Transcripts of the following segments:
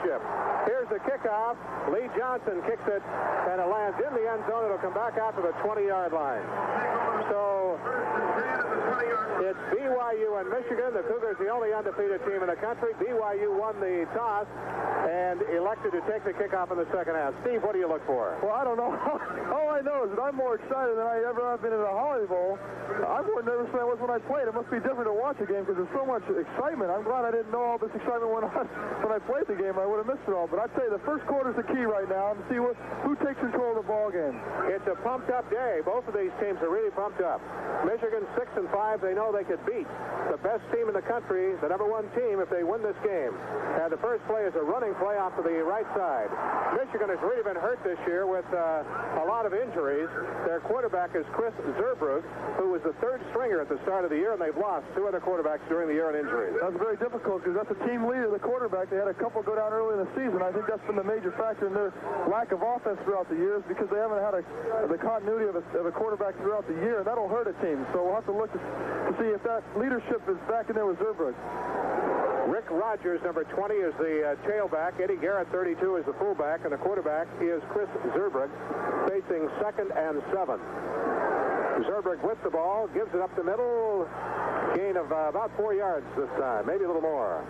chip. Here's the kickoff. Lee Johnson kicks it, and it lands in the end zone. It'll come back out to the 20-yard line. So it's BYU and Michigan. The Cougars, the only undefeated team in the country. BYU won the toss and elected to take the kickoff in the second half. Steve, what do you look for? Well, I don't know. All I know is that I'm more excited than I ever have been in a Holiday Bowl. I'm more nervous than I was when I played. It must be different to watch a game because there's so much excitement. I'm glad I didn't know all this excitement went on when I played the game. I would have missed it all. But I'd say the first quarter's the key right now to see who takes control of the ball game. It's a pumped-up day. Both of these teams are really pumped up. Michigan 6-5. They know they could beat the best team in the country, the #1 team, if they win this game. And the first play is a running play off to the right side. Michigan has really been hurt this year with a lot of injuries. Their quarterback is Chris Zerbrugge, who was the third stringer at the start of the year, and they've lost 2 other quarterbacks during the year in injuries. That's very difficult because that's the team leader, the quarterback. They had a couple go down early in the season. I think that's been the major factor in their lack of offense throughout the years because they haven't had the continuity of a quarterback throughout the year, and that'll hurt a team. So we'll have to look to see if that leadership is back in there with Zerbrugge. Rick Rogers, number 20, is the tailback. Eddie Garrett, 32, is the fullback, and the quarterback is Chris Zerbrugge, facing 2nd and 7. Zerbrugge with the ball, gives it up the middle, gain of about 4 yards this time, maybe a little more.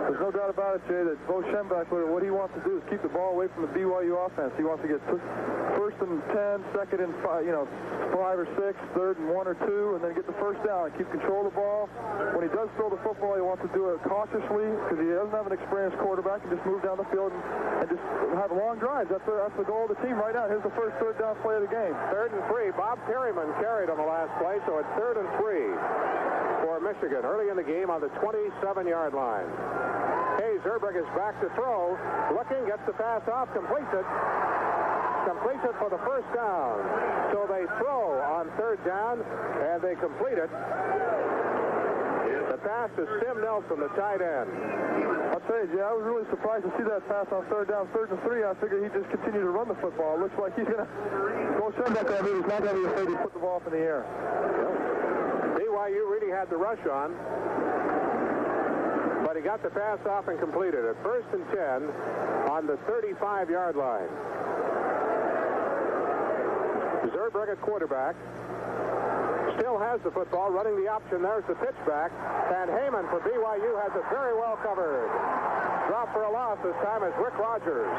There's no doubt about it, Jay, that Bo Schembechler, what he wants to do is keep the ball away from the BYU offense. He wants to get 1st and 10, 2nd and 5, 5 or 6, 3rd and 1 or 2, and then get the first down and keep control of the ball. When he does throw the football, he wants to do it cautiously because he doesn't have an experienced quarterback and just move down the field and just have long drives. That's the goal of the team right now. Here's the first 3rd down play of the game. 3rd and 3. Bob Perryman carried on the last play, so it's 3rd and 3 for Michigan early in the game on the 27-yard line. Hey, Zerbrugge is back to throw. Looking, gets the pass off, completes it. Completes it for the first down. So they throw on 3rd down, and they complete it. The pass to Tim Nelson, the tight end. I'll tell you, Jay, I was really surprised to see that pass on 3rd down, 3rd and 3. I figured he'd just continue to run the football. It looks like he's going to go send that there. He's not going to be afraid to put the ball up in the air. BYU really had the rush on, but he got the pass off and completed it. 1st and 10 on the 35-yard line. Zerbrugge at quarterback. Still has the football, running the option. There's the pitch back. And Heyman for BYU has it very well covered. Drop for a loss this time is Rick Rogers.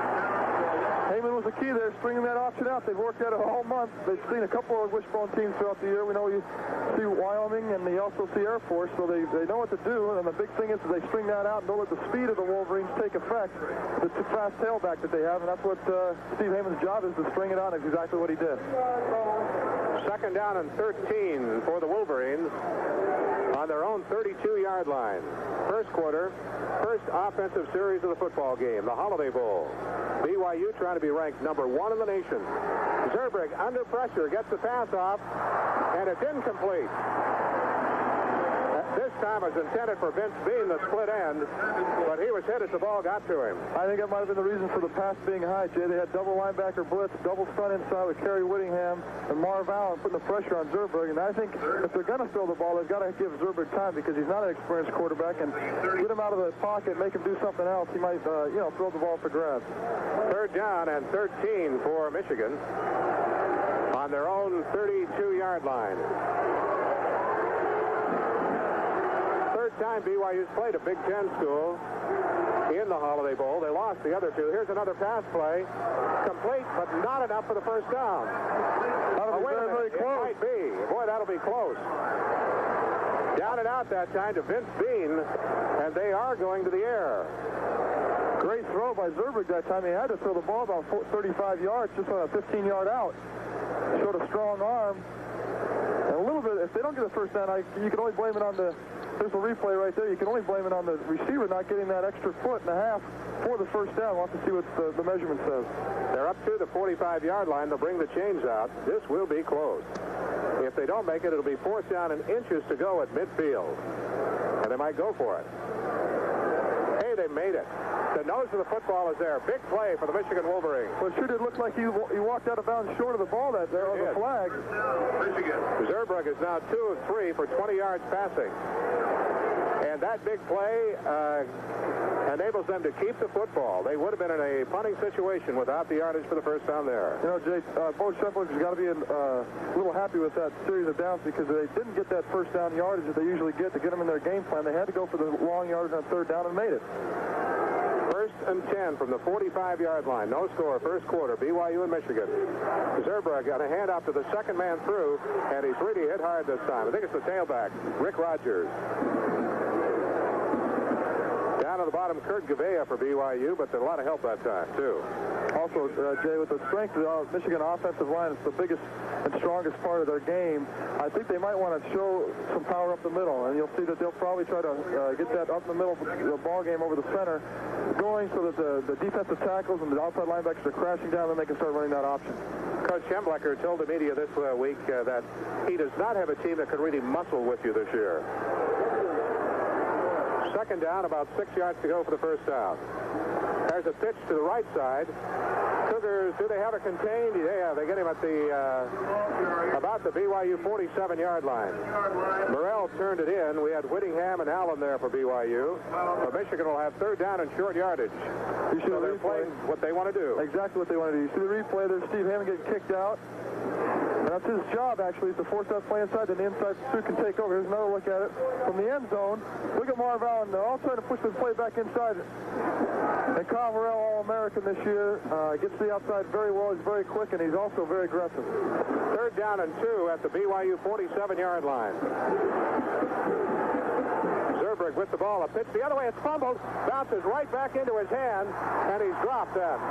Heyman was the key there, stringing that option out. They've worked at it all month. They've seen a couple of wishbone teams throughout the year. We know you see Wyoming, and they also see Air Force, so they know what to do. And the big thing is that they string that out and don't let the speed of the Wolverines take effect. It's a fast tailback that they have, and that's what Steve Heyman's job is, to string it out. That's exactly what he did. 2nd down and 13 for the Wolverines on their own 32-yard line. First quarter, first offensive series of the football game, the Holiday Bowl. BYU trying to be ranked #1 in the nation. Zerbrugge under pressure, gets the pass off, and it's incomplete. This time was intended for Vince Bean, the split end, but he was hit as the ball got to him. I think that might have been the reason for the pass being high, Jay. They had double linebacker blitz, double stunt inside with Kerry Whittingham and Marv Allen putting the pressure on Zerbrugge. And I think if they're going to throw the ball, they've got to give Zerbrugge time because he's not an experienced quarterback, and get him out of the pocket, make him do something else. He might, throw the ball for grabs. 3rd down and 13 for Michigan on their own 32-yard line. Time BYU's played a Big Ten school in the Holiday Bowl. They lost the other 2. Here's another pass play. Complete, but not enough for the first down. Wait a minute. It might be. Boy, that'll be close. Down and out that time to Vince Bean, and they are going to the air. Great throw by Zerbrugge that time. He had to throw the ball about 35 yards just on a 15-yard out. Showed a strong arm. And a little bit, if they don't get a first down, you can only blame it on the... There's a replay right there. You can only blame it on the receiver not getting that extra 1.5 feet for the first down. We'll have to see what the measurement says. They're up to the 45-yard line. They'll bring the chains out. This will be close. If they don't make it, it'll be 4th down and inches to go at midfield. And they might go for it. Hey, they made it. The nose of the football is there. Big play for the Michigan Wolverines. Well, it sure did look like he walked out of bounds short of the ball that there on the flag. Michigan. Zerbrugge is now 2 of 3 for 20 yards passing. And that big play enables them to keep the football. They would have been in a punting situation without the yardage for the first down there. You know, Jay, Bo Schembechler's got to be a little happy with that series of downs because they didn't get that first down yardage that they usually get to get them in their game plan. They had to go for the long yardage on third down and made it. First and 10 from the 45-yard line. No score, first quarter, BYU and Michigan. Zerbrug got a handoff to the second man through, and he's really hit hard this time. I think it's the tailback, Rick Rogers. Down at the bottom, Kurt Gavea for BYU, but there's a lot of help that time, too. Also, Jay, with the strength of the Michigan offensive line, it's the biggest and strongest part of their game. I think they might want to show some power up the middle, and you'll see that they'll probably try to get that up in the middle of the ball game over the center going so that the defensive tackles and the outside linebackers are crashing down, and they can start running that option. Coach Schembechler told the media this week that he does not have a team that can really muscle with you this year. Second down, about 6 yards to go for the first down. There's a pitch to the right side. Cougars, do they have it contained? Yeah, they get him at about the BYU 47-yard line. Morrell turned it in. We had Whittingham and Allen there for BYU. But Michigan will have third down and short yardage. You see they're playing what they want to do. Exactly what they want to do. You see the replay. There's Steve Hammond getting kicked out. And that's his job, actually, is to force that play inside, then the inside pursuit can take over. Here's another look at it. From the end zone, look at Marv Allen. They're all trying to push the play back inside. And Kyle Morrell, All-American this year, gets the outside very well. He's very quick, and he's also very aggressive. Third down and 2 at the BYU 47-yard line. Zerbrug with the ball. A pitch the other way. It's fumbled. Bounces right back into his hand, and he's dropped that.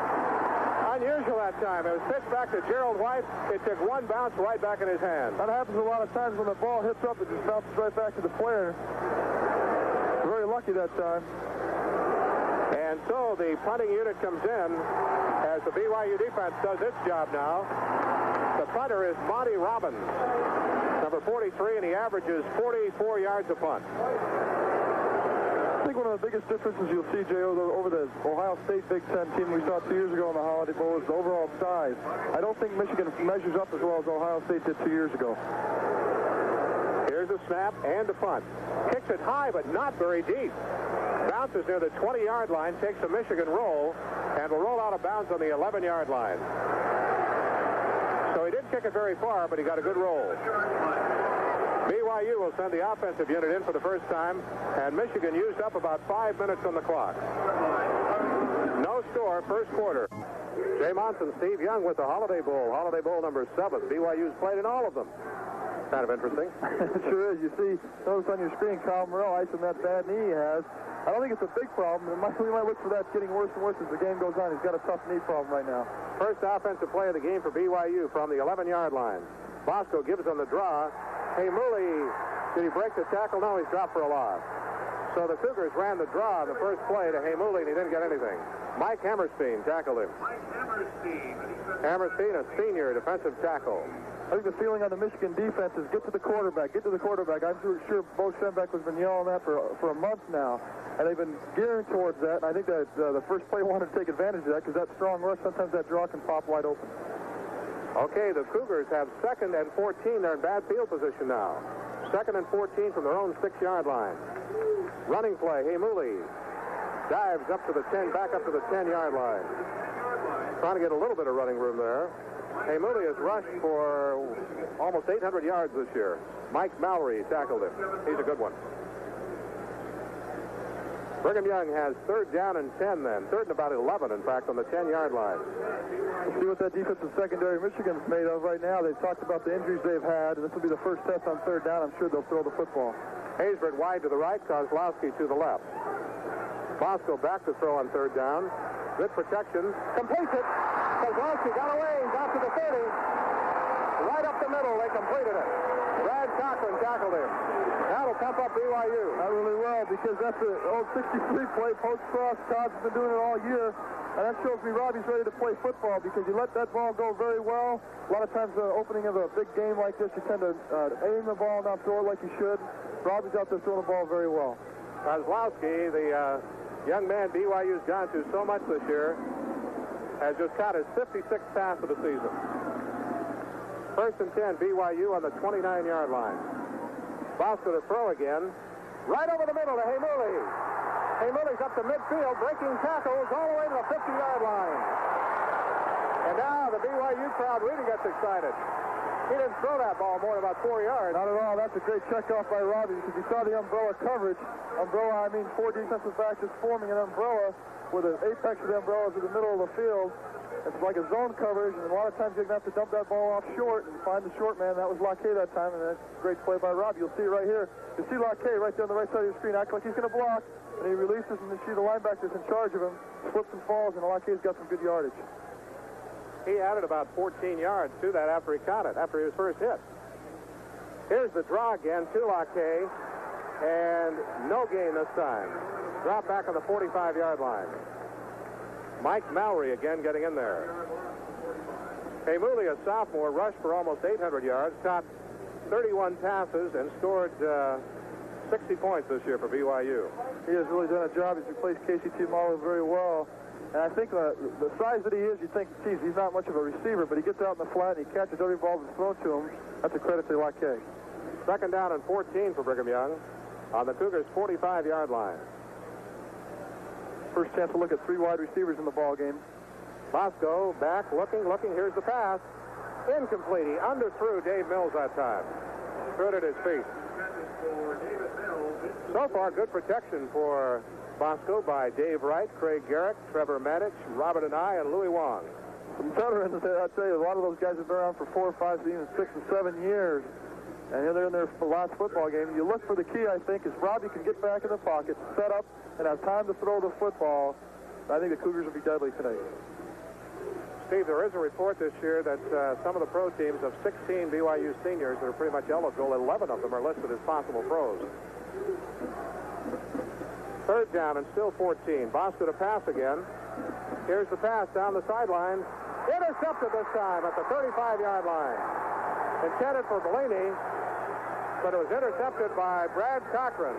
Unusual that time. It was pitched back to Gerald White. It took one bounce right back in his hand. That happens a lot of times when the ball hits up. It just bounces right back to the player. Very lucky that time. And so the punting unit comes in as the BYU defense does its job now. The punter is Monty Robbins, number 43, and he averages 44 yards a punt. I think one of the biggest differences you'll see, Jay, over the Ohio State Big Ten team we saw 2 years ago in the Holiday Bowl is the overall size. I don't think Michigan measures up as well as Ohio State did 2 years ago. Here's a snap and a punt. Kicks it high, but not very deep. Bounces near the 20-yard line, takes a Michigan roll, and will roll out of bounds on the 11-yard line. So he didn't kick it very far, but he got a good roll. BYU will send the offensive unit in for the first time, and Michigan used up about 5 minutes on the clock. No score, first quarter. Jay Monson, Steve Young with the Holiday Bowl number 7. BYU's played in all of them. Kind of interesting. It sure is. You see, notice on your screen, Kyle Morrell icing that bad knee he has. I don't think it's a big problem. We might look for that getting worse and worse as the game goes on. He's got a tough knee problem right now. First offensive play of the game for BYU from the 11-yard line. Bosco gives on the draw. Hey, Mooley, did he break the tackle? No, he's dropped for a loss. So the Cougars ran the draw on the first play to Hey Mooley, and he didn't get anything. Mike Hammerstein tackled him. Hammerstein, a senior defensive tackle. I think the feeling on the Michigan defense is get to the quarterback, get to the quarterback. I'm sure Bo Schembechler's been yelling that for a month now, and they've been gearing towards that. And I think that the first play wanted to take advantage of that because that strong rush, sometimes that draw can pop wide open. Okay, the Cougars have 2nd and 14. They're in bad field position now. 2nd and 14 from their own 6-yard line. Running play, Hey Mooley dives up to the 10, back up to the 10-yard line. Trying to get a little bit of running room there. Hey Mooley has rushed for almost 800 yards this year. Mike Mallory tackled him. He's a good one. Brigham Young has 3rd down and 10 then. 3rd and about 11, in fact, on the 10-yard line. We'll see what that defensive secondary Michigan's made of right now. They've talked about the injuries they've had, and this will be the first test on 3rd down. I'm sure they'll throw the football. Haysbert wide to the right, Kozlowski to the left. Bosco back to throw on 3rd down. Good protection. Completes it. Kozlowski got away. Got to the 30. Right up the middle. They completed it. Brad Cochran tackled him. That'll pump up BYU. Not really well, because that's the old 63 play, post cross. Todd's been doing it all year. And that shows me Robbie's ready to play football because you let that ball go very well. A lot of times the opening of a big game like this, you tend to aim the ball and not throw it like you should. Robbie's out there throwing the ball very well. Kozlowski, the young man BYU's gone to so much this year, has just caught his 56th pass of the season. 1st and 10, BYU on the 29-yard line. Bosco to throw again. Right over the middle to Hey Mooley. Muley's up to midfield, breaking tackles all the way to the 50-yard line. And now the BYU crowd really gets excited. He didn't throw that ball more than about 4 yards. Not at all. That's a great checkoff by Robbie because you saw the umbrella coverage. Umbrella, I mean 4 defensive backs just forming an umbrella where the apex of the umbrella is in the middle of the field. It's like a zone coverage, and a lot of times you're going to have to dump that ball off short and find the short man. That was Lacquet that time, and that's a great play by Robbie. You'll see it right here. You'll see Lacquet right there on the right side of the screen, act like he's going to block, and he releases, and you see the linebacker's in charge of him, slips and falls, and Lacquet's got some good yardage. He added about 14 yards to that after he caught it, after he was first hit. Here's the draw again to Lacquet, and no gain this time. Drop back on the 45-yard line. Mike Mallory again getting in there. Muley, a sophomore, rushed for almost 800 yards, caught 31 passes, and scored 60 points this year for BYU. He has really done a job. He's replaced KCT Marlowe very well. And I think the size that he is, you think, geez, he's not much of a receiver, but he gets out in the flat and he catches every ball that's thrown to him. That's a credit to Lacquet. Second down and 14 for Brigham Young on the Cougars' 45-yard line. First chance to look at 3 wide receivers in the ball game. Bosco back, looking. Here's the pass. Incomplete. He underthrew Dave Mills that time. Good at his feet. So far, good protection for Bosco by Dave Wright, Craig Garrett, Trevor Madich, Robert Anai, and Louis Wong. Some veterans, I'll tell you, a lot of those guys have been around for 4 or 5, even 6 and 7 years. And here they're in their last football game. You look for the key, I think, is Robbie can get back in the pocket, set up, and have time to throw the football. I think the Cougars will be deadly tonight. Steve, there is a report this year that some of the pro teams of 16 BYU seniors that are pretty much eligible, 11 of them are listed as possible pros. Third down and still 14. Bosco to pass again. Here's the pass down the sideline. Intercepted this time at the 35-yard line. Intended for Bellini, but it was intercepted by Brad Cochran.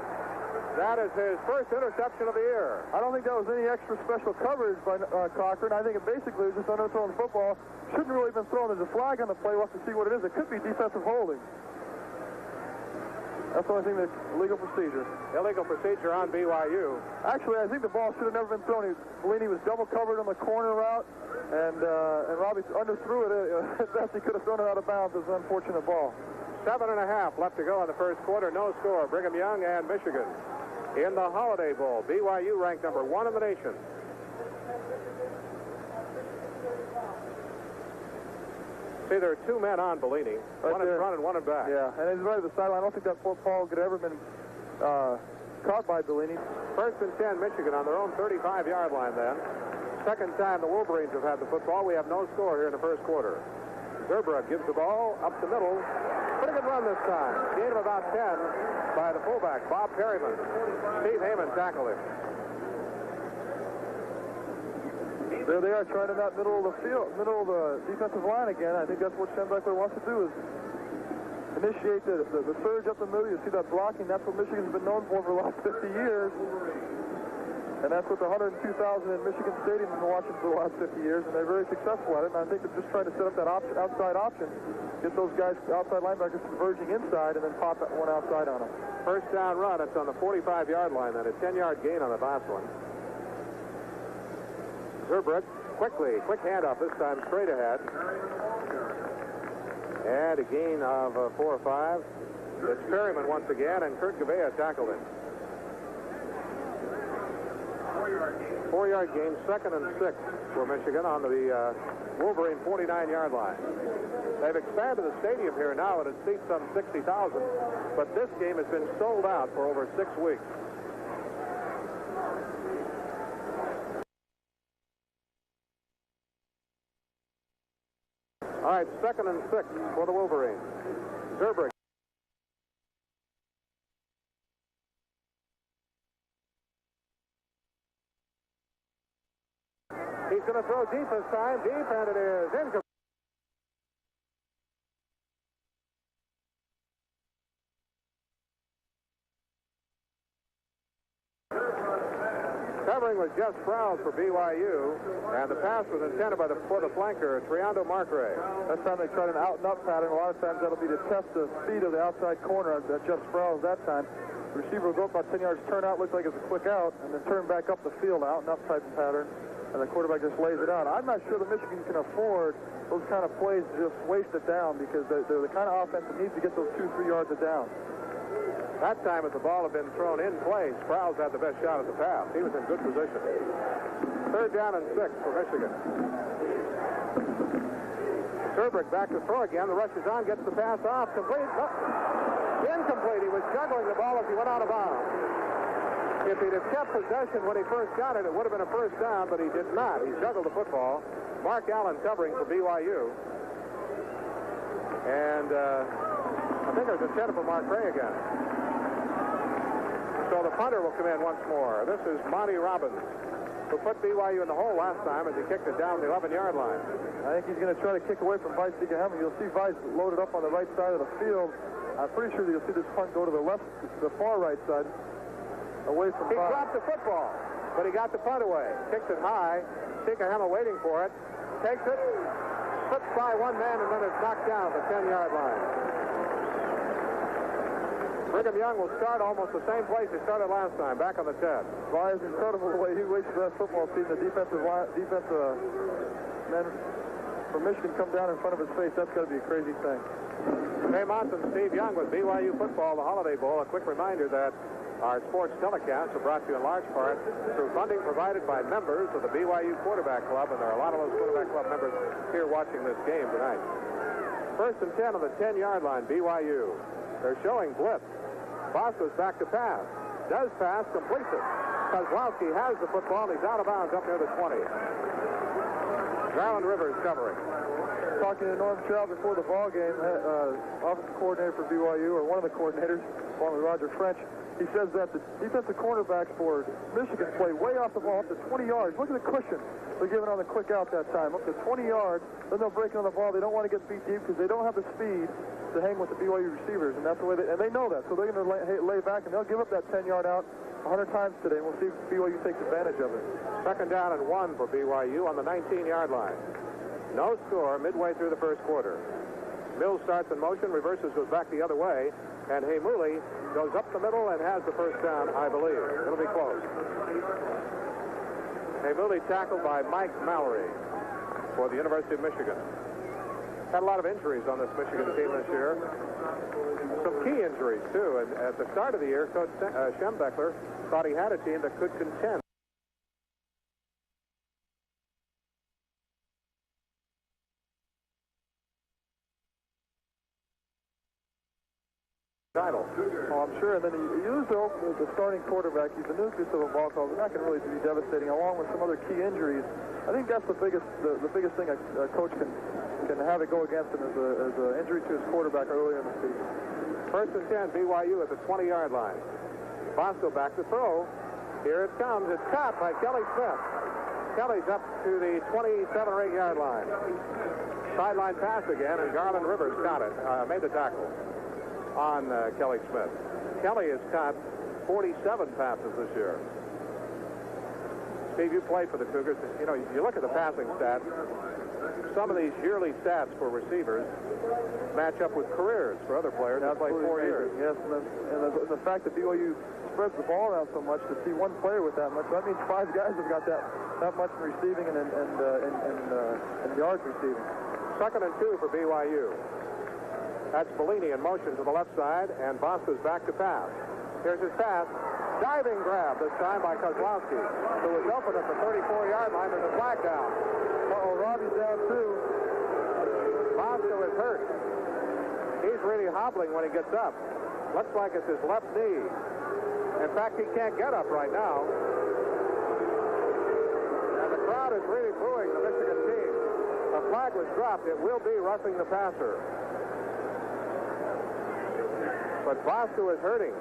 That is his first interception of the year. I don't think that was any extra special coverage by Cochran. I think it basically was just underthrown football. Shouldn't really have been thrown. There's a flag on the play. We'll have to see what it is. It could be defensive holding. That's the only thing that's illegal procedure. Illegal procedure on BYU. Actually, I think the ball should have never been thrown. Bellini was double covered on the corner route, and Robbie underthrew it. At best, he could have thrown it out of bounds. It was an unfortunate ball. 7.5 left to go in the first quarter. No score. Brigham Young and Michigan in the Holiday Bowl. BYU ranked number 1 in the nation. See, there are 2 men on Bellini. Right one in front and one in back. Yeah, and he's right at the sideline. I don't think that ball could ever been caught by Bellini. First and 10, Michigan on their own 35-yard line then. Second time the Wolverines have had the football. We have no score here in the first quarter. Zerbrug gives the ball up the middle. Pretty good run this time. Gain of about 10 by the fullback, Bob Perryman. Steve Heyman tackled him. There they are, trying in that middle of the field, middle of the defensive line again. I think that's what Schembechler wants to do, is initiate the surge up the middle. You see that blocking. That's what Michigan's been known for the last 50 years. And that's what the 102,000 in Michigan Stadium have been watching for the last 50 years, and they're very successful at it. And I think they're just trying to set up that outside option, get those guys, outside linebackers, converging inside, and then pop that one outside on them. First down run. It's on the 45-yard line, and a 10-yard gain on the last one. Zerbrug, quick handoff this time, straight ahead. And a gain of 4 or 5. It's Perryman once again, and Kurt Gavea tackled him. 4-yard gain, 2nd and 6 for Michigan on the Wolverine 49-yard line. They've expanded the stadium here now, and it seats some 60,000, but this game has been sold out for over 6 weeks. All right, 2nd and 6 for the Wolverines. Zerbrug. He's going to throw deep this time. Deep, and it is incomplete. Covering was just Sprouse for BYU, and the pass was intended for the flanker, Triando Marcray. That time they tried an out-and-up pattern. A lot of times that'll be to test the speed of the outside corner of Jeff Sprouse that time. The receiver will go up about 10 yards, turn out, looks like it's a quick out, and then turn back up the field out, enough type of pattern, and the quarterback just lays it out. I'm not sure that Michigan can afford those kind of plays to just waste it down, because they're the kind of offense that needs to get those 2-3 yards of down. That time, if the ball had been thrown in place, Prowse had the best shot at the pass. He was in good position. 3rd down and 6 for Michigan. Zurbrich back to throw again. The rush is on, gets the pass off. Complete. No. Incomplete. He was juggling the ball as he went out of bounds. If he'd have kept possession when he first got it, it would have been a first down, but he did not. He juggled the football. Mark Allen covering for BYU. And I think it was intended for Mark Ray again. So the punter will come in once more. This is Monty Robbins, who put BYU in the hole last time as he kicked it down the 11-yard line. I think he's going to try to kick away from Vice Deacon. You'll see Vice loaded up on the right side of the field. I'm pretty sure that you'll see this punt go to the left, the far right side, away from He Vice. dropped the football, but he got the punt away. Kicks it high. Deacon waiting for it. Takes it, slips by one man, and then it's knocked down at the 10-yard line. Brigham Young will start almost the same place he started last time, back on the 10. Vice is incredible the way he waits for that football team. The defensive men from Michigan come down in front of his face. That's got to be a crazy thing. Jay Monson, Steve Young with BYU Football, the Holiday Bowl. A quick reminder that our sports telecasts are brought to you in large part through funding provided by members of the BYU Quarterback Club, and there are a lot of those Quarterback Club members here watching this game tonight. 1st and 10 on the 10-yard line, BYU. They're showing blitz. Bosco's back to pass. Does pass, completes it. Kozlowski has the football, and he's out of bounds up near the 20. Garland Rivers covering. Talking to Norm Trout before the ball game, offensive coordinator for BYU, or one of the coordinators, along with Roger French, he says that the defensive cornerbacks for Michigan play way off the ball, up to 20 yards. Look at the cushion they're giving on the quick out that time, up to 20 yards. Then they'll break on the ball. They don't want to get beat deep because they don't have the speed to hang with the BYU receivers, and that's the way and they know that. So they're going to lay back, and they'll give up that 10-yard out 100 times today, and we'll see if BYU takes advantage of it. 2nd down and 1 for BYU on the 19-yard line. No score midway through the first quarter. Mills starts in motion, reverses, goes back the other way, and Heimuli goes up the middle and has the first down, I believe. It'll be close. Heimuli tackled by Mike Mallory for the University of Michigan. Had a lot of injuries on this Michigan team this year. Some key injuries, too. And at the start of the year, Coach Schembechler thought he had a team that could contend. Title. Oh, I'm sure. And then you lose the starting quarterback. He's the nucleus of a ball club. It's not going to really be devastating, along with some other key injuries. I think that's the biggest thing a coach can have it go against him is an injury to his quarterback early in the season. 1st and 10, BYU at the 20-yard line. Bosco back to throw. Here it comes. It's caught by Kelly Smith. Kelly's up to the 27 or 8-yard line. Sideline pass again, and Garland Rivers caught it, made the tackle on Kelly Smith. Kelly has caught 47 passes this year. Steve, you played for the Cougars. You know, you look at the passing stats. Some of these yearly stats for receivers match up with careers for other players that play 4 years. Yes, and the fact that BYU spreads the ball around so much, to see one player with that much, that means 5 guys have got that much in receiving and yards receiving. 2nd and 2 for BYU. That's Bellini in motion to the left side, and Bosco's back to pass. Here's his pass. Diving grab this time by Kozlowski, who was open at the 34-yard line. There's a flag down. Robbie's down too. Bosco is hurt. He's really hobbling when he gets up. Looks like it's his left knee. In fact, he can't get up right now. And the crowd is really booing the Michigan team. A flag was dropped. It will be roughing the passer. But Bosco is hurting.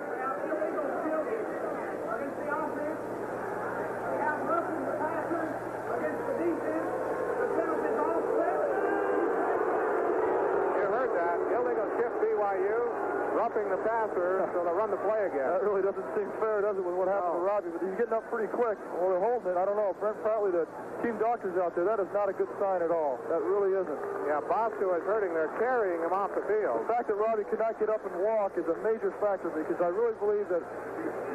roughing the passer, so they'll run the play again. That really doesn't seem fair, does it, with what happened to Robbie? But he's getting up pretty quick. Well, they're holding it. I don't know. Brent Pratley, the team doctor's out there. That is not a good sign at all. That really isn't. Yeah, Bosco is hurting. They're carrying him off the field. The fact that Robbie cannot get up and walk is a major factor, because I really believe that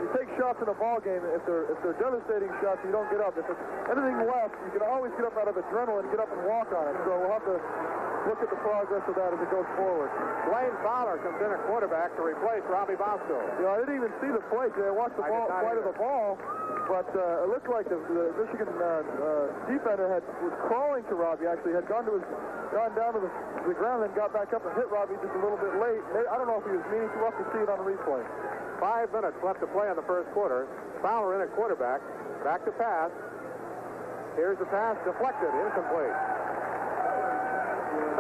you take shots in a ball game. If they're devastating shots, you don't get up. If it's anything left, you can always get up out of adrenaline, get up and walk on it. So we'll have to look at the progress of that as it goes forward. Blaine Fowler comes in at quarterback to replace Robbie Bosco. You know, I didn't even see the play today. I watched the flight of the ball, but it looked like the Michigan defender was crawling to Robbie. Actually, had gone down to the ground and got back up and hit Robbie just a little bit late. I don't know if he was meaning to. We'll have to see it on the replay. 5 minutes left to play in the first quarter. Fowler in at quarterback. Back to pass. Here's the pass deflected, incomplete.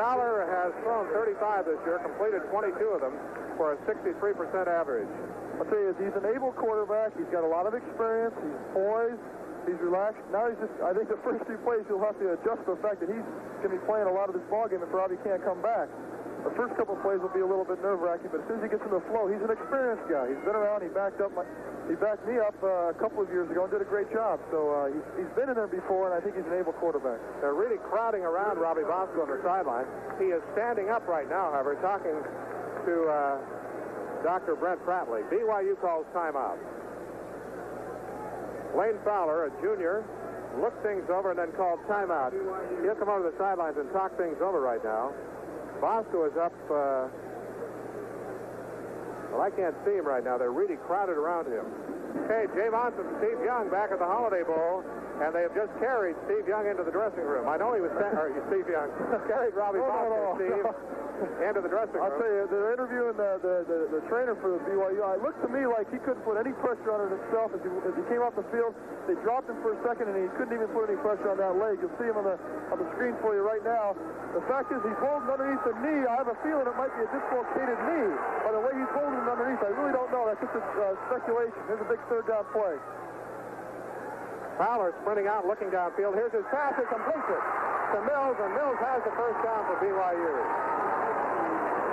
Fowler has thrown 35 this year, completed 22 of them for a 63% average. I'll tell you, he's an able quarterback. He's got a lot of experience. He's poised. He's relaxed. Now I think the first few plays he'll have to adjust to the fact that he's going to be playing a lot of this ballgame if Robbie can't come back. The first couple of plays will be a little bit nerve-wracking, but as soon as he gets in the flow, he's an experienced guy. He's been around. He backed me up a couple of years ago and did a great job. So he's been in there before, and I think he's an able quarterback. They're really crowding around Robbie Bosco on the sideline. He is standing up right now, however, talking to Dr. Brent Pratley. BYU calls timeout. Blaine Fowler, a junior, looked things over and then called timeout. He'll come over to the sidelines and talk things over right now. Bosco is up. Well, I can't see him right now. They're really crowded around him. Okay, Jay Monson, Steve Young back at the Holiday Bowl, and they have just carried Steve Young into the dressing room. I know he was Steve Young carried Robbie Bosco, Steve, into the dressing room. I'll tell you, they're interviewing the trainer for the BYU. It looked to me like he couldn't put any pressure on it himself as he came off the field. They dropped him for a second, and he couldn't even put any pressure on that leg. You'll see him on the screen for you right now. The fact is, he's holding underneath the knee. I have a feeling it might be a dislocated knee by the way he's holding it underneath. I really don't know. That's just a speculation. Here's a big third down play. Fowler sprinting out, looking downfield. Here's his pass. He completes it to Mills, and Mills has the first down for BYU.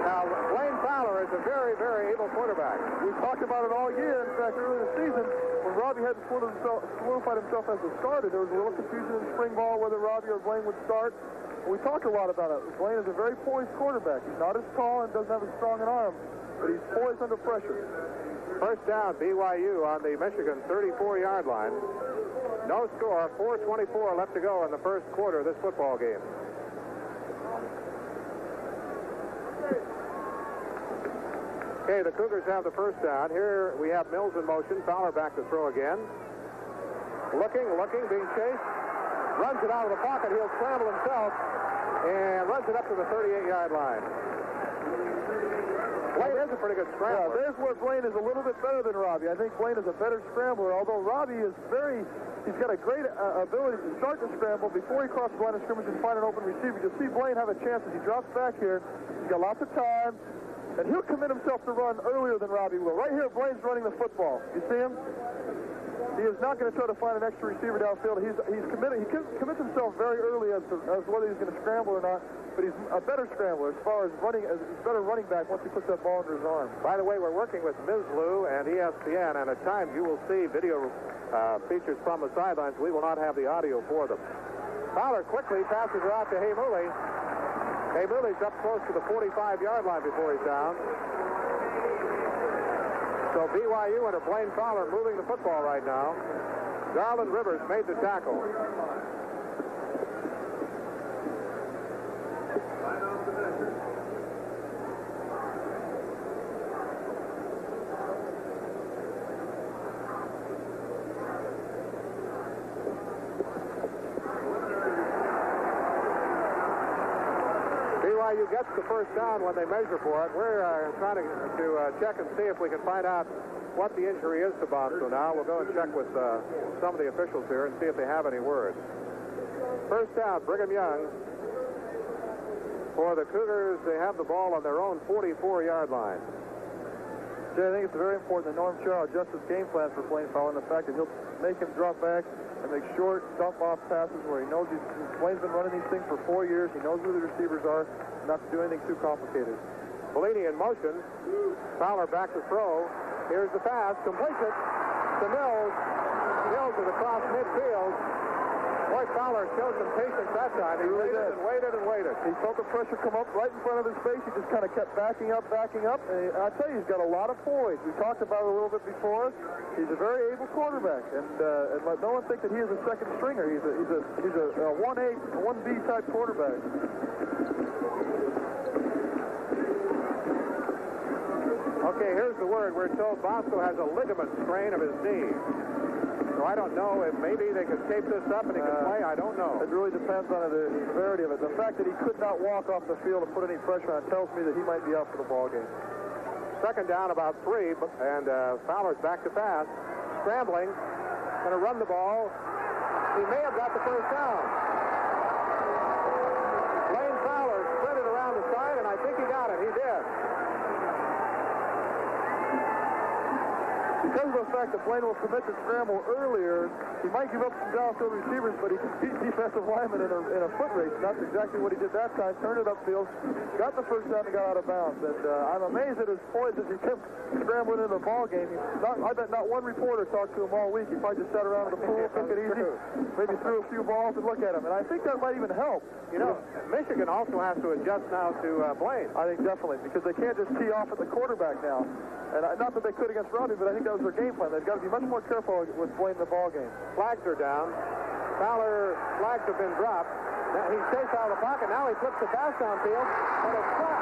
Now, Blaine Fowler is a very, very able quarterback. We've talked about it all year. In fact, earlier this season, when Robbie hadn't solidified himself as a starter, there was a little confusion in spring ball whether Robbie or Blaine would start. We talked a lot about it. Blaine is a very poised quarterback. He's not as tall and doesn't have as strong an arm, but he's poised under pressure. First down, BYU on the Michigan 34-yard line. No score, 4:24 left to go in the first quarter of this football game. Okay, the Cougars have the first down. Here we have Mills in motion. Fowler back to throw again. Looking, being chased. Runs it out of the pocket. He'll scramble himself and runs it up to the 38-yard line. Blaine is a pretty good scrambler. Yeah, there's where Blaine is a little bit better than Robbie. I think Blaine is a better scrambler, although Robbie is he's got a great ability to start to scramble before he crosses the line of scrimmage and find an open receiver. You'll see Blaine have a chance as he drops back here. He's got lots of time, and he'll commit himself to run earlier than Robbie will. Right here, Blaine's running the football. You see him? He is not going to try to find an extra receiver downfield. He's committed. He commits himself very early as to whether he's going to scramble or not. But he's a better scrambler as far as running. He's a better running back once he puts that ball under his arm. By the way, we're working with Ms. Lou and ESPN, and at times you will see video features from the sidelines. We will not have the audio for them. Fowler quickly passes it out to Haymouli. Haymoulli's up close to the 45-yard line before he's down. So BYU under Blaine Fowler moving the football right now. Garland Rivers made the tackle. BYU gets the first down when they measure for it. We're trying to check and see if we can find out what the injury is to Bosco now. We'll go and check with some of the officials here and see if they have any word. First down, Brigham Young. For the Cougars, they have the ball on their own 44-yard line. Jay, I think it's very important that Norm Chow adjusts his game plan for Blaine Fowler, and the fact that he'll make him drop back and make short, dump-off passes where he knows Blaine's been running these things for 4 years. He knows who the receivers are, not to do anything too complicated. Bellini in motion. Fowler back to throw. Here's the pass. Completes it to Mills. Mills is across midfield. Boy, Fowler showed some patience that time. He waited and waited and waited. He felt the pressure come up right in front of his face. He just kind of kept backing up. And I tell you, he's got a lot of poise. We talked about it a little bit before. He's a very able quarterback, and let no one think that he is a second stringer. He's a 1A, 1B type quarterback. Okay, here's the word. We're told Bosco has a ligament strain of his knee. So I don't know if maybe they could tape this up and he can play. I don't know. It really depends on the severity of it. The fact that he could not walk off the field and put any pressure on tells me that he might be out for the ball game. Second down, about 3, and Fowler's back to pass. Scrambling, going to run the ball. He may have got the first down. Blaine Fowler sprinted around the side, and I think he got it. He did. Because of the fact that Blaine will commit to scramble earlier, he might give up some downfield receivers, but he can beat defensive linemen in a foot race. And that's exactly what he did that time. Turned it upfield, got the first down, and got out of bounds. And I'm amazed at his poise as he kept scrambling into the ball game. I bet not one reporter talked to him all week. He probably just sat around in the pool, took it easy, maybe threw a few balls and look at him. And I think that might even help. You know, Michigan also has to adjust now to Blaine. I think definitely, because they can't just tee off at the quarterback now. And not that they could against Robbie, but I think that was their game plan. They've got to be much more careful with Blaine in the ball game. Flags are down. Fowler flags have been dropped. Now he's chased out of the pocket. Now he flips the pass downfield, but it's flat.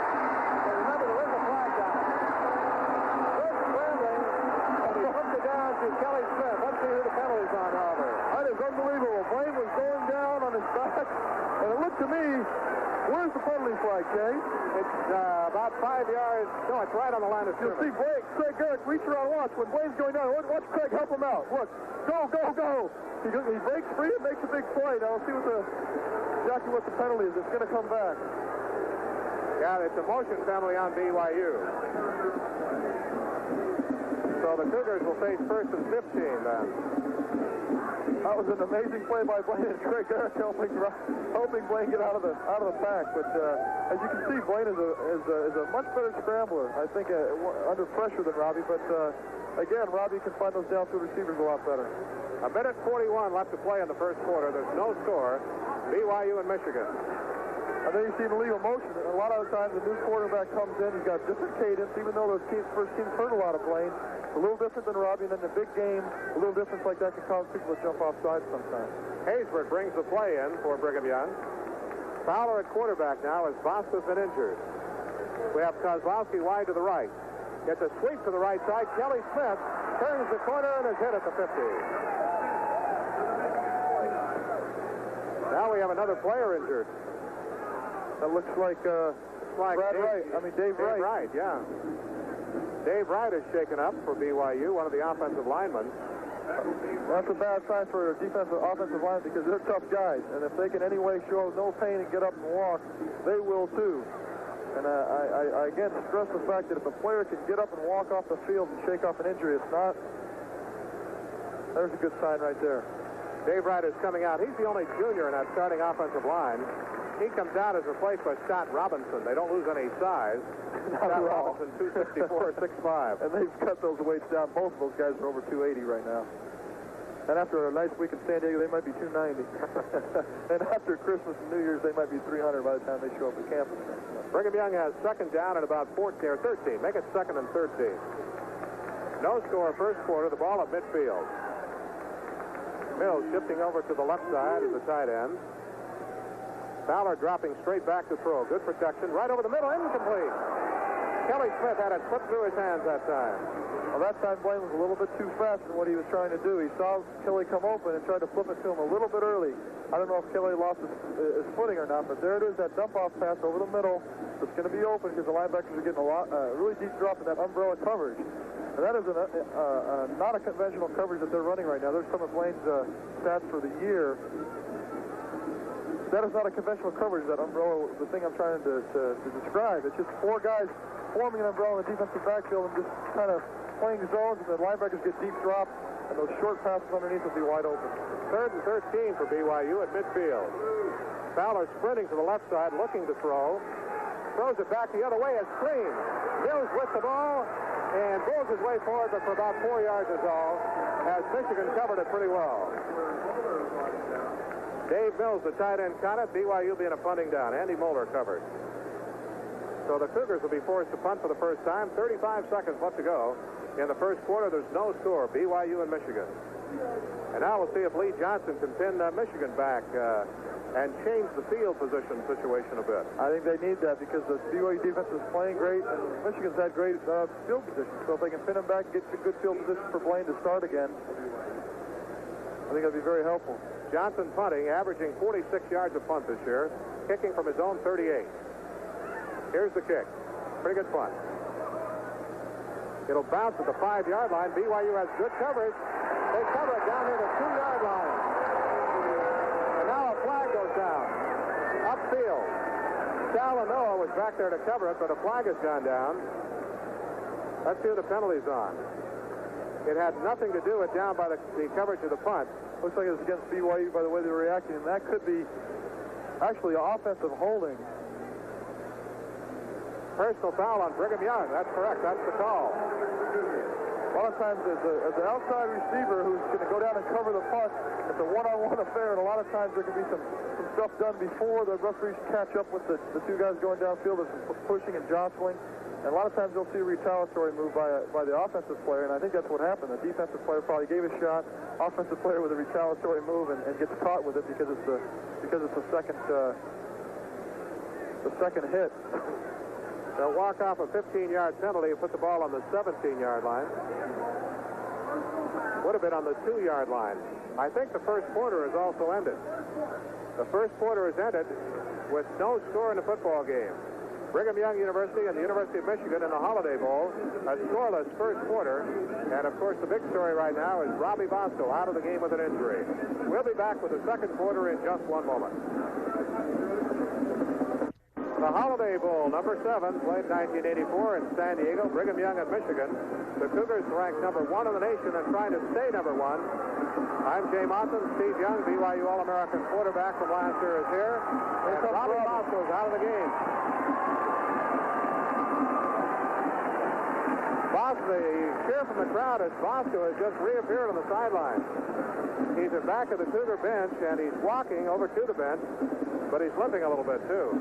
So remember, there is a flag down. First scrambling, and he flips it down to Kelly Smith. Let's see who the penalty's on, however. That is unbelievable. Blaine was going down on his back, and it looked to me, where's the penalty flag, Jay? It's about 5 yards. No, it's right on the line of You'll scrimmage. see Craig Garrett reach around and watch. When Blaine's going down, watch Craig help him out. Look, go. He breaks free and makes a big play. Now we'll see exactly what the penalty is. It's going to come back. Yeah, it's a motion penalty on BYU. So the Cougars will face first and 15 then. That was an amazing play by Blaine and Craig Garrett helping Blaine get out of the pack. But as you can see, Blaine is a much better scrambler, I think, under pressure than Robbie. But again, Robbie can find those downfield receivers a lot better. A minute 41 left to play in the first quarter. There's no score. BYU and Michigan. And then you see him leave a motion. A lot of the times the new quarterback comes in, he's got different cadence, even though those first teams hurt a lot of Blaine. A little different than Robbie, and then the big game, a little difference like that can cause people to jump off sides sometimes. Haysbert brings the play in for Brigham Young. Fowler at quarterback now as Bosco's been injured. We have Kozlowski wide to the right. Gets a sweep to the right side. Kelly Smith turns the corner and is hit at the 50. Now we have another player injured. That looks like Brad Wright. Dave Wright. Wright, yeah. Dave Wright is shaken up for BYU, one of the offensive linemen. That's a bad sign for offensive line because they're tough guys. And if they can any way show no pain and get up and walk, they will too. And I again stress the fact that if a player can get up and walk off the field and shake off an injury, there's a good sign right there. Dave Wright is coming out. He's the only junior in that starting offensive line. He comes out as replaced by Scott Robinson. They don't lose any size. Scott Robinson, 264, 6'5". And they've cut those weights down. Both of those guys are over 280 right now. And after a nice week in San Diego, they might be 290. And after Christmas and New Year's, they might be 300 by the time they show up at campus. Brigham Young has second down at about 14 or 13. Make it second and 13. No score first quarter. The ball at midfield. Mills shifting over to the left side as the tight end. Fowler dropping straight back to throw. Good protection. Right over the middle. Incomplete. Kelly Smith had it slipped through his hands that time. Well, that time Blaine was a little bit too fast in what he was trying to do. He saw Kelly come open and tried to flip it to him a little bit early. I don't know if Kelly lost his footing or not, but there it is, that dump-off pass over the middle. It's going to be open because the linebackers are getting a really deep drop in that umbrella coverage. And that is not a conventional coverage that they're running right now. There's some of Blaine's stats for the year. That is not a conventional coverage, that umbrella, the thing I'm trying to describe. It's just four guys forming an umbrella in the defensive backfield and just kind of playing zones, and the linebackers get deep drop, and those short passes underneath will be wide open. Third and 13 for BYU at midfield. Fowler sprinting to the left side, looking to throw. throws it back the other way. It's clean. Mills with the ball and bulls his way forward, but for about 4 yards is all, as Michigan covered it pretty well. Dave Mills, the tight end, caught it. BYU being a punting down. Andy Moeller covered. So the Cougars will be forced to punt for the first time. 35 seconds left to go. In the first quarter, there's no score. BYU and Michigan. And now we'll see if Lee Johnson can pin Michigan back and change the field position situation a bit. I think they need that because the BYU defense is playing great, and Michigan's had great field position. So if they can pin them back and get to good field position for Blaine to start again, I think that'd be very helpful. Johnson punting, averaging 46 yards a punt this year, kicking from his own 38. Here's the kick. Pretty good punt. It'll bounce at the 5-yard line. BYU has good coverage. They cover it down near the 2-yard line. And now a flag goes down. Upfield. Salanoa was back there to cover it, but a flag has gone down. Let's see who the penalty's on. It had nothing to do with down by the coverage of the punt. Looks like it was against BYU by the way they were reacting, and that could be actually offensive holding. Personal foul on Brigham Young. That's correct. That's the call. A lot of times as an outside receiver who's going to go down and cover the punt, it's a one-on-one affair, and a lot of times there can be some stuff done before the referees catch up with the two guys going downfield. There's some pushing and jostling. And a lot of times you'll see a retaliatory move by the offensive player, and I think that's what happened. The defensive player probably gave a shot, offensive player with a retaliatory move, and gets caught with it because it's the second hit. They'll walk off a 15-yard penalty and put the ball on the 17-yard line. Would have been on the 2-yard line. I think the first quarter has also ended. The first quarter has ended with no score in the football game. Brigham Young University and the University of Michigan in the Holiday Bowl, a scoreless first quarter. And, of course, the big story right now is Robbie Bosco out of the game with an injury. We'll be back with the second quarter in just one moment. The Holiday Bowl, number 7, played 1984 in San Diego, Brigham Young at Michigan. The Cougars ranked number 1 in the nation and trying to stay number 1. I'm Jay Monson. Steve Young, BYU All-American quarterback from last year, is here. And Robbie Bosco is out of the game. The cheer from the crowd as Bosco has just reappeared on the sideline. He's in back of the Cougar bench, and he's walking over to the bench, but he's limping a little bit, too.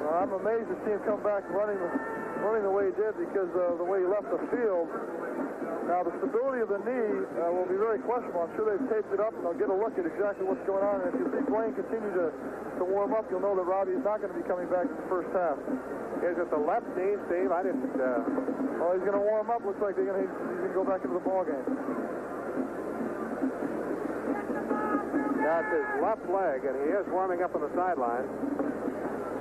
Well, I'm amazed to see him come back running the way he did because of the way he left the field. Now, the stability of the knee will be very questionable. I'm sure they've taped it up, and they'll get a look at exactly what's going on. And if you see Blaine continue to warm up, you'll know that Robbie is not going to be coming back in the first half. Is it the left knee, Steve? I didn't... Well, he's going to warm up. Looks like he's going to go back into the ball game. That's his left leg, and he is warming up on the sideline.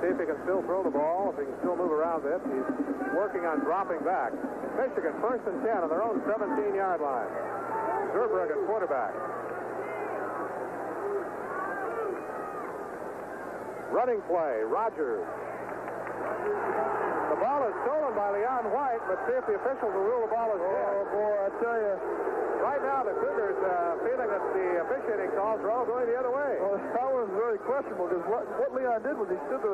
See if he can still throw the ball, if he can still move around it. He's working on dropping back. Michigan first and 10 on their own 17-yard line. Zurbrugg at quarterback. Running play, Rogers. The ball is stolen by Leon White, but see if the officials will rule the ball as dead. Oh, boy, I tell you. Right now, the Cougars feeling that the officiating calls are all going the other way. Well, that was very questionable because what Leon did was he stood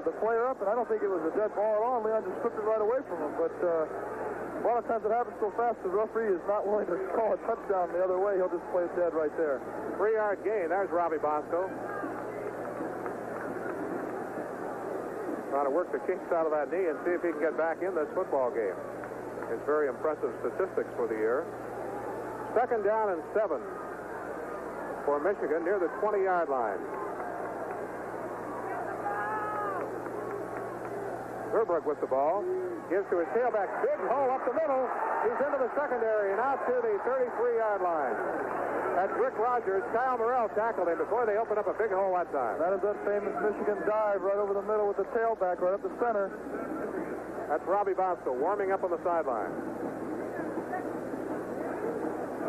the player up, and I don't think it was a dead ball at all. Leon just stripped it right away from him. But a lot of times it happens so fast, the referee is not willing to call a touchdown the other way. He'll just play it dead right there. 3-yard gain. There's Robbie Bosco. Trying to work the kinks out of that knee and see if he can get back in this football game. It's very impressive statistics for the year. Second down and 7 for Michigan near the 20-yard line. Zurbrugg with the ball. Gives to his tailback. Big hole up the middle. He's into the secondary and out to the 33-yard line. That's Rick Rogers. Kyle Morrell tackled him before they opened up a big hole that time. That is that famous Michigan dive right over the middle with the tailback right up the center. That's Robbie Bosco warming up on the sideline.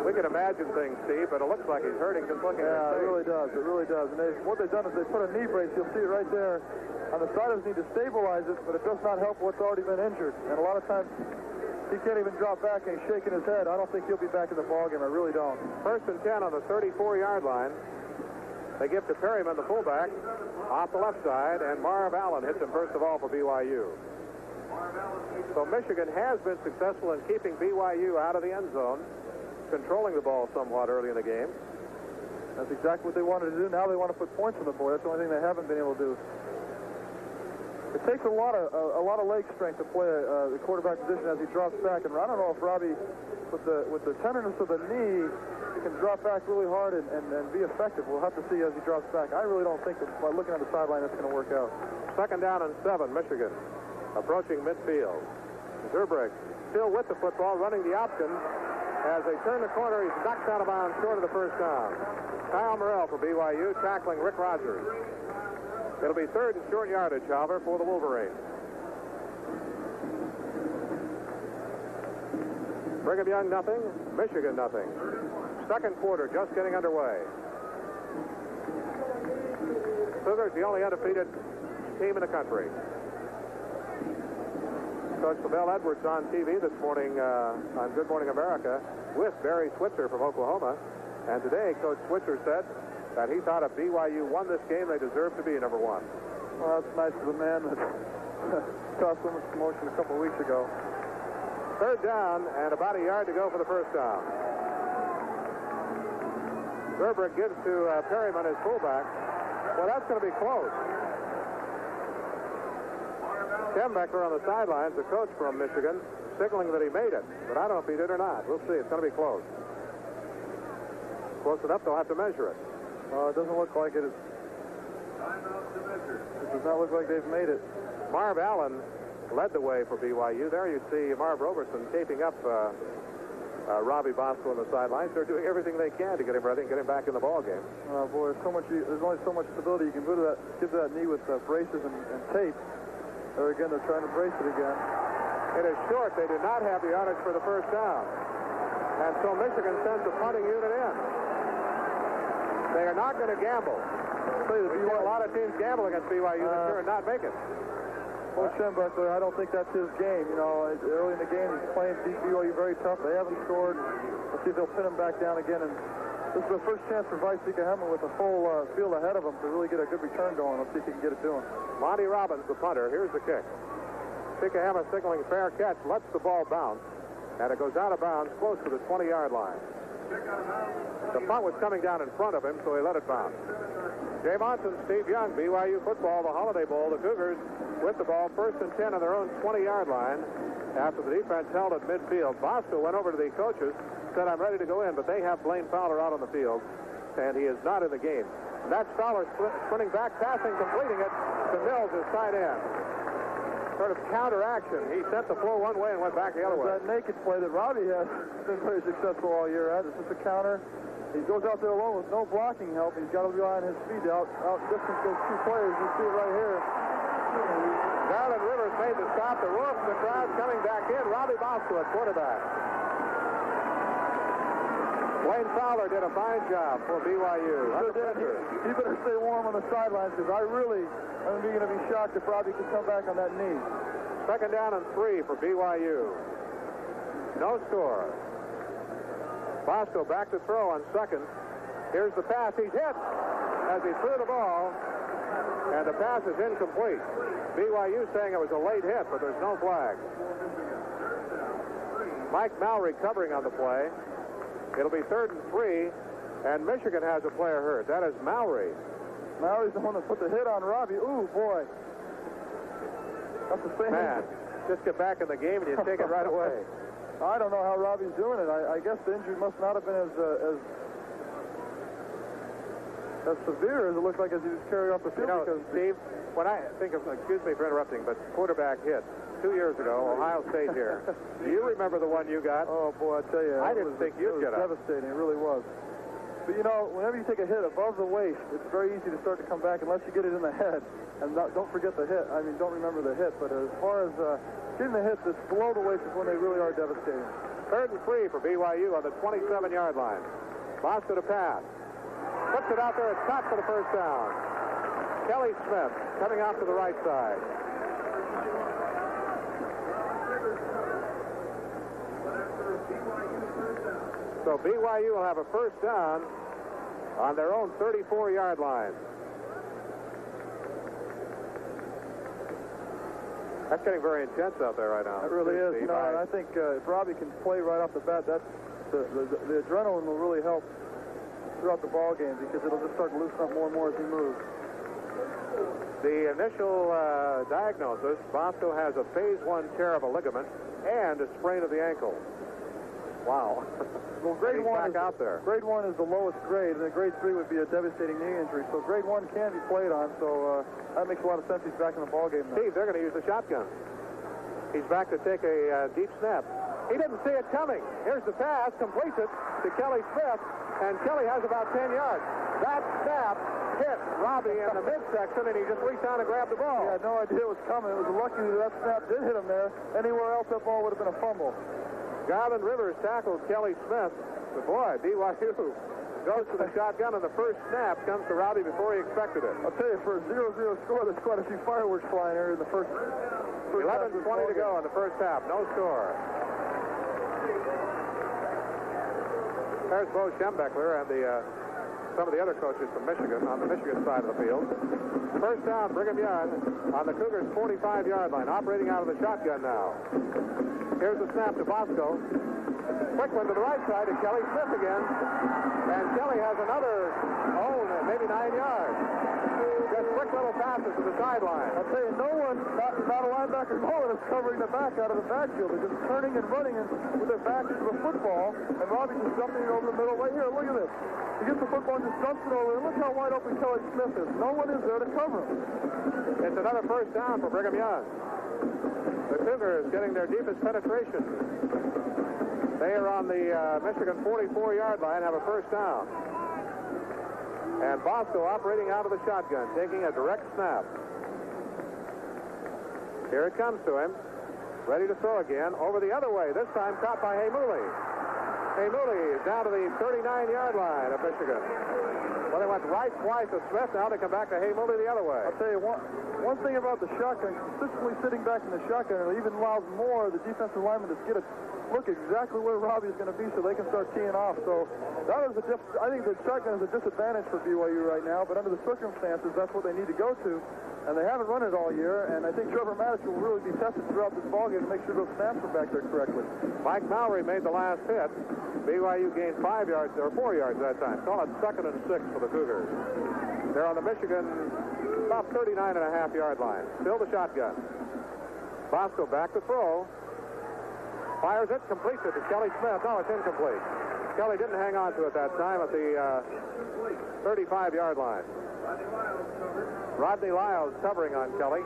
We can imagine things, Steve, but it looks like he's hurting just looking at his face. Yeah, it really does. It really does. And what they've done is they put a knee brace. You'll see it right there on the side of his knee to stabilize it, but it does not help what's already been injured. And a lot of times he can't even drop back and he's shaking his head. I don't think he'll be back in the ballgame. I really don't. First and 10 on the 34-yard line. They give to Perryman, the fullback, off the left side, and Marv Allen hits him first of all for BYU. So Michigan has been successful in keeping BYU out of the end zone, controlling the ball somewhat early in the game. That's exactly what they wanted to do. Now they want to put points on the board. That's the only thing they haven't been able to do. It takes a lot of leg strength to play the quarterback position as he drops back. And I don't know if Robbie, with the tenderness of the knee, can drop back really hard and be effective. We'll have to see as he drops back. I really don't think that by looking at the sideline that's going to work out. 2nd down and 7, Michigan approaching midfield. Zurbrigg still with the football, running the option. As they turn the corner, he's knocked out of bounds short of the first down. Kyle Morrell for BYU tackling Rick Rogers. It'll be 3rd and short yardage, however, for the Wolverines. Brigham Young nothing, Michigan nothing. 2nd quarter just getting underway. Cougars the only undefeated team in the country. Coach Lavelle Edwards on TV this morning on Good Morning America with Barry Switzer from Oklahoma. And today, Coach Switzer said that he thought if BYU won this game, they deserved to be number 1. Well, that's nice of the man that caused so much commotion a couple of weeks ago. 3rd down and about a yard to go for the first down. Zurbrigg gives to Perryman, his fullback. Well, that's going to be close. Ken Beckler on the sidelines, the coach from Michigan, signaling that he made it. But I don't know if he did or not. We'll see. It's going to be close. Close enough, they'll have to measure it. It doesn't look like it. It does not look like they've made it. Marv Allen led the way for BYU. There you see Marv Roberson taping up Robbie Bosco on the sidelines. They're doing everything they can to get him ready and get him back in the ball game. Oh, boy, there's only so much stability you can give that knee with braces and tape. There again, they're trying to brace it again. It is short. They did not have the yardage for the first down. And so Michigan sends the punting unit in. They are not going to gamble. A lot of teams gamble against BYU this year and not make it. Coach Schembechler, I don't think that's his game. You know, early in the game, he's playing BYU very tough. They haven't scored. Let's see if they'll pin him back down again. And this is the first chance for Vice Hemmel with a full field ahead of him to really get a good return going. Let's see if he can get it to him. Monty Robbins, the punter. Here's the kick. Hemmel signaling fair catch, lets the ball bounce, and it goes out of bounds close to the 20-yard line. The punt was coming down in front of him, so he let it bounce. Jay Monson, Steve Young, BYU football, the Holiday Bowl. The Cougars with the ball, 1st and 10 on their own 20-yard line after the defense held at midfield. Bosco went over to the coaches, said, I'm ready to go in, but they have Blaine Fowler out on the field, and he is not in the game. And that's Fowler sprinting back, passing, completing it to Mills, his tight end. Sort of counteraction. He sent the flow one way and went back the other way. That naked play that Robbie has been very successful all year at. It's just a counter. He goes out there alone with no blocking help. He's got to rely on his speed out distance those 2 players. You see it right here. Garland Rivers made the stop. The Wolves, the crowd coming back in. Robbie Bosco at quarterback. Blaine Fowler did a fine job for BYU. He better stay warm on the sidelines because I'm going to be shocked if Robbie can come back on that knee. 2nd down and 3 for BYU. No score. Bosco back to throw on 2nd. Here's the pass. He's hit as he threw the ball, and the pass is incomplete. BYU saying it was a late hit, but there's no flag. Mike Mallory covering on the play. It'll be 3rd and 3, and Michigan has a player hurt. That is Mallory. Mallory's the one that put the hit on Robbie. Ooh, boy. That's the same. Man, just get back in the game and you take it right away. I don't know how Robbie's doing it. I guess the injury must not have been as severe as it looked like as he was carried off the field. You know, Steve, when I think of, excuse me for interrupting, but quarterback hit 2 years ago, Ohio State here. Do you remember the one you got? Oh, boy, I tell you. I didn't think you'd get it. It was devastating. It really was. But, you know, whenever you take a hit above the waist, it's very easy to start to come back unless you get it in the head. And don't forget the hit. I mean, don't remember the hit. But as far as getting the hit that's below the waist is when they really are devastating. 3rd and 3 for BYU on the 27-yard line. Bosco to pass. Puts it out there. It's caught for the first down. Kelly Smith coming out to the right side. So BYU will have a first down on their own 34-yard line. That's getting very intense out there right now. It really is. You know, and I think if Robbie can play right off the bat, that's the adrenaline will really help throughout the ball game because it'll just start to loosen up more and more as he moves. The initial diagnosis, Bosco has a phase 1 tear of a ligament and a sprain of the ankle. Wow. Well, grade 1 back out there. Grade 1 is the lowest grade, and then grade 3 would be a devastating knee injury. So grade 1 can be played on, so that makes a lot of sense. He's back in the ball game now. Steve, they're going to use the shotgun. He's back to take a deep snap. He didn't see it coming. Here's the pass, completes it to Kelly Smith, and Kelly has about 10 yards. That snap hit Robbie in the midsection, and he just reached down and grabbed the ball. He had no idea it was coming. It was lucky that snap did hit him there. Anywhere else, that ball would have been a fumble. Garland Rivers tackled Kelly Smith. But boy, BYU goes to the shotgun, and the first snap comes to Robbie before he expected it. I'll tell you, for a 0-0 score, there's quite a few fireworks flying here in the first 11:20 to go in the first half. No score. There's Bo Schembechler and some of the other coaches from Michigan on the Michigan side of the field. First down, Brigham Young on the Cougars' 45-yard line, operating out of the shotgun now. Here's the snap to Bosco. Quick one to the right side to Kelly Smith again. And Kelly has another, maybe 9 yards. Just quick little passes to the sideline. I'll tell you, no one, not a linebacker, no one is covering the back out of the backfield. They're just turning and running with their backs to the football. And Robbie's just jumping over the middle. Right here, look at this. He gets the football and just dumps it over. And look how wide open Kelly Smith is. No one is there to cover him. It's another first down for Brigham Young. The Cougars getting their deepest penetration. They are on the Michigan 44-yard line, have a first down. And Bosco operating out of the shotgun, taking a direct snap. Here it comes to him. Ready to throw again. Over the other way. This time caught by Haymouli. Haymouli is down to the 39-yard line of Michigan. Well, they went right twice to Smith. Now they come back to Haymouli the other way. I'll tell you, one thing about the shotgun, consistently sitting back in the shotgun, it even allows more of the defensive linemen to get a look exactly where Robbie is going to be so they can start teeing off. So that is I think the shotgun is a disadvantage for BYU right now, but under the circumstances, that's what they need to go to. And they haven't run it all year, and I think Trevor Maddox will really be tested throughout this ballgame to make sure those snaps are back there correctly. Mike Mallory made the last hit. BYU gained 5 yards, or 4 yards that time. Call it 2nd and 6 for the Cougars. They're on the Michigan about 39.5-yard line. Still the shotgun. Bosco back to throw. Fires it, completes it to Kelly Smith. No, it's incomplete. Kelly didn't hang on to it that time at the 35-yard line. Rodney Lyles covering on Kelly.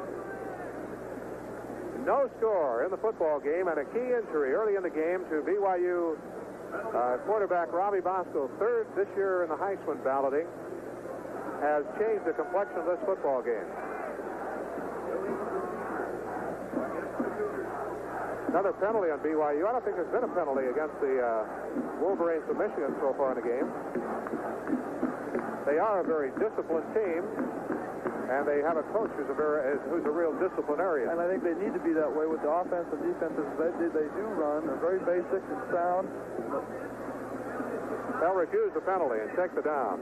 No score in the football game, and a key injury early in the game to BYU quarterback Robbie Bosco, 3rd this year in the Heisman balloting, has changed the complexion of this football game. Another penalty on BYU. I don't think there's been a penalty against the Wolverines of Michigan so far in the game. They are a very disciplined team, and they have a coach who's a real disciplinarian. And I think they need to be that way with the offense and defenses they do run. They're very basic and sound. They'll refuse the penalty and take the down.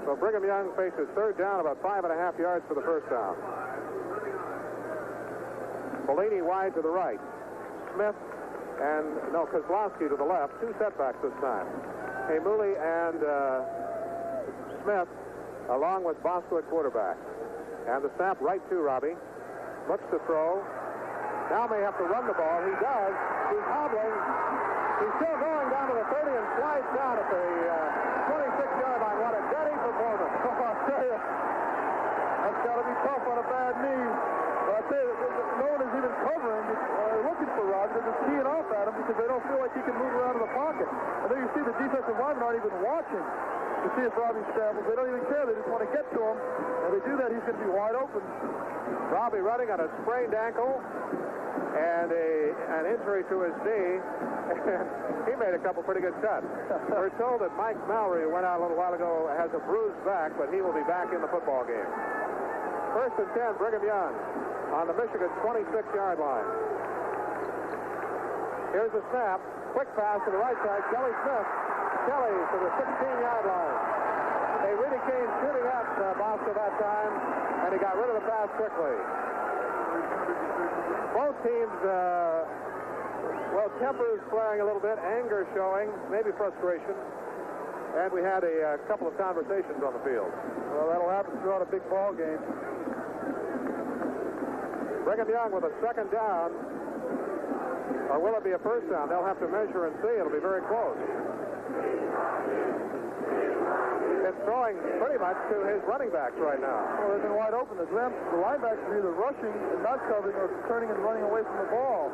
So Brigham Young faces 3rd down, about 5.5 yards for the first down. Bellini wide to the right. Smith and, Kozlowski to the left. 2 setbacks this time. Haymouli and Smith, along with Bosco at quarterback. And the snap right to Robbie. Looks to throw. Now may have to run the ball. He does. He's hobbling. He's still going down to the 30 and slides down at the 26-yard line. What a dirty performance. Oh, I'll tell you, that's got to be tough on a bad knee. But I tell you, no one is even covering, looking for Robbie. They're just teeing off at him because they don't feel like he can move around in the pocket. And then you see the defensive linemen aren't even watching to see if Robbie scrambles. They don't even care. They just want to get to him. And they do that, he's going to be wide open. Robbie running on a sprained ankle and an injury to his knee. He made a couple pretty good cuts. We're told that Mike Mallory, who went out a little while ago, has a bruised back, but he will be back in the football game. 1st and 10, Brigham Young on the Michigan 26-yard line. Here's the snap. Quick pass to the right side. Kelly Smith. Kelly to the 16-yard line. They really came shooting at Bosco that time, and he got rid of the pass quickly. Both teams, well, tempers flaring a little bit, anger showing, maybe frustration. And we had a couple of conversations on the field. Well, that'll happen throughout a big ball game. Brigham Young with a second down. Or will it be a first down? They'll have to measure and see. It'll be very close. It's throwing pretty much to his running backs right now. Well, they've been wide open. The linebackers are either rushing and not covering or turning and running away from the ball.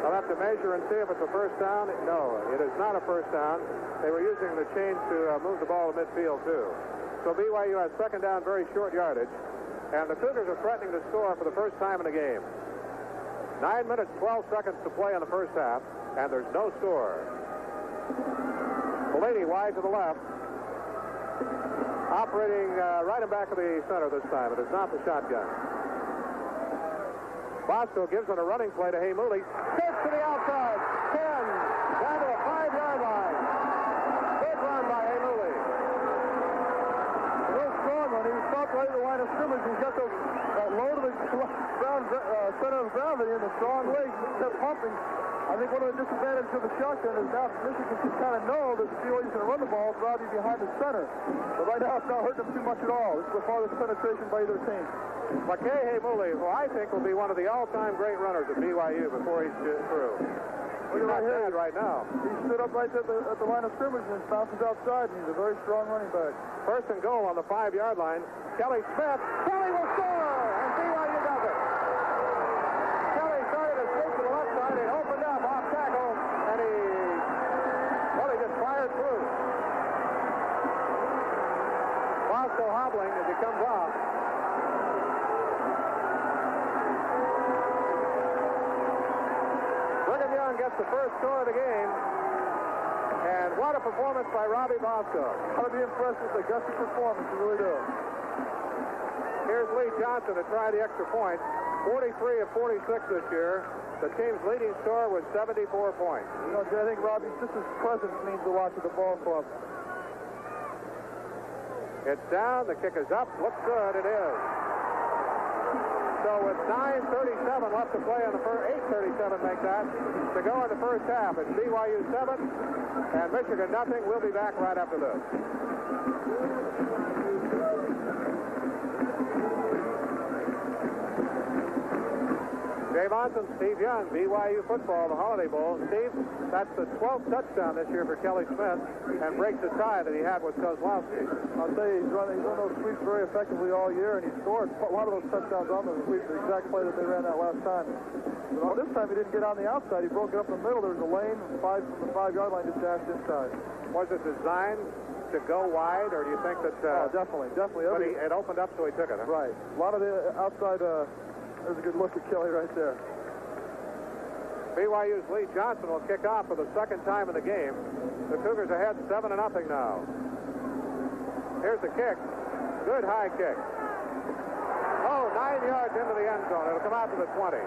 I'll have to measure and see if it's a first down. No, it is not a first down. They were using the change to move the ball to midfield, too. So BYU has second down, very short yardage. And the Cougars are threatening to score for the first time in the game. 9 minutes, 12 seconds to play in the first half, and there's no score. Mullady wide to the left. Operating right in back of the center this time. It is not the shotgun. Bosco gives it a running play to Haymouli. Pitch to the outside. 10. Down to the 5-yard line. Big run by Haymouli. A little strong one. He stopped right at the line of scrimmage. He's got those low to the ground, center of gravity and the strong legs. He kept pumping. I think one of the disadvantages of the shotgun is now Michigan can kind of know that the BYU's going to run the ball with Robbie behind the center. But right now it's not hurting them too much at all. This is the farthest penetration by either team. McKay Haymouli, who I think will be one of the all-time great runners at BYU before he's through. He's not bad right now. He stood up right at the line of scrimmage and bounces outside, and he's a very strong running back. First and goal on the 5-yard line. Kelly Smith. Kelly will score, and BYU does it. Kelly started to swing to the left side. He opened up off tackle, and he just fired through. Bosco hobbling as he comes off. Brigham Young gets the first score of the game. And what a performance by Robbie Bosco. I'll be impressed with the gusty performance, you really do. Here's Lee Johnson to try the extra point. 43 of 46 this year. The team's leading scorer was 74 points. You know, Jay, I think Robbie, just his presence means a lot to the ball club. It's down. The kick is up. Looks good. It is. So with 9:37 left to play in the first, 8:37 make that, to go in the first half. It's BYU 7 and Michigan nothing. We'll be back right after this. Jay Monson, Steve Young, BYU football, the Holiday Bowl. Steve, that's the 12th touchdown this year for Kelly Smith and breaks the tie that he had with Kozlowski. I'll tell you, he's run those sweeps very effectively all year, and he scored a lot of those touchdowns on those sweeps, the exact play that they ran that last time. But this time he didn't get on the outside. He broke it up in the middle. There was a lane from the 5-yard line, just dashed inside. Was it designed to go wide, or do you think that... definitely. But it opened up, so he took it, huh? Right. A lot of the outside... There's a good look at Kelly right there. BYU's Lee Johnson will kick off for the second time in the game. The Cougars ahead 7-0 now. Here's the kick. Good high kick. Oh, 9 yards into the end zone. It'll come out to the 20.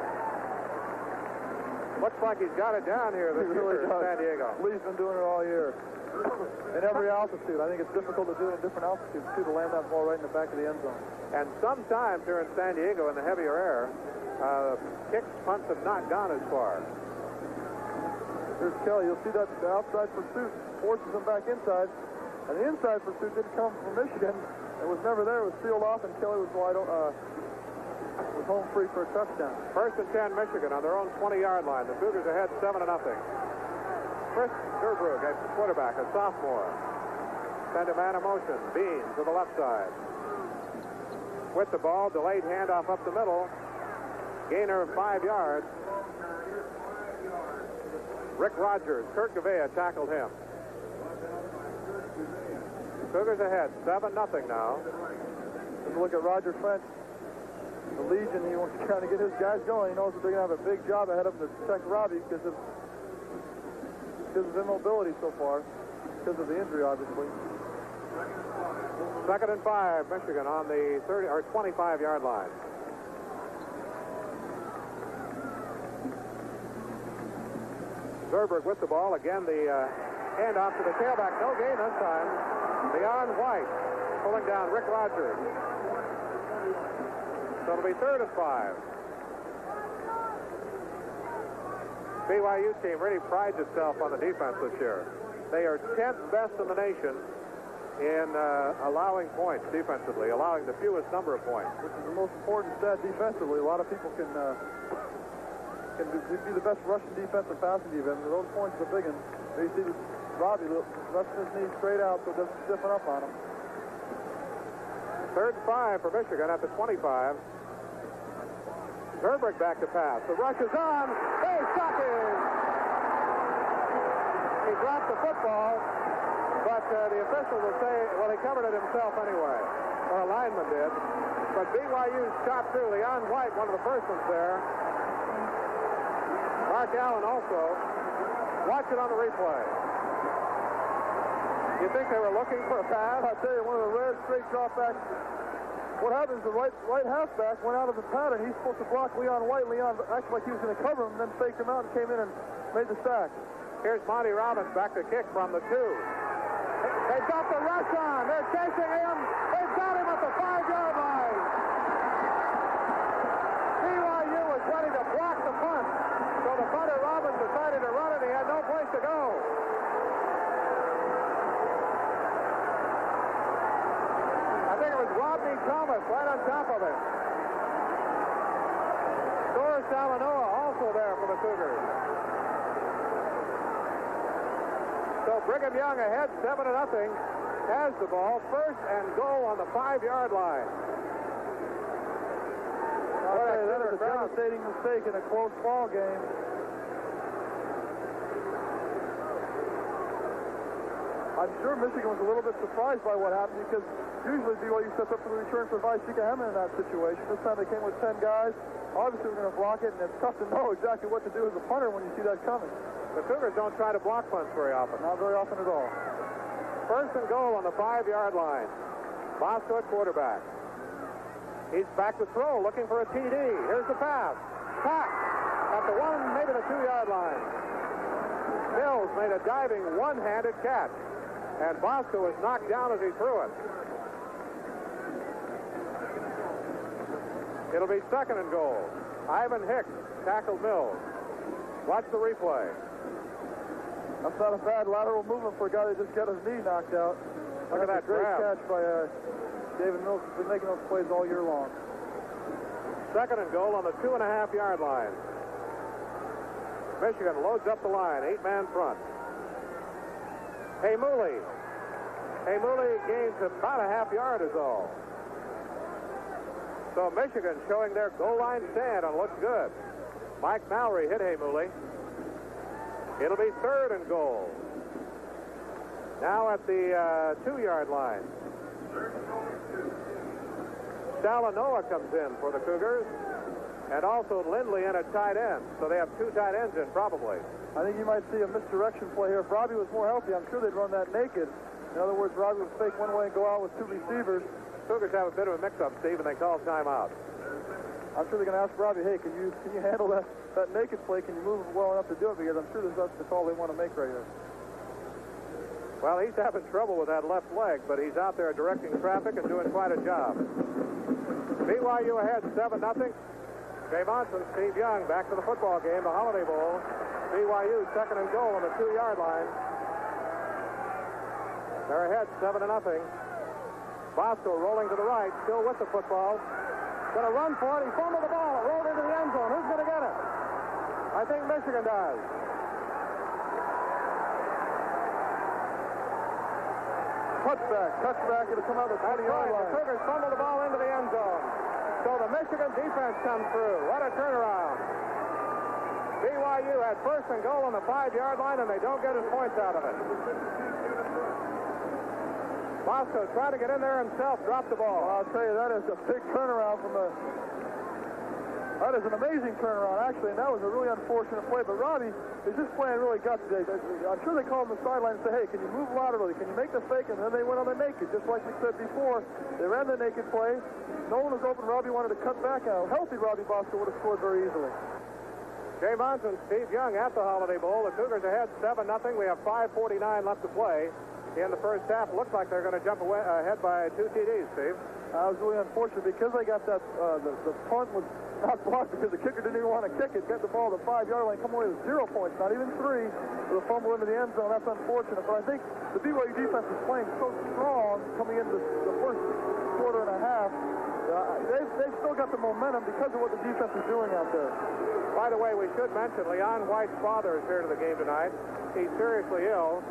Looks like he's got it down here this year in San Diego. Lee's been doing it all year. In every altitude. I think it's difficult to do it in different altitudes, too, to land that ball right in the back of the end zone. And sometimes here in San Diego in the heavier air, kicks, punts have not gone as far. Here's Kelly. You'll see that the outside pursuit forces him back inside. And the inside pursuit didn't come from Michigan. It was never there. It was sealed off, and Kelly was was home free for a touchdown. First and 10 Michigan on their own 20-yard line. The Cougars ahead 7-0. Chris Durbrug, a quarterback, a sophomore. Send a man of motion. Bean to the left side. With the ball, delayed handoff up the middle. Gainer of 5 yards. Rick Rogers, Kurt Gavea tackled him. Cougars ahead, 7-0 now. Let's look at Roger French. The Legion, he wants to kind of get his guys going. He knows that they're going to have a big job ahead of them to protect Robbie because of immobility so far, because of the injury, obviously. 2nd and 5, Michigan on the 30 or 25-yard line. Durbrug with the ball. Again, the Hand off to the tailback. No gain this time. Leon White pulling down Rick Rogers. So it'll be 3rd and 5. BYU team really prides itself on the defense this year. They are 10th best in the nation in allowing points defensively, allowing the fewest number of points. Which is the most important stat defensively. A lot of people can be the best rushing defense and passing defense. Those points are big, and you see Robbie resting his knees straight out so it doesn't stiffen up on him. 3rd and 5 for Michigan at the 25. Zurbrich back to pass. The rush is on. They stop him. He dropped the football, but the official will say, well, he covered it himself anyway, or a lineman did. But BYU shot through. Leon White, one of the first ones there. Mark Allen also. Watch it on the replay. You think they were looking for a pass? I'll tell you, one of the rare straight dropbacks. What happens, the right halfback went out of the pattern. He's supposed to block Leon White. Leon acted like he was going to cover him, and then faked him out and came in and made the sack. Here's Monty Robbins back to kick from the 2. They've got the rush on. They're chasing him. They've got him at the 5-yard line. BYU was ready to block the punt. So the punter Robbins decided to run it. He had no place to go. I think it was Rodney Thomas right on top of him. Doris Salanoa also there for the Cougars. So Brigham Young ahead 7-0, has the ball, 1st and goal on the 5-yard line. That is a devastating mistake in a close ball game. I'm sure Michigan was a little bit surprised by what happened because usually BYU sets up for the return for Viceka Hemmon in that situation. This time they came with 10 guys. Obviously we're going to block it, and it's tough to know exactly what to do as a punter when you see that coming. The Cougars don't try to block punts very often. Not very often at all. 1st and goal on the 5-yard line. Bosco at quarterback. He's back to throw, looking for a TD. Here's the pass. Pack at the 1, maybe the 2-yard line. Mills made a diving one-handed catch, and Bosco was knocked down as he threw it. It'll be 2nd and goal. Ivan Hicks tackled Mills. Watch the replay. That's not a bad lateral movement for a guy that just got his knee knocked out. Look at that great grab. catch by David Mills. Has been making those plays all year long. 2nd and goal on the 2.5-yard line. Michigan loads up the line, 8-man front. Heimuli gains about a half yard is all. So Michigan showing their goal line stand and looks good. Mike Mallory hit Heimuli. It'll be 3rd and goal. Now at the 2-yard line. Salanoa comes in for the Cougars. And also Lindley in at tight end. So they have 2 tight ends in probably. I think you might see a misdirection play here. If Robbie was more healthy, I'm sure they'd run that naked. In other words, Robbie would fake one way and go out with 2 receivers. Cougars have a bit of a mix-up, Steve, and they call timeout. I'm sure they're going to ask Robbie, hey, can you handle that naked play? Can you move it well enough to do it? Because I'm sure that's the call they want to make right here. Well, he's having trouble with that left leg, but he's out there directing traffic and doing quite a job. BYU ahead 7-0. Jay Monson, Steve Young, back to the football game, the Holiday Bowl. BYU 2nd and goal on the 2-yard line. They're ahead 7-0. Bosco rolling to the right, still with the football. Going to run for it. He fumbled the ball. It rolled into the end zone. Who's going to get it? I think Michigan does. Touchback. It'll come out the 20-yard line. The Cougars fumbled the ball into the end zone. So the Michigan defense comes through. What a turnaround. BYU had 1st and goal on the 5-yard line, and they don't get his points out of it. Bosco tried to get in there himself, dropped the ball. Well, I'll tell you, that is a big turnaround from the... That is an amazing turnaround, actually, and that was a really unfortunate play. But Robbie is just playing really gutsy today. I'm sure they called him the sideline and said, hey, can you move laterally? Can you make the fake? And then they went on the naked, just like we said before. They ran the naked play. No one was open. Robbie wanted to cut back out. Healthy Robbie Bosco would have scored very easily. Jay Mons and Steve Young at the Holiday Bowl. The Cougars ahead 7-0. We have 5:49 left to play in the first half. Looks like they're going to jump ahead by 2 TDs, Steve. It was really unfortunate because they got that, the punt was not blocked because the kicker didn't even want to kick it. Get the ball to the 5-yard line, come away with 0 points, not even 3, with a fumble into the end zone. That's unfortunate. But I think the BYU defense is playing so strong coming into the first quarter and a half. They've still got the momentum because of what the defense is doing out there. By the way, we should mention Leon White's father is here to the game tonight. He's seriously ill,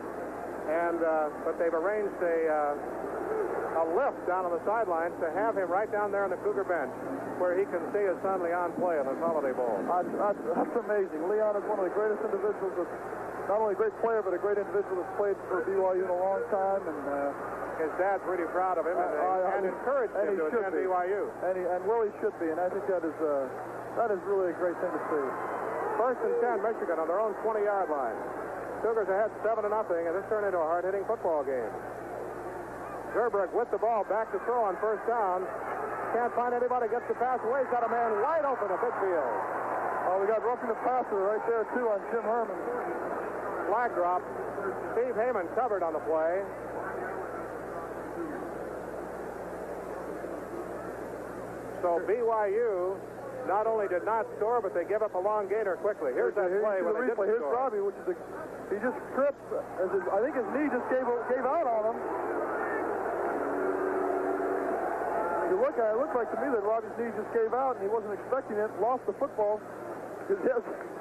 and but they've arranged a lift down on the sidelines to have him right down there on the Cougar bench where he can see his son Leon play in this Holiday Bowl. That's amazing. Leon is one of the greatest individuals, not only a great player, but a great individual that's played for BYU in a long time. And his dad's pretty proud of him and encouraged him to attend BYU. And Willie should be, and I think that is really a great thing to see. First and 10, Michigan on their own 20-yard line. Cougars ahead 7-0, and this turned into a hard-hitting football game. Zerbrug with the ball, back to throw on first down. Can't find anybody, gets the pass away. He's got a man wide open at midfield. Oh, we got roughing the passer right there, too, on Jim Herman. Flag drop. Steve Heyman covered on the play. So BYU not only did not score, but they give up a long gainer quickly. Here's that play when they didn't score. Here's Robbie, which is he just tripped. I think his knee just gave out on him. If you look at it, it looked like to me that Robbie's knee just gave out, and he wasn't expecting it. Lost the football. He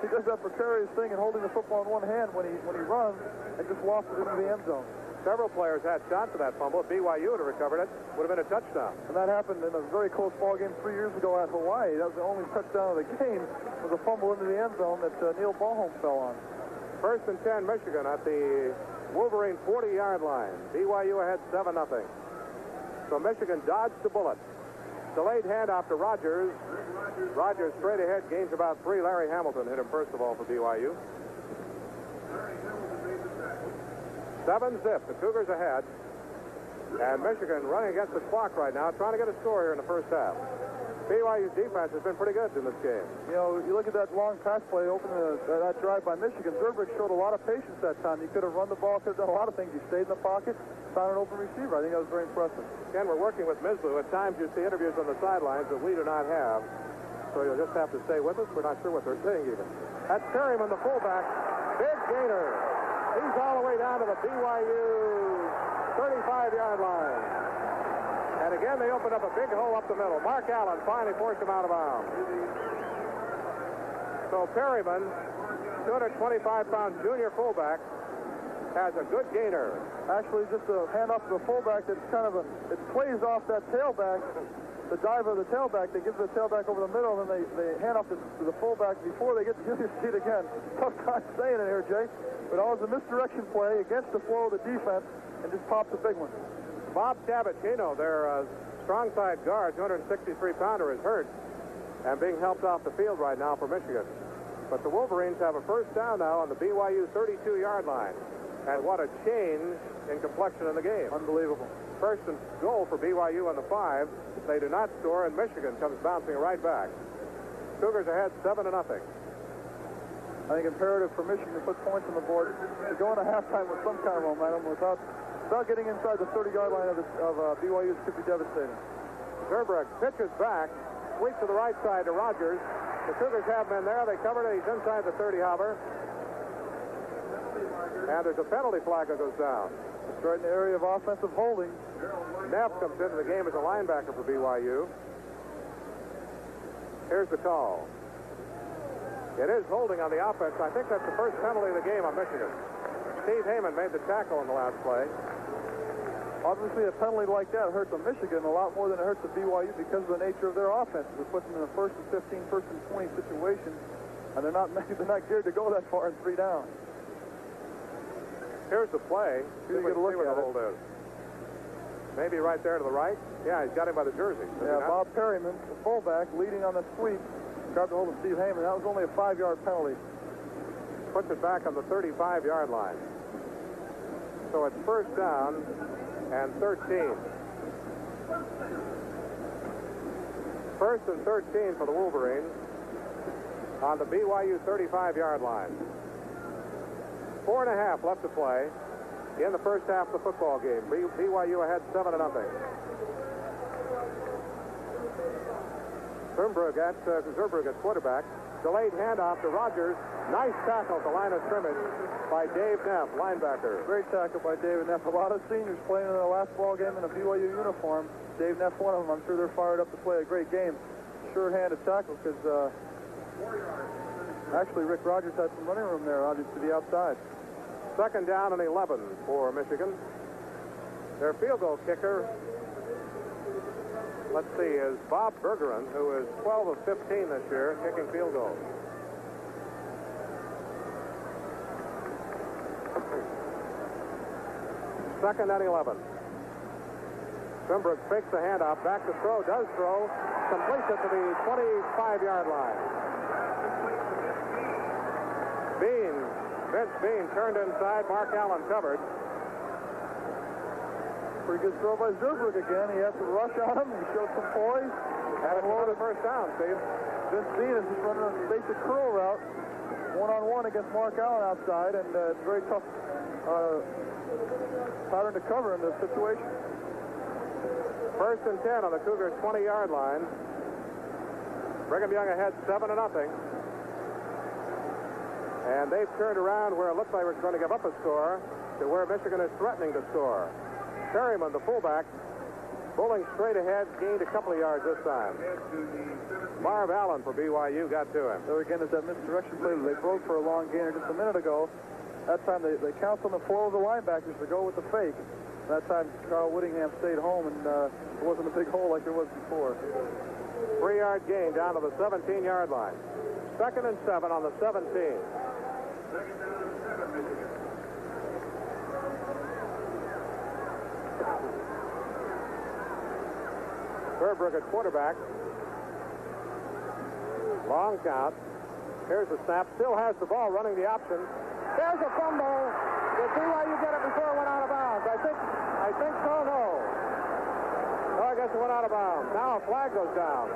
does that precarious thing and holding the football in one hand when he runs, and just lost it into the end zone. Several players had shots at that fumble. If BYU would have recovered it, would have been a touchdown. And that happened in a very close ball game 3 years ago at Hawaii. That was the only touchdown of the game, was a fumble into the end zone that Neil Ballholm fell on. First and 10, Michigan at the Wolverine 40-yard line. BYU ahead 7-0. So Michigan dodged the bullet. Delayed handoff to Rogers. Rogers straight ahead, gains about 3. Larry Hamilton hit him first of all for BYU. 7-0. The Cougars ahead. And Michigan running against the clock right now, trying to get a score here in the first half. BYU's defense has been pretty good in this game. You know, you look at that long pass play, that drive by Michigan. Zerbrug showed a lot of patience that time. He could have run the ball, could have done a lot of things. He stayed in the pocket, found an open receiver. I think that was very impressive. Again, we're working with Mislu. At times you see interviews on the sidelines that we do not have. So you'll just have to stay with us. We're not sure what they're saying even. That's Perryman, the fullback. Big gainer. He's all the way down to the BYU 35-yard line. And again, they opened up a big hole up the middle. Mark Allen finally forced him out of bounds. So Perryman, 225-pound junior fullback, has a good gainer. Actually, just a hand off to the fullback that's kind of it plays off that tailback, the dive of the tailback. They give the tailback over the middle, and then they hand off to the fullback before they get to junior seat again. Tough time saying it here, Jay. But it was a misdirection play against the flow of the defense and just pops a big one. Bob Sabatino, their strong side guard, 263-pounder, is hurt and being helped off the field right now for Michigan. But the Wolverines have a first down now on the BYU 32-yard line. And what a change in complexion in the game. Unbelievable. First and goal for BYU on the 5. They do not score, and Michigan comes bouncing right back. Cougars ahead 7-0. I think imperative for Michigan to put points on the board to go into halftime with some kind of momentum without getting inside the 30-yard line of BYU could be devastating. Zerbrug pitches back, sweeps to the right side to Rogers. The Cougars have him in there. They covered it. He's inside the 30-hopper. And there's a penalty flag that goes down. It's right in the area of offensive holding. Neff comes into the game as a linebacker for BYU. Here's the call. It is holding on the offense. I think that's the first penalty of the game on Michigan. Steve Heyman made the tackle in the last play. Obviously, a penalty like that hurts Michigan a lot more than it hurts the BYU because of the nature of their offense. It puts them in a 1st and 15, 1st and 20 situation, and they're not geared to go that far in 3 down. Here's the play. See what the hold is. Maybe right there to the right. Yeah, he's got him by the jersey. Yeah, Bob Perryman, the fullback, leading on the sweep, grabbed the hold of Steve Heyman. That was only a 5-yard penalty. Puts it back on the 35-yard line. So it's first down and 13. First and 13 for the Wolverines. on the BYU 35-yard line. 4.5 left to play in the first half of the football game. BYU ahead 7-0. Zerbrugge at quarterback. Delayed handoff to Rogers. Nice tackle at the line of scrimmage by Dave Neff, linebacker. Great tackle by David Neff. A lot of seniors playing in their last ball game in a BYU uniform. Dave Neff, one of them. I'm sure they're fired up to play a great game. Sure-handed tackle because actually Rick Rogers had some running room there, obviously, to the outside. 2nd down and 11 for Michigan. Their field goal kicker, let's see, is Bob Bergeron, who is 12 of 15 this year, kicking field goals. Second and 11. Zerbrugge fakes the handoff, back to throw, does throw, completes it to the 25-yard line. Vince Bean turned inside, Mark Allen covered. Pretty good throw by Zerbrugge again. He has to rush on him. He showed some poise. And it's the first down, Steve. Vince Bean is just running a basic curl route, one-on-one against Mark Allen outside, and it's a very tough pattern to cover in this situation. 1st and 10 on the Cougars' 20-yard line. Brigham Young ahead 7-0. And they've turned around where it looked like we're going to give up a score to where Michigan is threatening to score. Perryman, the fullback, bowling straight ahead, gained a couple of yards this time. Marv Allen for BYU got to him. So again, it's that misdirection play that they broke for a long gainer just a minute ago. That time they counsel on the floor of the linebackers to go with the fake. That time Carl Whittingham stayed home, and it wasn't a big hole like there was before. 3-yard gain down to the 17-yard line. 2nd and 7 on the 17. Zerbrugge at quarterback. Long count. Here's the snap. Still has the ball, running the option. There's a fumble. Did BYU get it before it went out of bounds? I think so, no. No, I guess it went out of bounds. Now a flag goes down.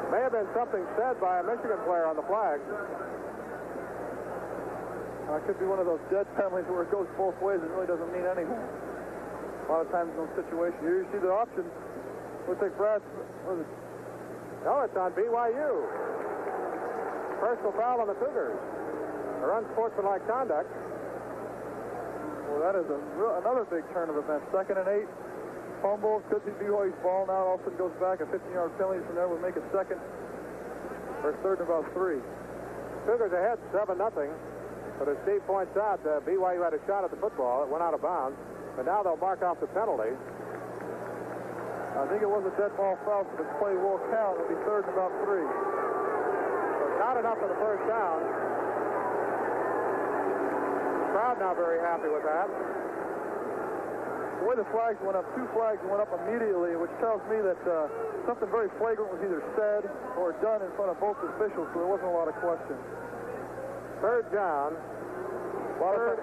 May have been something said by a Michigan player on the flag. It could be one of those dead penalties where it goes both ways. It really doesn't mean anything. A lot of times in those situations, you see the option. Looks like Brad. No, it's on BYU. Personal foul on the Cougars. Or unsportsmanlike conduct. Well, that is another big turn of events. 2nd and 8. Fumble. Could be BYU's ball now. All of a sudden goes back. A 15-yard penalty from there would make it 2nd. Or 3rd and about 3. Cougars ahead 7-0. But as Steve points out, BYU had a shot at the football. It went out of bounds. But now they'll mark off the penalty. I think it was a dead ball foul, so the play will count. It'll be 3rd and about 3. So not enough for the first down. The crowd now very happy with that. The way the flags went up, 2 flags went up immediately, which tells me that something very flagrant was either said or done in front of both officials, so there wasn't a lot of questions. 3rd down. 3rd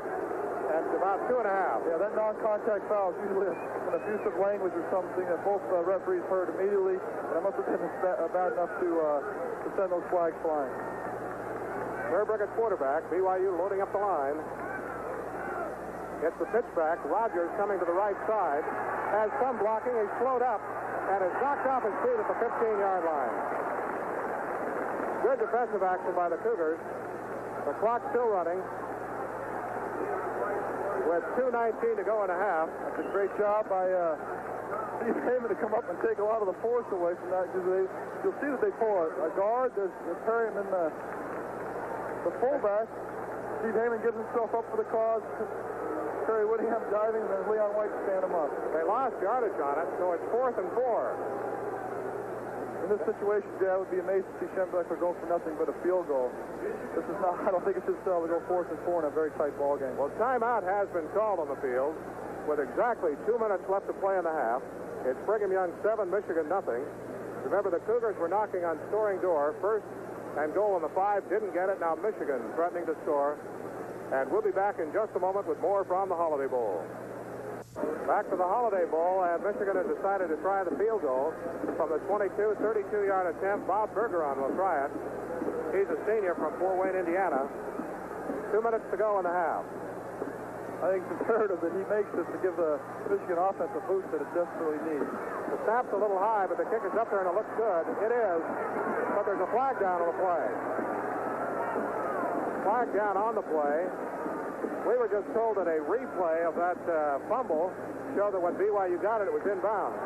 and about 2.5. Yeah, that non-contact foul is usually an abusive language or something that both referees heard immediately, and it must have been bad enough to send those flags flying. Zerbrugge at quarterback. BYU loading up the line. Gets the pitch back. Rogers coming to the right side. Has some blocking. He's slowed up and is knocked off his feet at the 15-yard line. Good defensive action by the Cougars. The clock's still running. With 2:19 to go in a half. That's a great job by Steve Heyman to come up and take a lot of the force away from that. You'll see that they pull a guard. There's Perryman, the fullback. Steve Heyman gives himself up for the cause. Terry Whittingham diving, and then Leon White stand him up. They lost yardage on it, so it's 4th and 4. In this situation, Jay, I would be amazed to see Schembechler go for nothing but a field goal. This is not, I don't think it's his style to go 4th and 4 in a very tight ball game. Well, timeout has been called on the field with exactly 2 minutes left to play in the half. It's Brigham Young 7, Michigan nothing. Remember, the Cougars were knocking on scoring door. 1st and goal on the 5, didn't get it. Now Michigan threatening to score. And we'll be back in just a moment with more from the Holiday Bowl. Back to the Holiday Bowl, and Michigan has decided to try the field goal from the 32-yard attempt. Bob Bergeron will try it. He's a senior from Fort Wayne, Indiana. 2 minutes to go in the half. I think it's imperative that he makes this to give the Michigan offense a boost that it desperately needs. The snap's a little high, but the kick is up there and it looks good. It is, but there's a flag down on the play. Flag down on the play. We were just told that a replay of that fumble showed that when BYU got it, it was inbounds.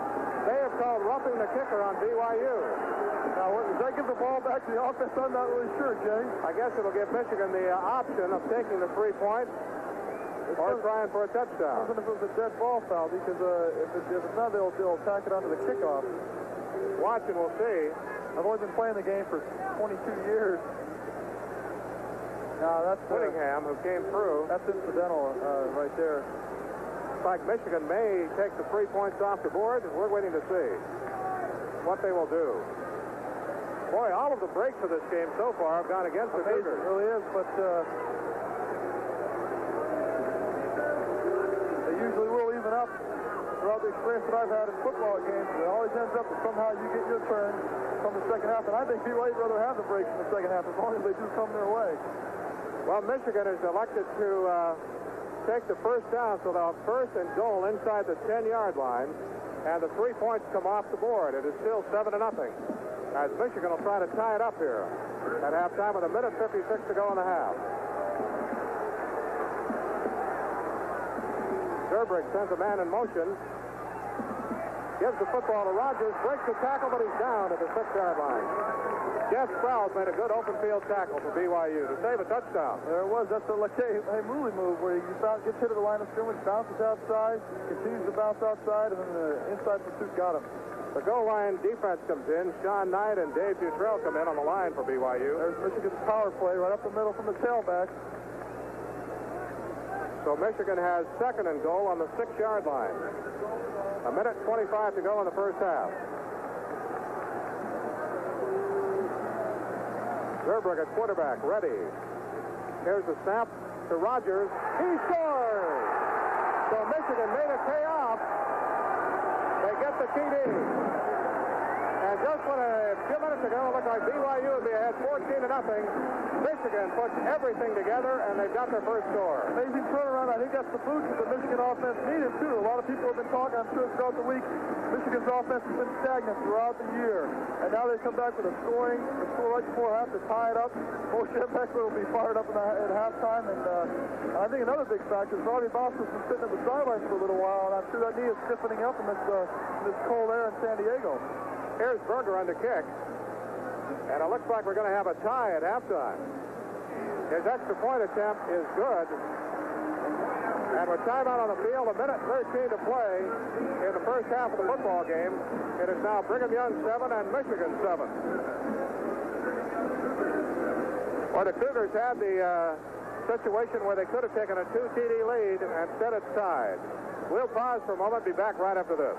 They have called roughing the kicker on BYU. Now, does that give the ball back to the offense? I'm not really sure, Jay. I guess it'll give Michigan the option of taking the 3-point or trying for a touchdown. I don't know if it was a dead ball foul, because if it's not, they'll tack it onto the kickoff. Watch and we'll see. I've only been playing the game for 22 years. No, that's Whittingham, who came through. That's incidental right there. Looks like Michigan may take the 3 points off the board. We're waiting to see what they will do. Boy, all of the breaks of this game so far have gone against the Cougars. It really is, but they usually will even up. Throughout the experience that I've had in football games, it always ends up that somehow you get your turn from the second half. And I think BYU would rather have the breaks in the second half as long as they do come their way. Well, Michigan has elected to take the first down, so they'll have first and goal inside the 10-yard line, and the 3 points come off the board. It is still 7-0. As Michigan will try to tie it up here at halftime with 1:56 to go in the half. Zurbrigg sends a man in motion. Gives the football to Rogers, breaks the tackle, but he's down at the 6-yard line. Jeff Sprouse made a good open field tackle for BYU to save a touchdown. There it was. That's a Mooley move where he gets hit at the line of scrimmage, bounces outside, continues to bounce outside, and then the inside pursuit got him. The goal line defense comes in. Sean Knight and Dave Dutrell come in on the line for BYU. There's Michigan's power play right up the middle from the tailback. So Michigan has second and goal on the 6-yard line. 1:25 to go in the first half. Zurbrigg at quarterback, ready. Here's the snap to Rogers. He scores! So Michigan made it pay off. They get the TD. And just when a few minutes ago it looked like BYU would be ahead 14-0, Michigan puts everything together and they've got their first score. Amazing turnaround. I think that's the boost that the Michigan offense needed too. A lot of people have been talking, I'm sure, throughout the week. Michigan's offense has been stagnant throughout the year. And now they come back with a score right before half to tie it up. Bo Schembechler will be fired up at halftime. And I think another big factor is Robbie Boston's been sitting at the sidelines for a little while, and I'm sure that knee is stiffening up in this cold air in San Diego. Here's Berger on the kick. And it looks like we're going to have a tie at halftime. His extra point attempt is good. And with timeout on the field, 1:13 to play in the first half of the football game. It is now Brigham Young 7 and Michigan 7. Or the Cougars had the situation where they could have taken a 2 TD lead, and instead it's tied. We'll pause for a moment, be back right after this.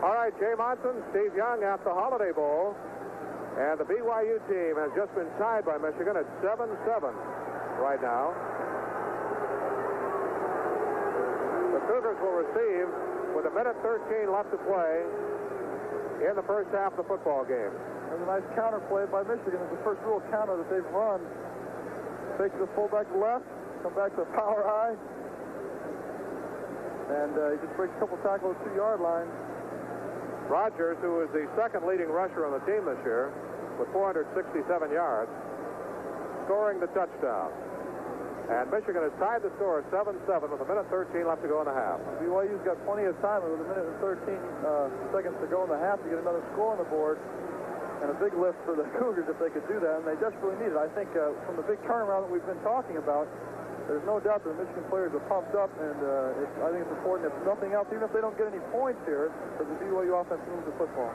All right, Jay Monson, Steve Young at the Holiday Bowl. And the BYU team has just been tied by Michigan at 7-7 right now. The Cougars will receive with 1:13 left to play in the first half of the football game. There's a nice counter play by Michigan. It's the first real counter that they've run. Takes the fullback left, come back to the power high. And he just breaks a couple tackles at the 2-yard line. Rogers, who is the second leading rusher on the team this year with 467 yards, scoring the touchdown. And Michigan has tied the score 7-7 with 1:13 left to go in the half. BYU's got plenty of time with 1:13 seconds to go in the half to get another score on the board. And a big lift for the Cougars if they could do that, and they desperately need it. I think from the big turnaround that we've been talking about, there's no doubt that the Michigan players are pumped up, and I think it's important, if nothing else, even if they don't get any points here, for the BYU offense to move the football.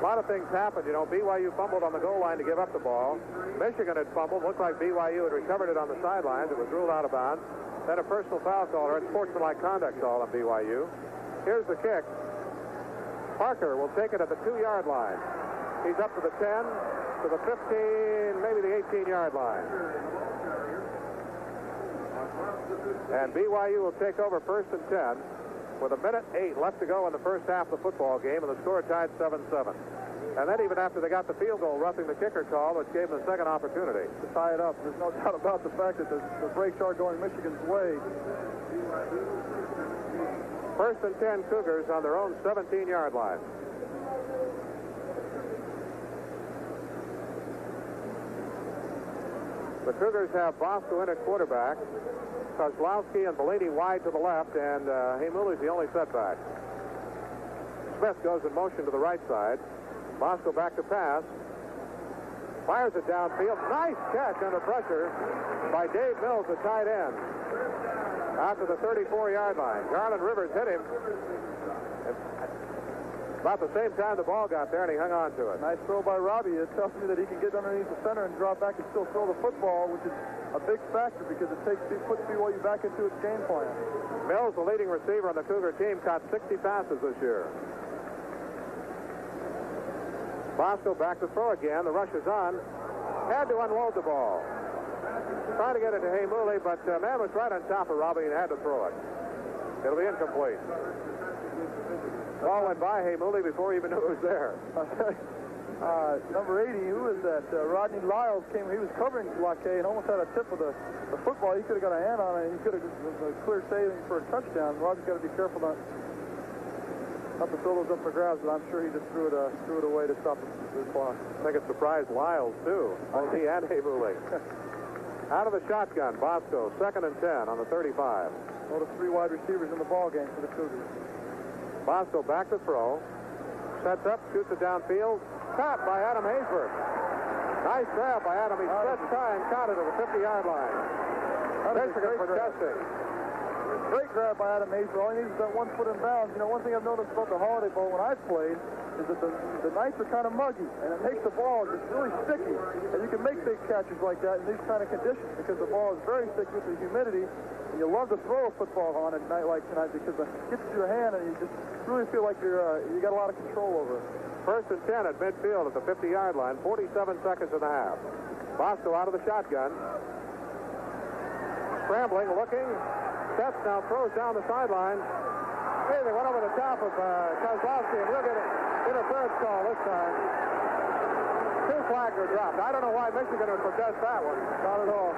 A lot of things happened. You know, BYU fumbled on the goal line to give up the ball. Michigan had fumbled. Looked like BYU had recovered it on the sidelines. It was ruled out of bounds. Then a personal foul call, or unsportsmanlike conduct call on BYU. Here's the kick. Parker will take it at the 2-yard line. He's up to the 10, to the 15, maybe the 18-yard line. And BYU will take over 1st and 10 with 1:08 left to go in the first half of the football game, and the score tied 7-7. And then even after they got the field goal, roughing the kicker call, which gave them a second opportunity to tie it up. There's no doubt about the fact that the breaks are going Michigan's way. 1st and 10 Cougars on their own 17-yard line. The Cougars have Bosco in at quarterback, Kozlowski and Bellini wide to the left, and Haymuli's the only setback. Smith goes in motion to the right side. Bosco back to pass. Fires it downfield. Nice catch under pressure by Dave Mills, the tight end. Out to the 34-yard line. Garland Rivers hit him. About the same time the ball got there, and he hung on to it. Nice throw by Robbie. It tells me that he can get underneath the center and drop back and still throw the football, which is a big factor because it puts BYU back into its game plan. Mills, the leading receiver on the Cougar team, caught 60 passes this year. Bosco back to throw again. The rush is on. Had to unload the ball. Trying to get it to Haymuli, but man was right on top of Robbie and had to throw it. It'll be incomplete. Ball went by Haymuli before he even knew it was there. Number 80, who is that? Rodney Lyles came. He was covering Lake and almost had a tip of the football. He could have got a hand on it, and he could have a clear saving for a touchdown. Roger's got to be careful not to throw those up for grabs, but I'm sure he just threw it away to stop the clock. I think it surprised Lyles, too. He and Haymuli. Out of the shotgun, Bosco, 2nd and 10 on the 35. Well, the 3 wide receivers in the ball game for the Cougars. Bosco back to throw. Sets up, shoots it downfield. Caught by Adam Haysbert. Nice grab by Adam. He stretched high and caught it at the 50-yard line. Michigan protesting. Great grab by Adam Haysbert. All he needs is that 1 foot in bounds. You know, one thing I've noticed about the Holiday Bowl when I've played is that the nights are kind of muggy, and it makes the ball just really sticky. And you can make big catches like that in these kind of conditions because the ball is very sticky with the humidity. And you love to throw a football on a night like tonight because it gets to your hand and you just really feel like you got a lot of control over it. 1st and 10 at midfield at the 50-yard line, 47 seconds and a half. Bosco out of the shotgun. Scrambling, looking, steps now, throws down the sideline. Hey, they went over the top of Kozlowski, and we'll get an interference call this time. 2 flags are dropped. I don't know why Michigan would protest that one. Not at all.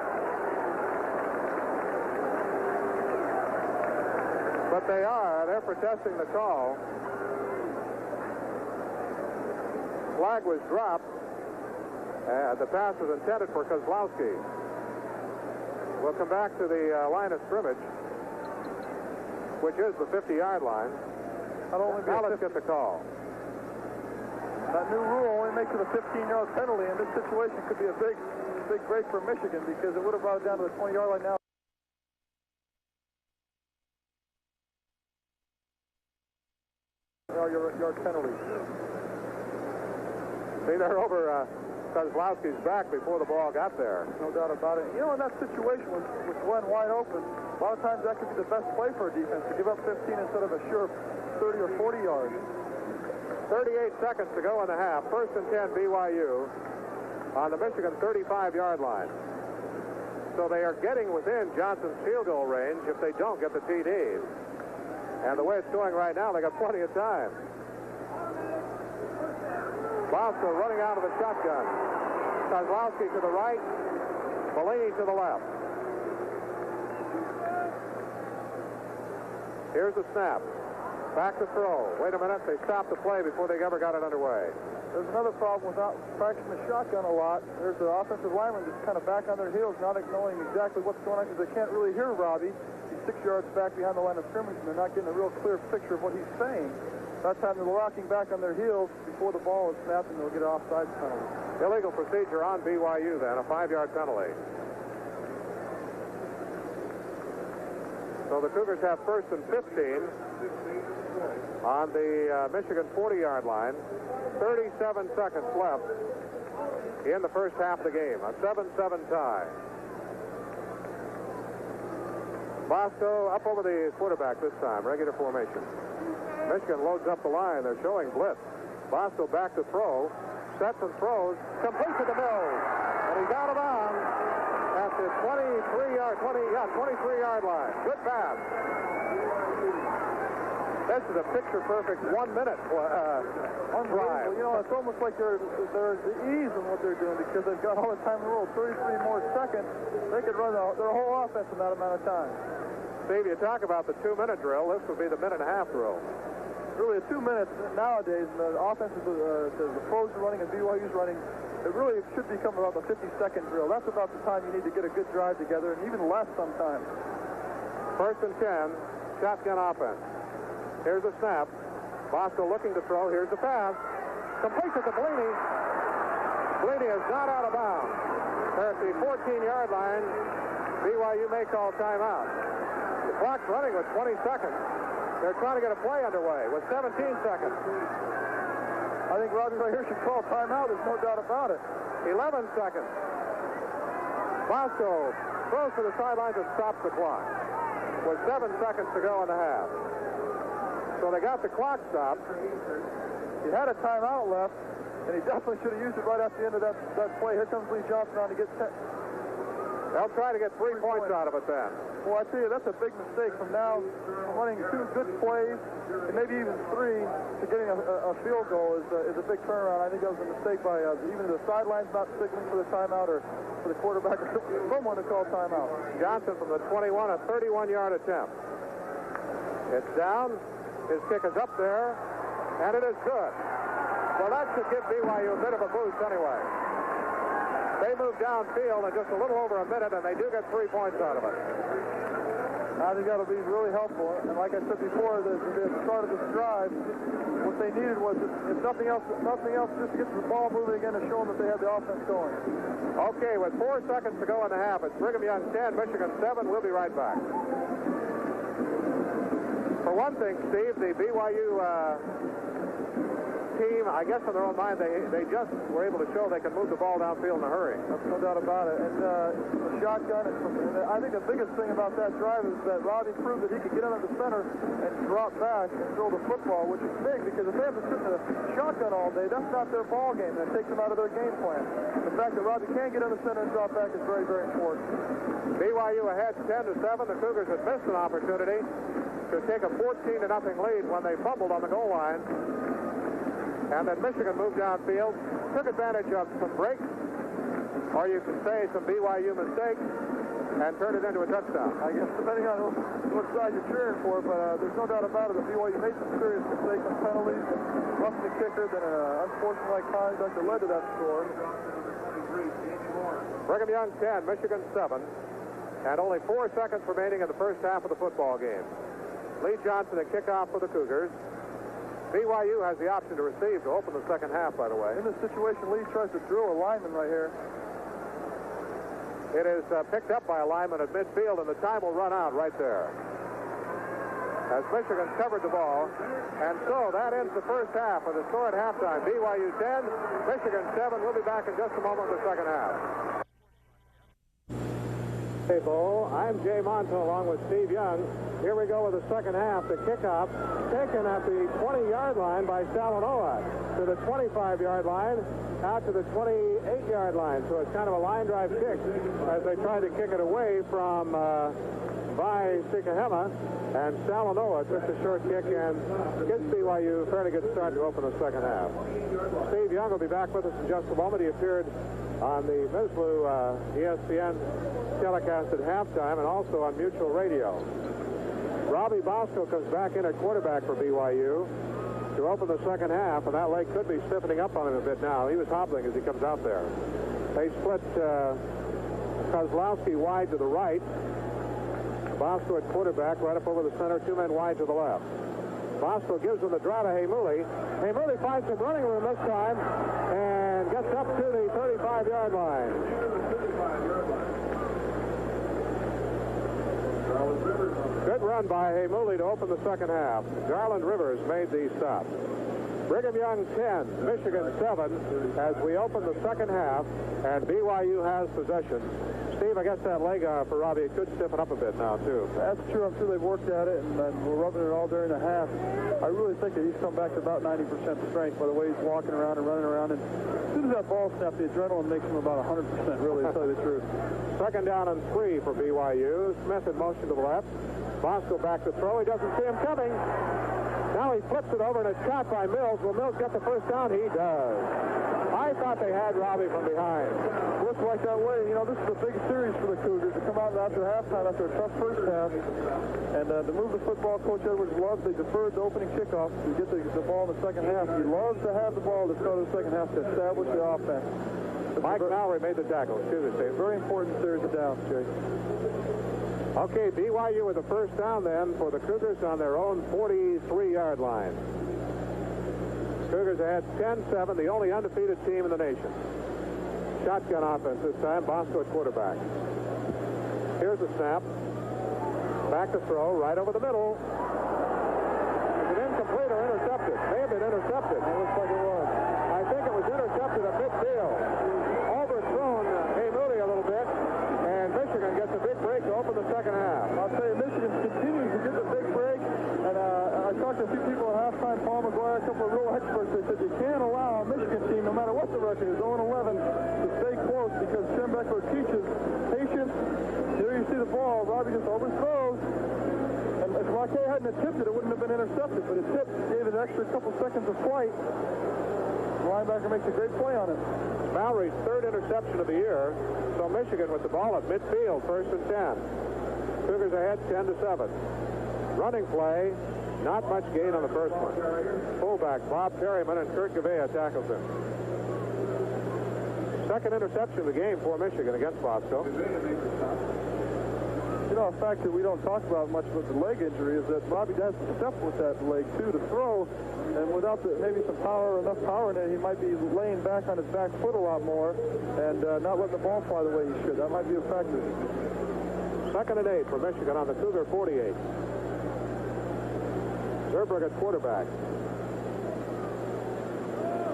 But they are. They're protesting the call. Flag was dropped. The pass was intended for Kozlowski. We'll come back to the line of scrimmage, which is the 50-yard line. Now let's get the call. That new rule only makes it a 15-yard penalty, and this situation could be a big break for Michigan because it would have brought it down to the 20-yard line now. Yard penalty. See, they're over Kozlowski's back before the ball got there. No doubt about it. You know, in that situation with Glenn wide open, a lot of times that could be the best play for a defense, to give up 15 instead of a sure 30 or 40 yards. 38 seconds to go in the half. 1st and 10 BYU on the Michigan 35-yard line. So they are getting within Johnson's field goal range if they don't get the TDs. And the way it's going right now, they got plenty of time. Bosco running out of the shotgun. Kozlowski to the right. Bellini to the left. Here's the snap. Back to throw. Wait a minute. They stopped the play before they ever got it underway. There's another problem with not practicing the shotgun a lot. There's the offensive lineman just kind of back on their heels, not knowing exactly what's going on because they can't really hear Robbie. He's 6 yards back behind the line of scrimmage, and they're not getting a real clear picture of what he's saying. That time they're rocking back on their heels before the ball is snapped, and they'll get an offside penalty. Illegal procedure on BYU then, a 5-yard penalty. So the Cougars have 1st and 15 on the Michigan 40-yard line. 37 seconds left in the first half of the game. A 7-7 tie. Bosco up over the quarterback this time. Regular formation. Michigan loads up the line. They're showing blitz. Bosco back to throw. sets and throws, complete to the Mills, and he's out of bounds at the 23-yard line. Good pass. This is a picture-perfect 1 minute drive. You know, it's almost like they're the ease in what they're doing because they've got all the time in the world. 33 more seconds, they could run their whole offense in that amount of time. Steve, you talk about the 2-minute drill. This would be the minute-and-a-half drill. Really, 2 minutes nowadays, and the offense the pros are running and BYU's running, it really should become about the 50-second drill. That's about the time you need to get a good drive together, and even less sometimes. 1st and 10, shotgun offense. Here's a snap. Bosco looking to throw. Here's the pass. Complete it to Bellini. Bellini is not out of bounds. They're at the 14-yard line. BYU may call timeout. The clock's running with 20 seconds. They're trying to get a play underway with 17 seconds. I think Roger right here should call timeout. There's no doubt about it. 11 seconds. Bosco throws to the sidelines and stops the clock with 7 seconds to go in the half. So they got the clock stopped. He had a timeout left, and he definitely should have used it right at the end of that play. Here comes Lee Johnson on to get 10. They'll try to get 3 points out of it then. Well, I tell you, that's a big mistake from now running 2 good plays, and maybe even 3, to getting a field goal is a big turnaround. I think that was a mistake by even the sidelines not signaling for the timeout or for the quarterback or someone to call timeout. Johnson from the 21, a 31-yard attempt. It's down. His kick is up there, and it is good. Well, that should give BYU a bit of a boost anyway. They move downfield in just a little over a minute, and they do get 3 points out of it. I think that'll be really helpful. And like I said before, at the start of this drive, what they needed was, if nothing else, just to get the ball moving again and show them that they had the offense going. Okay, with 4 seconds to go in the half, it's Brigham Young 10, Michigan 7. We'll be right back. For one thing, Steve, the BYU team, I guess in their own mind, they just were able to show they can move the ball downfield in a hurry. That's no doubt about it. And the shotgun, and I think the biggest thing about that drive is that Robbie proved that he could get under the center and drop back and throw the football, which is big because if they have to sit in a shotgun all day, that's not their ball game. That takes them out of their game plan. The fact that Robbie can get under the center and drop back is very, very important. BYU ahead 10-7. The Cougars had missed an opportunity to take a 14-0 lead when they fumbled on the goal line. And then Michigan moved downfield, took advantage of some breaks, or you can say some BYU mistakes, and turned it into a touchdown. I guess depending on what side you're cheering for, but there's no doubt about it that BYU made some serious mistakes and penalties, roughed the kicker, then an unsportsmanlike conduct that led to that score. Brigham Young 10, Michigan 7, and only 4 seconds remaining in the first half of the football game. Lee Johnson a kickoff for the Cougars. BYU has the option to receive to open the second half, by the way. In this situation, Lee tries to drill a lineman right here. It is picked up by a lineman at midfield, and the time will run out right there as Michigan covered the ball. And so that ends the first half with a score at halftime. BYU 10, Michigan 7. We'll be back in just a moment with the second half. Hey, Bo, I'm Jay Monto along with Steve Young. Here we go with the second half. The kickoff taken at the 20-yard line by Salanoa to the 25-yard line, out to the 28-yard line. So it's kind of a line drive kick as they try to kick it away from by Sikahema. And Salanoa took the short kick and gives BYU a fairly good start to open the second half. Steve Young will be back with us in just a moment. He appeared on the Mislu ESPN telecast at halftime and also on Mutual Radio. Robbie Bosco comes back in at quarterback for BYU to open the second half, and that leg could be stiffening up on him a bit now. He was hobbling as he comes out there. They split Kozlowski wide to the right. Bosco at quarterback, right up over the center, 2 men wide to the left. Bosco gives him the draw to Heimuli. Heimuli finds some running room this time and gets up to the 35-yard line. Good run by Heimuli to open the second half. Garland Rivers made the stop. Brigham Young 10, Michigan 7 as we open the second half, and BYU has possession. Steve, I guess that leg for Robbie, it could stiffen up a bit now, too. That's true. I'm sure they've worked at it, and we're rubbing it all during the half. I really think that he's come back to about 90% strength by the way he's walking around and running around. And as soon as that ball snapped, the adrenaline makes him about 100%, really, to tell you the truth. Second down and 3 for BYU. Smith in motion to the left. Bosco back to throw. He doesn't see him coming. Now he flips it over, and it's caught by Mills. Will Mills get the first down? He does. I thought they had Robbie from behind. Looks like that way. You know, this is a big series for the Cougars to come out after halftime, after a tough first half. And to move the football, Coach Edwards loves. They deferred the opening kickoff to get the ball in the second half. He loves to have the ball to start the second half to establish the offense. Mike Mallory made the tackle. Excuse me. Very important series of downs, Jay. Okay, BYU with the first down then for the Cougars on their own 43-yard line. Cougars ahead 10-7, the only undefeated team in the nation. Shotgun offense this time, Bosco at quarterback. Here's the snap. Back to throw, right over the middle. Is it incomplete or intercepted? May have been intercepted. It looks like it was. I think it was intercepted at midfield. Overthrown Moody a little bit, and Michigan gets a big break to open the second half. I'll tell you, Michigan continues to get the big break, and I talked to a few people at halftime, Paul McGuire, a couple of real experts. They said you can't allow a Michigan team, no matter what the record is, 0-11, to stay close because Schembechler teaches patience. Here you see the ball. Robbie just overthrows. And if Marquet hadn't attempted, it wouldn't have been intercepted, but it tipped, gave it an extra couple seconds of flight. The linebacker makes a great play on it. Mallory's third interception of the year, so Michigan with the ball at midfield, first and 10. Cougars ahead 10-7. Running play, not much gain on the first one. Fullback Bob Perryman and Kurt Gavea tackles him. Second interception of the game for Michigan against Bosco. You know, a fact that we don't talk about much with the leg injury is that Bobby has to step with that leg, too, to throw. And without maybe some power, enough power in it, he might be laying back on his back foot a lot more and not letting the ball fly the way he should. That might be a factor. Second and 8 for Michigan on the Cougar 48. Zerberg at quarterback.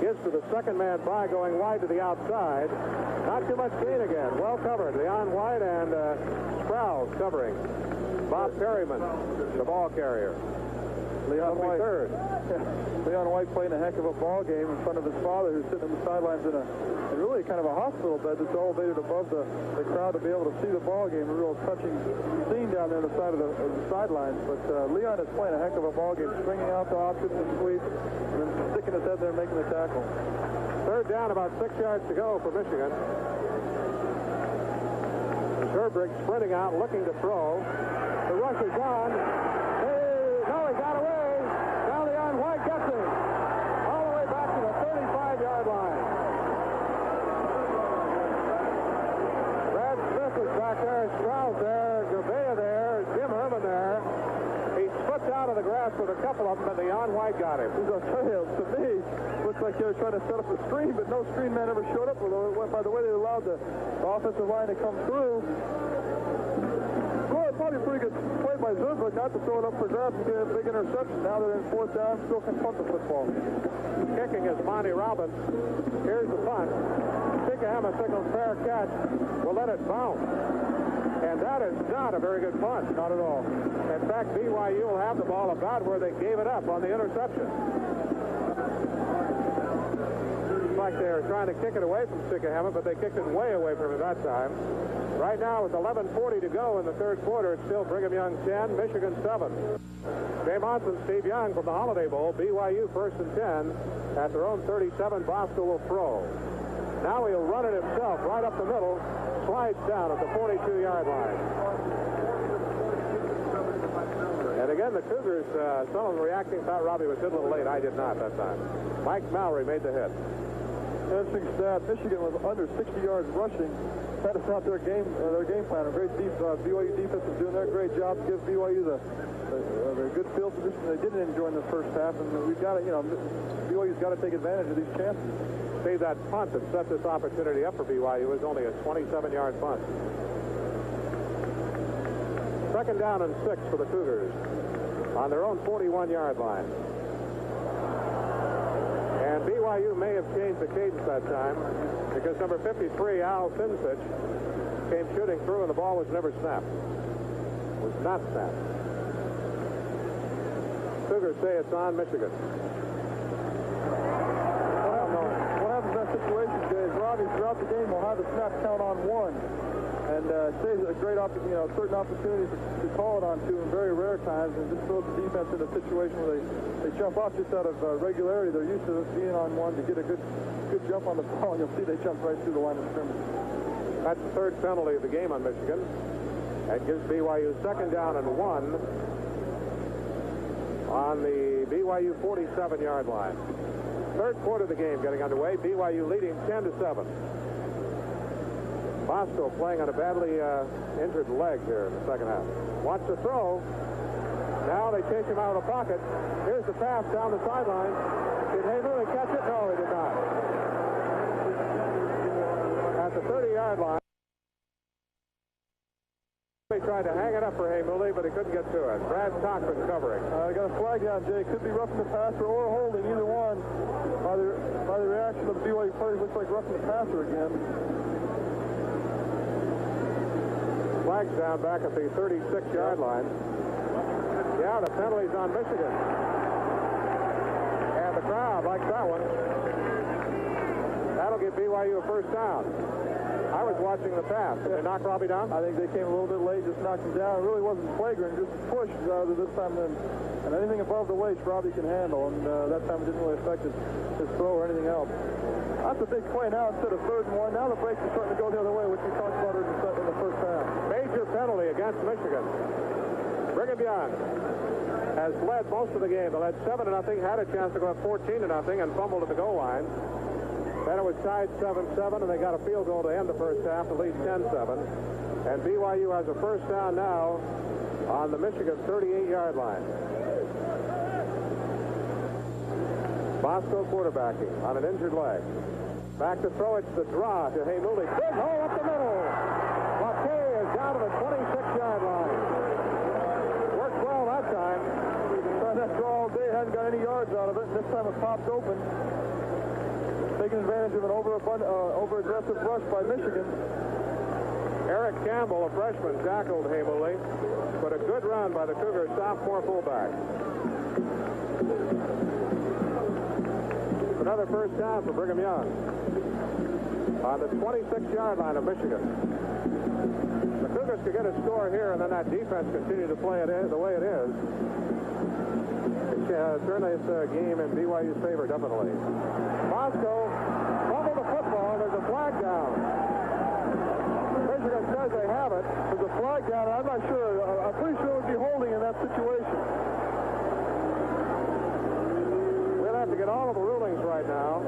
Gives to the second man by, going wide to the outside. Not too much gain again. Well covered. Leon White and Sprouse covering. Bob Perryman, the ball carrier. Leon White. Third. Leon White playing a heck of a ball game in front of his father, who's sitting on the sidelines in really kind of a hospital bed that's elevated above the crowd to be able to see the ball game. A real touching scene down there on the side of the sidelines. But Leon is playing a heck of a ball game, stringing out the options and sweeps, and then sticking his head there and making the tackle. Third down, about 6 yards to go for Michigan. Zerberg sprinting out, looking to throw. The rush is on. No, he got away. Now Leon White gets him. All the way back to the 35-yard line. Brad Smith is back there. Sprouse there. Gavea there. Jim Herman there. He slipped out of the grass with a couple of them, but Leon White got him. I'll tell you, to me, looks like they were trying to set up a screen, but no screen man ever showed up. By the way they allowed the offensive line to come through. Well, probably a pretty good play by Zerberg not to throw it up for grabs and get a big interception. Now they're in fourth down, still can punt the football. Kicking is Monty Robbins. Here's the punt. Sikahama signals fair catch. Will let it bounce. And that is not a very good punt. Not at all. In fact, BYU will have the ball about where they gave it up on the interception. It's like they're trying to kick it away from Sikahama, but they kicked it way away from him that time. Right now, with 11:40 to go in the third quarter, it's still Brigham Young 10, Michigan 7. Jay Monson, Steve Young from the Holiday Bowl. BYU first and 10 at their own 37. Bosco will throw. Now he'll run it himself right up the middle, slides down at the 42-yard line. And again, the Cougars, some of them reacting, thought Robbie was hit a little late. I did not that time. Mike Mallory made the hit. Interesting stat. Michigan was under 60 yards rushing. That is not their game plan. A great BYU defense is doing their great job to give BYU the good field position they didn't enjoy in the first half, and we've got to, BYU's got to take advantage of these chances. See, that punt that set this opportunity up for BYU is only a 27-yard punt. Second down and 6 for the Cougars on their own 41-yard line. And BYU may have changed the cadence that time because number 53, Al Finsich, came shooting through and the ball was never snapped. Was not snapped. Cougars say it's on Michigan. What happens in that situation, Jay, is Robbie throughout the game will have the snap count on one. And saves a great certain opportunity to call it on two in very rare times, and just throws the defense in a situation where they jump off just out of regularity. They're used to being on one to get a good jump on the ball, and you'll see they jump right through the line of scrimmage. That's the third penalty of the game on Michigan. That gives BYU second down and 1 on the BYU 47-yard line. Third quarter of the game getting underway. BYU leading 10-7. Bosco playing on a badly injured leg here in the second half. Wants to throw. Now they chase him out of the pocket. Here's the pass down the sideline. Did Hayden catch it? No, he did not. At the 30-yard line, he tried to hang it up for Haymooley, but he couldn't get to it. Brad Cochran covering. Got a flag down, Jay. Could be roughing the passer or holding, either one. By the reaction of the BYU players, looks like roughing the passer again. Flags down back at the 36-yard line. Yeah, the penalty's on Michigan. And the crowd likes that one. That'll give BYU a first down. I was watching the pass. Did they knock Robbie down? I think they came a little bit late, just knocked him down. It really wasn't flagrant, just pushed this time. And anything above the waist, Robbie can handle. And that time it didn't really affect his throw or anything else. That's a big play now instead of 3rd and 1. Now the breaks are starting to go the other way, which we talked about in the first half. Major penalty against Michigan. Brigham Young has led most of the game. They led 7-0, had a chance to go up 14-0, and fumbled at the goal line. Then it was tied 7-7, and they got a field goal to end the first half, at least 10-7. And BYU has a first down now on the Michigan 38-yard line. Bosco quarterbacking on an injured leg. Back to throw, it's the draw to Haymooley. Big hole up the middle. Latte is down to the 26-yard line. Worked well that time. Tried that draw all day, hadn't got any yards out of it. This time it popped open. Taking advantage of an over-aggressive rush by Michigan. Eric Campbell, a freshman, tackled Haymooley, but a good run by the Cougars sophomore fullback. Another first down for Brigham Young on the 26-yard line of Michigan. The Cougars could get a score here, and then that defense continue to play it the way it is. Turn this game in BYU's favor, definitely. Bosco fumbled the football. There's a flag down. Michigan says they have it. There's a flag down. I'm not sure. I'm pretty sure it would be holding in that situation. We'll have to get all of the rulings right now.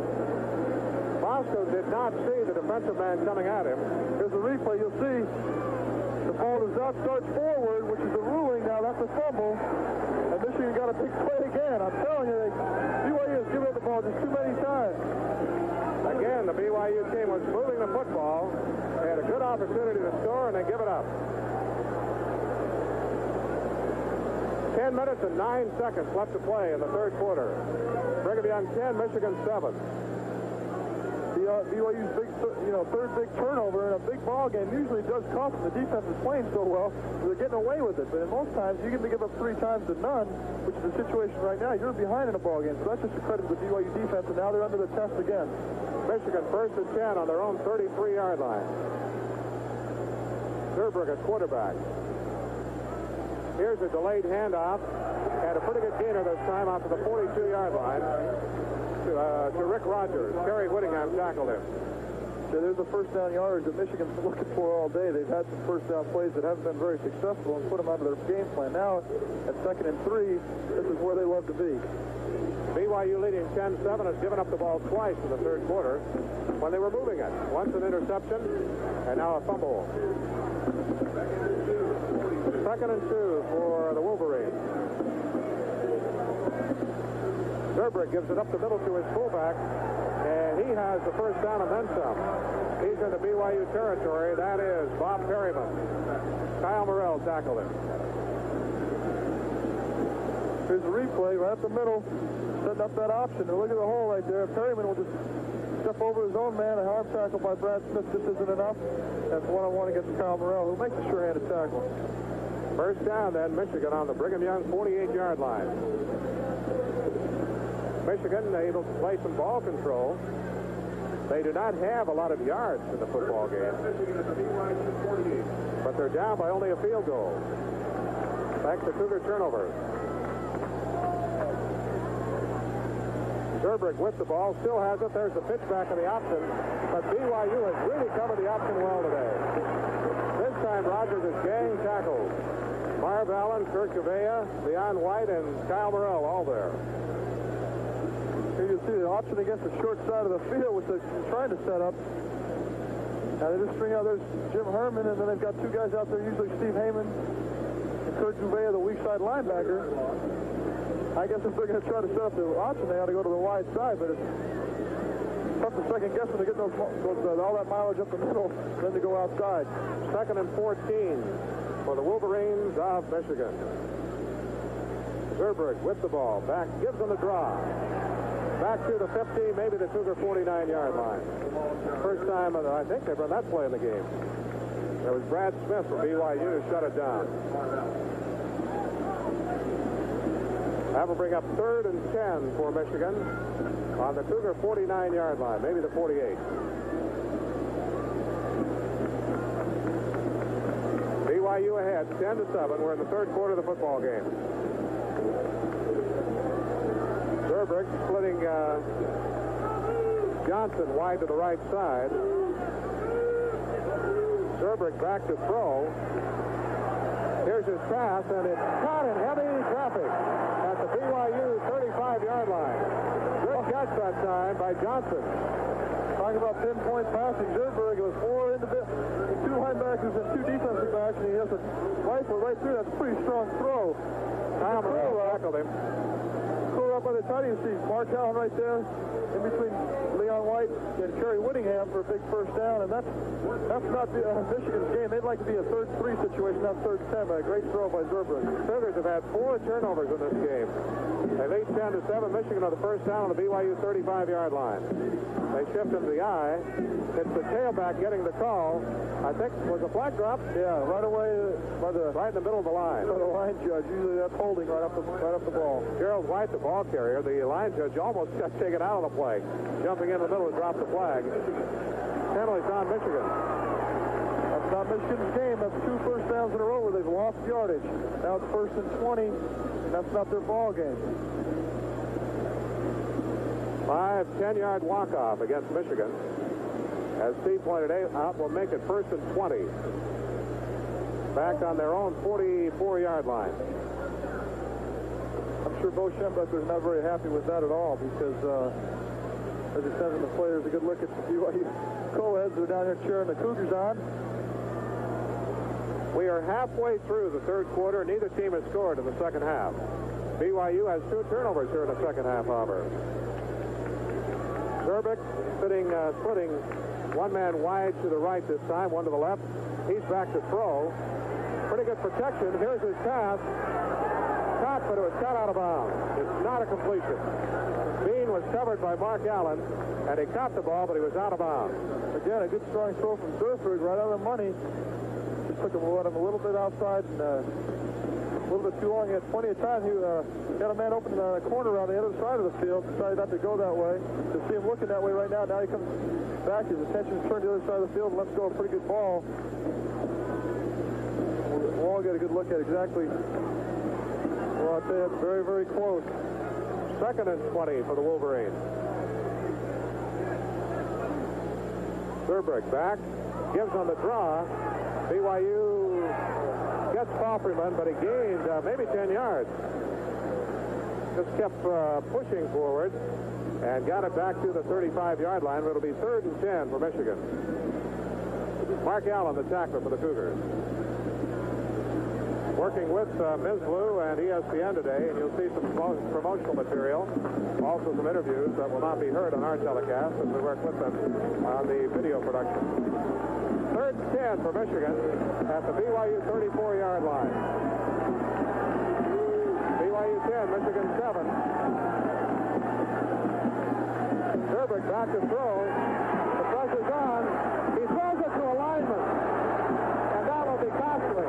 Bosco did not see the defensive man coming at him. Here's the replay. You'll see the ball does not start forward, which is the ruling. Now that's a fumble. And Michigan got a big play again. I'm telling you, BYU has given up the ball just too many times. Again, the BYU team was moving the football. They had a good opportunity to score, and they give it up. 10 minutes and 9 seconds left to play in the third quarter. Brigham Young 10, Michigan 7. BYU's third big turnover in a big ball game usually does cost them. The defense is playing so well, they're getting away with it. But in most times, you get to give up 3 times to none, which is the situation right now. You're behind in a ball game, so that's just a credit to the BYU defense, and now they're under the test again. Michigan first and 10 on their own 33-yard line. Zerbrugge at quarterback. Here's a delayed handoff. Had a pretty good gainer this time off of the 42-yard line to Rick Rogers. Kerry Whittingham tackled him. So there's the first down yards that Michigan's looking for all day. They've had some first down plays that haven't been very successful and put them out of their game plan. Now, at 2nd and 3, this is where they love to be. BYU leading 10-7 has given up the ball twice in the third quarter when they were moving it. Once an interception, and now a fumble. 2nd and 2 for the Wolverines. Zerbrugge gives it up the middle to his fullback, and he has the first down and then some. He's in the BYU territory. That is Bob Perryman. Kyle Morrell tackled him. Here's the replay right up the middle. setting up that option. And look at the hole right there. Perryman will just step over his own man. A arm tackle by Brad Smith just isn't enough. That's one-on-one against Kyle Morrell, who makes a sure-handed tackle. First down, then, Michigan on the Brigham Young 48-yard line. Michigan able to play some ball control. They do not have a lot of yards in the football game, but they're down by only a field goal. Back to Cougar turnover. Zurbrich with the ball, still has it. There's the pitch back of the option, but BYU has really covered the option well today. This time Rogers is gang tackled. Marv Allen, Kurt Gavea, Leon White, and Kyle Morrell all there. Here you see the option against the short side of the field, which they're trying to set up. Now they just string out, there's Jim Herman, and then they've got two guys out there, usually Steve Heyman and Kurt Gavea, the weak side linebacker. I guess if they're going to try to set up the option, they ought to go to the wide side, but it's tough to second guess when they get all that mileage up the middle, then to go outside. 2nd and 14 for the Wolverines of Michigan. Zurbrich with the ball, back, gives them the draw. Back to the 50, maybe the Cougar 49-yard line. First time, I think they've run that play in the game. There was Brad Smith from BYU to shut it down. That will bring up 3rd and 10 for Michigan on the Cougar 49-yard line, maybe the 48. BYU ahead, 10-7. We're in the 3rd quarter of the football game. Zurbrich splitting Johnson wide to the right side. Zurbrich back to throw. Here's his pass, and it's caught in heavy traffic at the BYU 35-yard line. Good catch that time by Johnson. Talking about pinpoint passing, Zurbrich was 2 linebackers and 2 defensive backs, and he has a rifle right through. That's a pretty strong throw. Kyle Morrell tackled him. Up by the tight, you see Mark Allen right there in between Leon White and Kerry Whittingham for a big first down, and that's not Michigan's game. They'd like to be a 3rd-3 situation, not 3rd-10, but a great throw by Zurbrich. Cougars have had 4 turnovers in this game. They lead 10-7. Michigan on the first down on the BYU 35-yard line. They shift him to the eye. It's the tailback getting the call. I think was a flag drop. Yeah, right away right in the middle of the line. By the line judge. Usually that's holding right up the ball. Gerald White, the ball carrier. The line judge almost got taken out of the play, jumping in the middle to drop the flag. Penalty's on Michigan. That's not Michigan's game. That's 2 first downs in a row where they've lost yardage. Now it's 1st and 20, and that's not their ball game. 5 10-yard walk-off against Michigan. As Steve pointed out, will make it 1st and 20. Back on their own 44-yard line. I'm sure Bo Schembechler's not very happy with that at all because as he's sending the players a good look at the BYU co-eds who are down here cheering the Cougars on. We are halfway through the 3rd quarter. Neither team has scored in the 2nd half. BYU has 2 turnovers here in the 2nd half, however. Zurbrich splitting one man wide to the right this time, one to the left. He's back to throw. Pretty good protection. Here's his pass. Caught, but it was cut out of bounds. It's not a completion. Bean was covered by Mark Allen, and he caught the ball, but he was out of bounds. Again, a good strong throw from Zurbrich right on the money. Just took him a little bit outside and a little bit too long. He had plenty of time. He got a man open in the corner on the other side of the field. Decided not to go that way. To see him looking that way right now. Now he comes back. His attention's turned to the other side of the field and lets go a pretty good ball. We'll all get a good look at exactly. Well, I'd say it's very, very close. 2nd and 20 for the Wolverines. Zurbrich back. Gives on the draw. BYU gets Kofferman, but he gained maybe 10 yards. Just kept pushing forward and got it back to the 35-yard line. It'll be 3rd and 10 for Michigan. Mark Allen, the tackler for the Cougars. Working with Ms. Blue and ESPN today, and you'll see some promotional material, also some interviews that will not be heard on our telecast as we work with them on the video production. 3rd and 10 for Michigan at the BYU 34-yard line. BYU 10, Michigan 7. Zurbrich back to throw. The pressure's on. He throws it to a lineman. And that will be costly.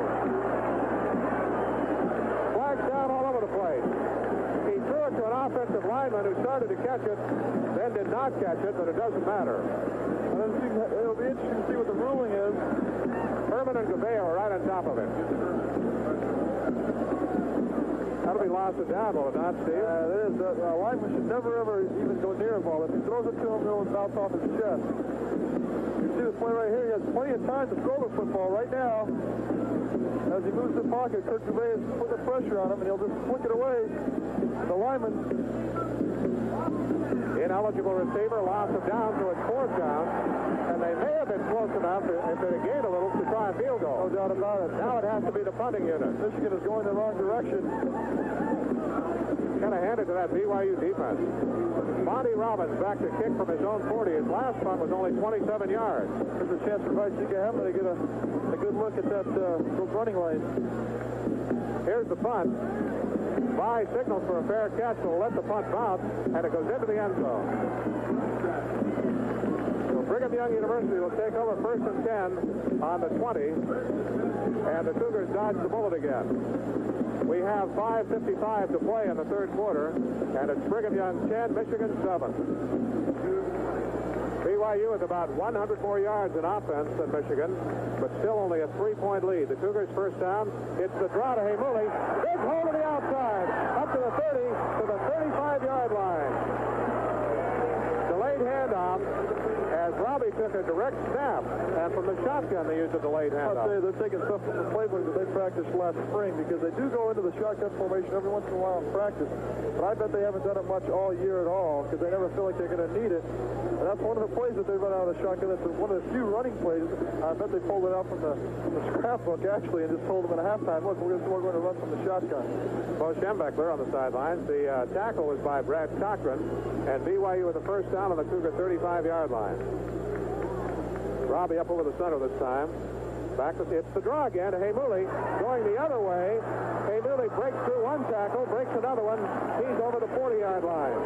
Flags down all over the place. He threw it to an offensive lineman who started to catch it, then did not catch it, but it doesn't matter. It'll be interesting to see what the ruling is. Herman and Gavea are right on top of him. That'll be lost of down, will it not, Steve? It is. A lineman should never, ever even go near a ball. If he throws it to him, it'll bounce off his chest. You see the play right here. He has plenty of time to throw the football right now. As he moves the pocket, Kurt Gavea is putting the pressure on him, and he'll just flick it away. The lineman. Ineligible receiver, loss of down, so it's fourth down. And they may have been close enough, if they had gained a little, to try a field goal. No doubt about it. Now it has to be the punting unit. Michigan is going the wrong direction. Kind of handed to that BYU defense. Monty Robbins back to kick from his own 40. His last punt was only 27 yards. There's a chance for Vice Hamlin to get a good look at that running lane. Here's the punt. Vi signals for a fair catch, so let the punt bounce, and it goes into the end zone. So Brigham Young University will take over first and 10 on the 20, and the Cougars dodge the bullet again. We have 5:55 to play in the third quarter, and it's Brigham Young 10, Michigan 7. BYU with about 100 more yards in offense than Michigan, but still only a 3-point lead. The Cougars first down. It's the draw to Heimuli. Big hole to the outside, up to the 30, to the 35-yard line. Delayed handoff as Robbie took a direct snap, and from the shotgun they used a delayed handoff. I'll say they're taking stuff from the playbook that they practiced last spring, because they do go into the shotgun formation every once in a while in practice, but I bet they haven't done it much all year at all, because they never feel like they're going to need it. And that's one of the plays that they run out of the shotgun. That's one of the few running plays. I bet they pulled it out from the scrapbook, actually, and just told them at halftime, look, we're going to run from the shotgun. Bo Schembechler on the sidelines. The tackle was by Brad Cochran, and BYU with the first down on the Cougar 35-yard line. Robbie up over the center this time. Back to it's the draw again to Heimuli. Going the other way. Heimuli breaks through one tackle, breaks another one. He's over the 40-yard line.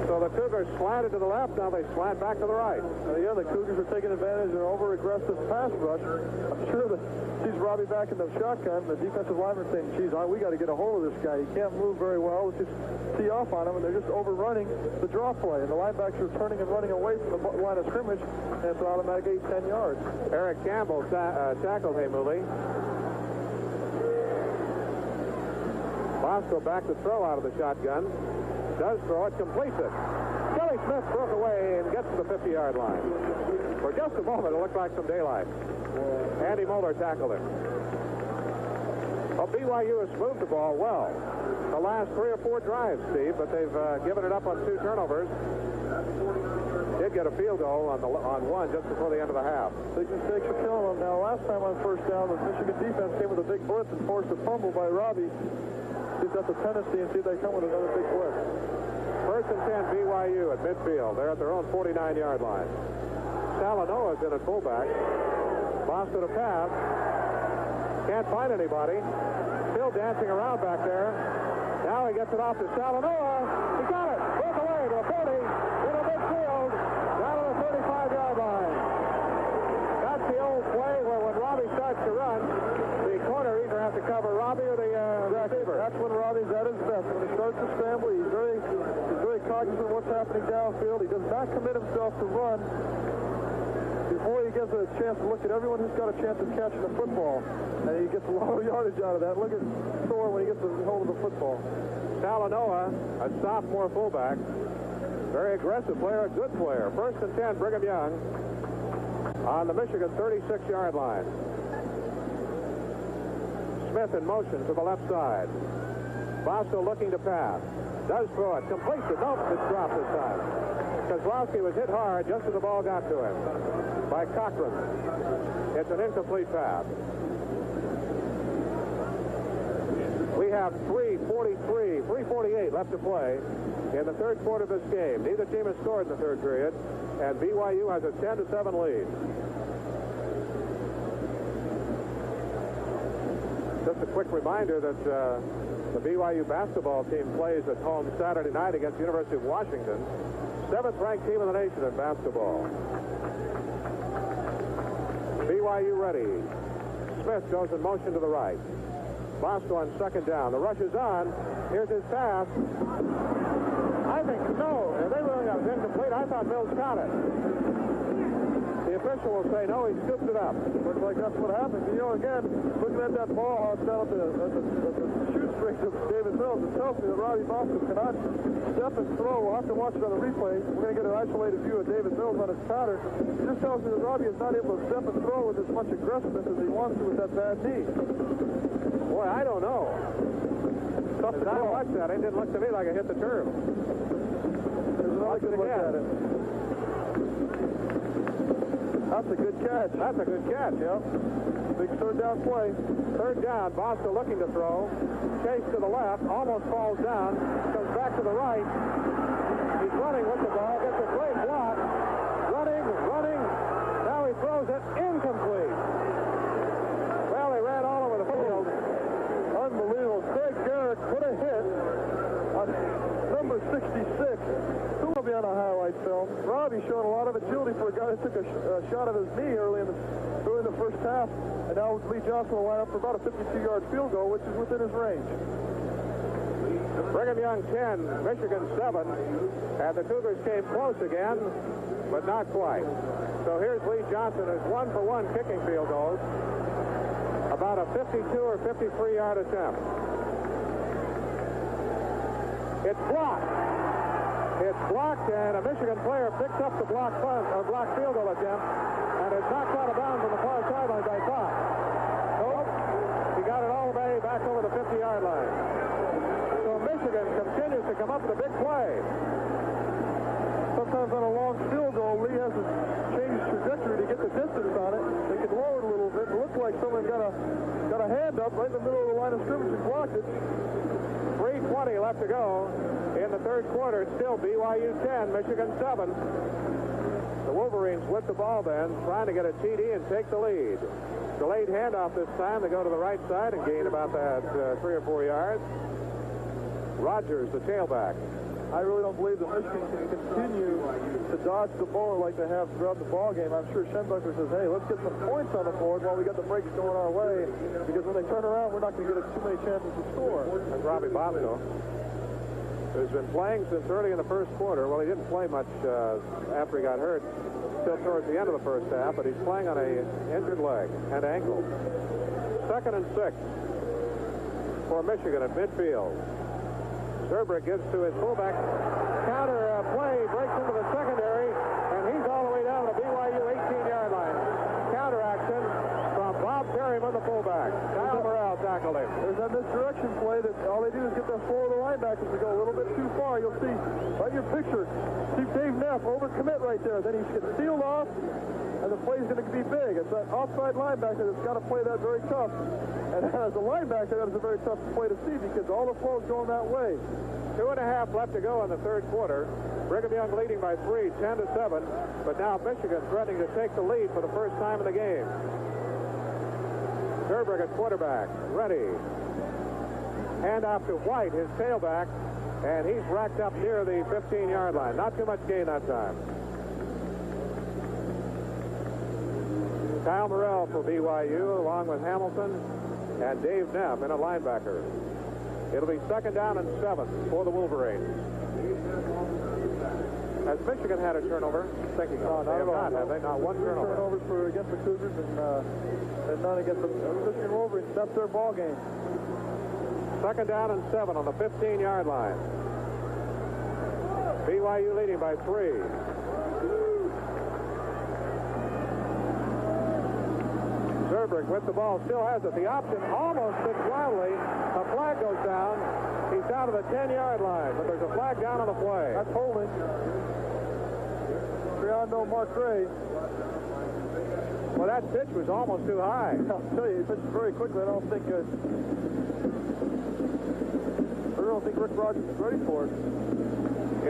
So the Cougars slanted to the left, now they slant back to the right. Yeah, the Cougars are taking advantage of an over-aggressive pass rush. I'm sure that sees Robbie back in the shotgun. The defensive lineman saying, geez, we got to get a hold of this guy. He can't move very well. Let's just tee off on him, and they're just overrunning the draw play. And the linebackers are turning and running away from the line of scrimmage, and it's an automatic 8-10 yards. Eric Campbell tackled Heimuli. Bosco back to throw out of the shotgun. Does throw it, completes it. Kelly Smith broke away and gets to the 50-yard line. For just a moment, it looked like some daylight. Andy Moeller tackled him. Well, BYU has moved the ball well. The last 3 or 4 drives, Steve, but they've given it up on 2 turnovers. Did get a field goal on one just before the end of the half. Big mistakes are killing them. Now, last time on first down, the Michigan defense came with a big blitz and forced a fumble by Robbie. See if that's a tendency and see if they come with another big blitz. First and 10, BYU at midfield. They're at their own 49-yard line. Salanoa's in at fullback. Boston to pass. Can't find anybody. Still dancing around back there. Now he gets it off to Salanoa. He got it. Broke away to the 40. Into midfield. Down to the 35-yard line. That's the old play where when Robbie starts to run, the corner either has to cover Robbie or the receiver. That's when Robbie's at his best. When he starts to scramble, he's very cognizant of what's happening downfield. He does not commit himself to run before he gets a chance to look at everyone who's got a chance of catching the football. And he gets a lot of yardage out of that. Look at Thor when he gets a hold of the football. Salanoa, a sophomore fullback. Very aggressive player, a good player. First and 10, Brigham Young on the Michigan 36-yard line. Smith in motion to the left side. Bosco looking to pass. Does throw it. Completes it. Nope, it's dropped this time. Kozlowski was hit hard just as the ball got to him by Cochran. It's an incomplete pass. We have 3:48 left to play in the third quarter of this game. Neither team has scored in the third period, and BYU has a 10-7 lead. Just a quick reminder that The BYU basketball team plays at home Saturday night against the University of Washington, 7th-ranked team in the nation in basketball. BYU ready. Smith goes in motion to the right. Bosco on second down. The rush is on. Here's his pass. I think no. They really got it incomplete. I thought Mills caught it. The official will say no. He scooped it up. Looks like that's what happened. You know, again, looking at that ball, how it's down at the shoestrings of David Mills, it tells me that Robbie Bosco cannot step and throw. We'll have to watch it on the replay. We're going to get an isolated view of David Mills on his counter. It just tells me that Robbie is not able to step and throw with as much aggressiveness as he wants to with that bad knee. Boy, I don't know. As I watched that, it didn't look to me like it hit the turf. There's another good look at it. That's a good catch. That's a good catch, yep. Big third down play. Third down, Bosco looking to throw. Chase to the left, almost falls down, comes back to the right. He's running with the ball, gets a great block. Running. Now he throws it incomplete. Well, they ran all over the field. Unbelievable. Craig Garrett put a hit on number 66. Who will be on a highlight film? Robbie showing a lot of agility for a guy that took a shot of his knee early in the first half. And now Lee Johnson will line up for about a 52-yard field goal, which is within his range. Brigham Young 10, Michigan 7. And the Cougars came close again, but not quite. So here's Lee Johnson, who's 1-for-1 kicking field goals. About a 52 or 53-yard attempt. It's blocked. It's blocked, and a Michigan player picks up the block field goal attempt, and it's knocked out of bounds on the far sidelines, I thought. Nope. He got it all the way back over the 50-yard line. So Michigan continues to come up with a big play. Sometimes on a long field goal, Lee has to change his trajectory to get the distance on it. They can lower it a little bit. It looks like someone got a hand up right in the middle of the line of scrimmage and blocked it. 3:20 left to go in the third quarter. It's still BYU 10, Michigan 7. The Wolverines with the ball then, trying to get a TD and take the lead. Delayed handoff this time. They go to the right side and gain about that 3 or 4 yards. Rogers, the tailback. I really don't believe that Michigan can continue to dodge the ball like they have throughout the ball game. I'm sure Schenbuckler says, hey, let's get some points on the board while we got the breaks going our way, because when they turn around, we're not going to get too many chances to score. That's Robbie Bosco, who's been playing since early in the first quarter. Well, he didn't play much after he got hurt, still towards the end of the first half, but he's playing on an injured leg and ankle. 2nd and 6 for Michigan at midfield. Zerbrick gives to his fullback. Counter play, breaks into the secondary, and he's all the way down to the BYU 18-yard line. Counter action from Bob Perryman, the fullback. Kyle Morrell tackled him. There's that misdirection play that all they do is get that floor of the linebackers to go a little bit too far. You'll see, right in your picture, see Dave Neff overcommit right there. Then he gets sealed off, and the play's going to be big. It's that offside linebacker that's got to play that very tough. And as a linebacker, that is a very tough play to see because all the flow's going that way. 2.5 left to go in the third quarter. Brigham Young leading by 3, 10-7. But now Michigan threatening to take the lead for the first time in the game. Zerbrick at quarterback, ready. Handoff to White, his tailback, and he's racked up near the 15-yard line. Not too much gain that time. Kyle Morrell for BYU, along with Hamilton and Dave Neff in a linebacker. It'll be 2nd down and 7 for the Wolverines. Has Michigan had a turnover? Thinking no, they have not, have they? Not one turnover. Turnovers against the Cougars and none against the Michigan Wolverines. That's their ball game. 2nd down and 7 on the 15-yard line. BYU leading by 3. Zerbrick with the ball, still has it. The option almost fits wildly. A flag goes down. He's down to the 10-yard line, but there's a flag down on the play. That's holding. Triando Mark Gray. Well, that pitch was almost too high. I'll tell you, he pitched very quickly. I don't think Rick Rogers is ready for it.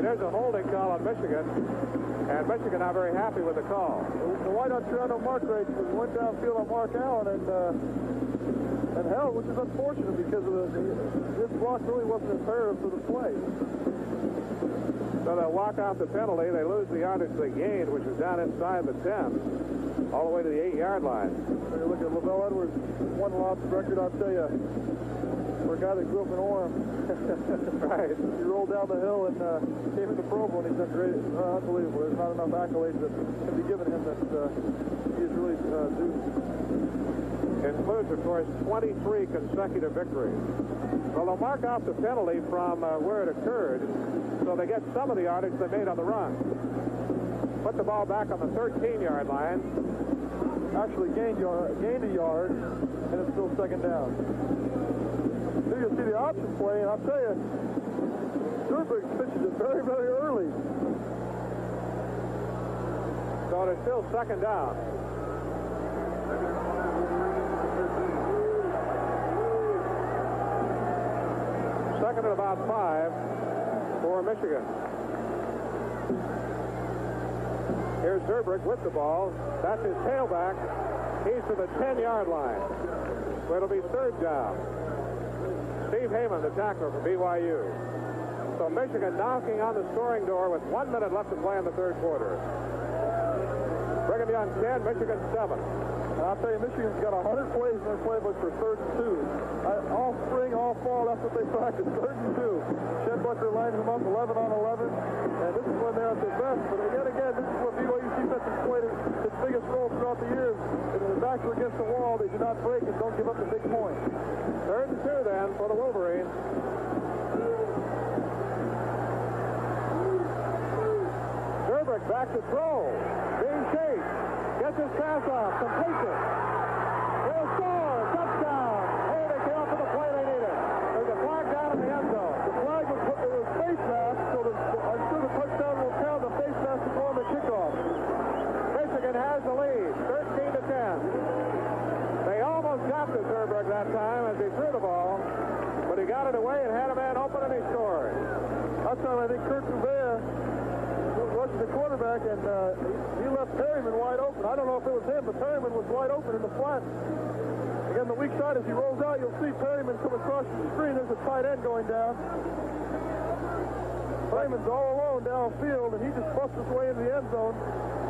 There's a holding call on Michigan, and Michigan not very happy with the call. The white on Triando Mark Gray went downfield on Mark Allen, and and held, which is unfortunate because of this block really wasn't imperative for the play. So they'll walk off the penalty. They lose the yardage they gained, which is down inside the 10, all the way to the 8-yard line. When you look at Lavelle Edwards' one loss record, I'll tell you, for a guy that grew up in Orem, right? He rolled down the hill and came into Pro Bowl, and he's done great. Unbelievable. There's not enough accolades that can be given him that he is really due. Includes, of course, 23 consecutive victories. Well, they'll mark off the penalty from where it occurred, so they get some of the yardage they made on the run. Put the ball back on the 13-yard line. Actually gained a yard, and it's still second down. Here you see the option play, and I'll tell you, Zurbrigg pitches it very, very early. So it's still second down. Second and about 5 for Michigan. Here's Zurbrigg with the ball. That's his tailback. He's to the 10-yard line. So it'll be third down. Steve Heyman, the tackler for BYU. So Michigan knocking on the scoring door with 1 minute left to play in the third quarter. Brigham Young 10, Michigan 7. And I'll tell you, Michigan's got 100 plays in their playbook for third and 2. All spring, all fall, that's what they practice, third and 2. Shenbucker lines them up 11 on 11, and this is when they're at their best. But again, this is what BYU defense has played its biggest role throughout the years. And when their backs are against the wall, they do not break and don't give up the big points. Third and 2 then for the Wolverines. Zurbrigg back to throw. Being chased. Gets his pass off. Completes it. They'll score. Touchdown. Hey, they came up with the play they needed. There's a flag down in the end zone. The flag was put in the face mask, so I'm sure the touchdown will count. The face mask is on the kickoff. Michigan has the lead. 13 to 10. They almost got to Zurbrigg that time as he threw the ball, but he got it away and had a man open and he scored. That time I think Kurt Duvere rushed the quarterback and he left Perryman wide open. I don't know if it was him, but Perryman was wide open in the flat. Again, the weak side, as he rolls out, you'll see Perryman come across the screen. There's a tight end going down. Perryman's all alone downfield, and he just busts his way into the end zone,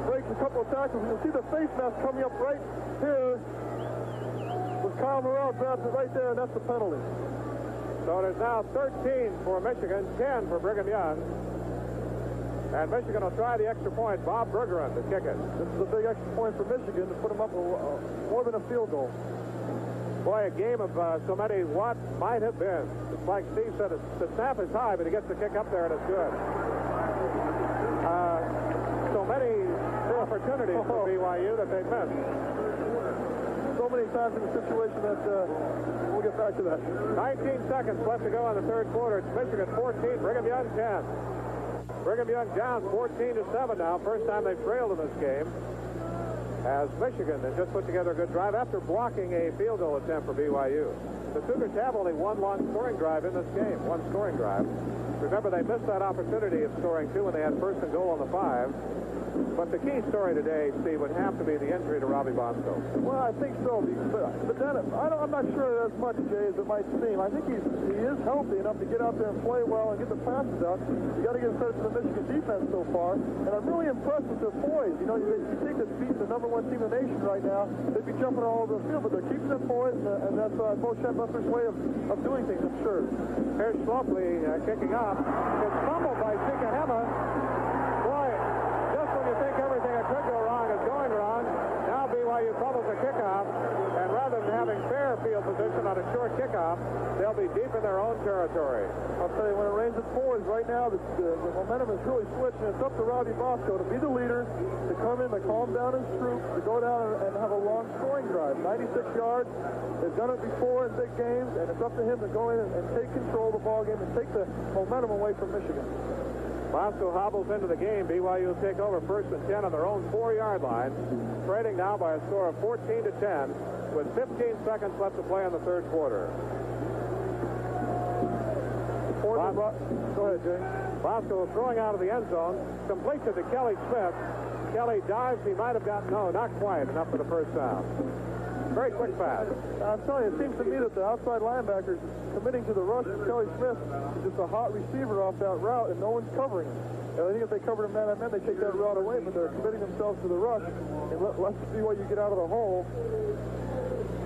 breaks a couple of tackles. You'll see the face mask coming up right here. With Kyle Morrell grabs it right there, and that's the penalty. So it is now 13 for Michigan, 10 for Brigham Young. And Michigan will try the extra point. Bob Bergeron to kick it. This is a big extra point for Michigan to put them up more than a field goal. Boy, a game of so many what might have been. It's like Steve said, the snap is high, but he gets the kick up there and it's good. So many opportunities for BYU that they missed. So many times in the situation that we'll get back to that. 19 seconds left to go in the third quarter. It's Michigan 14, Brigham Young 10. Brigham Young down 14-7 now. First time they've trailed in this game. As Michigan has just put together a good drive after blocking a field goal attempt for BYU. The Cougars have only one long scoring drive in this game. One scoring drive. Remember, they missed that opportunity of scoring 2 when they had first and goal on the 5. But the key story today, Steve, would have to be the injury to Robbie Bosco. Well, I think so. But then I'm not sure as much, Jay, as it might seem. I think he is healthy enough to get out there and play well and get the passes out. You got to give credit to the Michigan defense so far. And I'm really impressed with their poise. You know, you think this beats the #1 team in the nation right now. They'd be jumping all over the field, but they're keeping their poise, and that's Bo Shenbucker's way of doing things, I'm sure. Here's Schlafly kicking off. It's fumbled by Sikahema. Boy, just when you think everything that could go wrong is going wrong, now BYU fumbles a kickoff, and rather than having fair field position on a short kickoff, they'll be deep in their own territory. I'll tell you, when it rains, it pours. Right now, the momentum is really switching. It's up to Robbie Bosco to be the leader, to come in, to calm down his troops, to go down and have a long scoring drive. 96 yards. They've done it before in big games, and it's up to him to go in and take control of the ball game and take the momentum away from Michigan. Bosco hobbles into the game. BYU will take over first and 10 on their own 4-yard line, trailing now by a score of 14-10 with 15 seconds left to play in the third quarter. Go ahead, Jay. Bosco throwing out of the end zone, completes it to Kelly Smith. Kelly dives. He might have gotten, no, not quite enough for the first down. Very quick pass. I'm telling you, it seems to me that the outside linebackers committing to the rush. Kelly Smith is just a hot receiver off that route, and no one's covering him. And I think if they covered him man-on-man, they take that route away, but they're committing themselves to the rush. And let's see what you get out of the hole.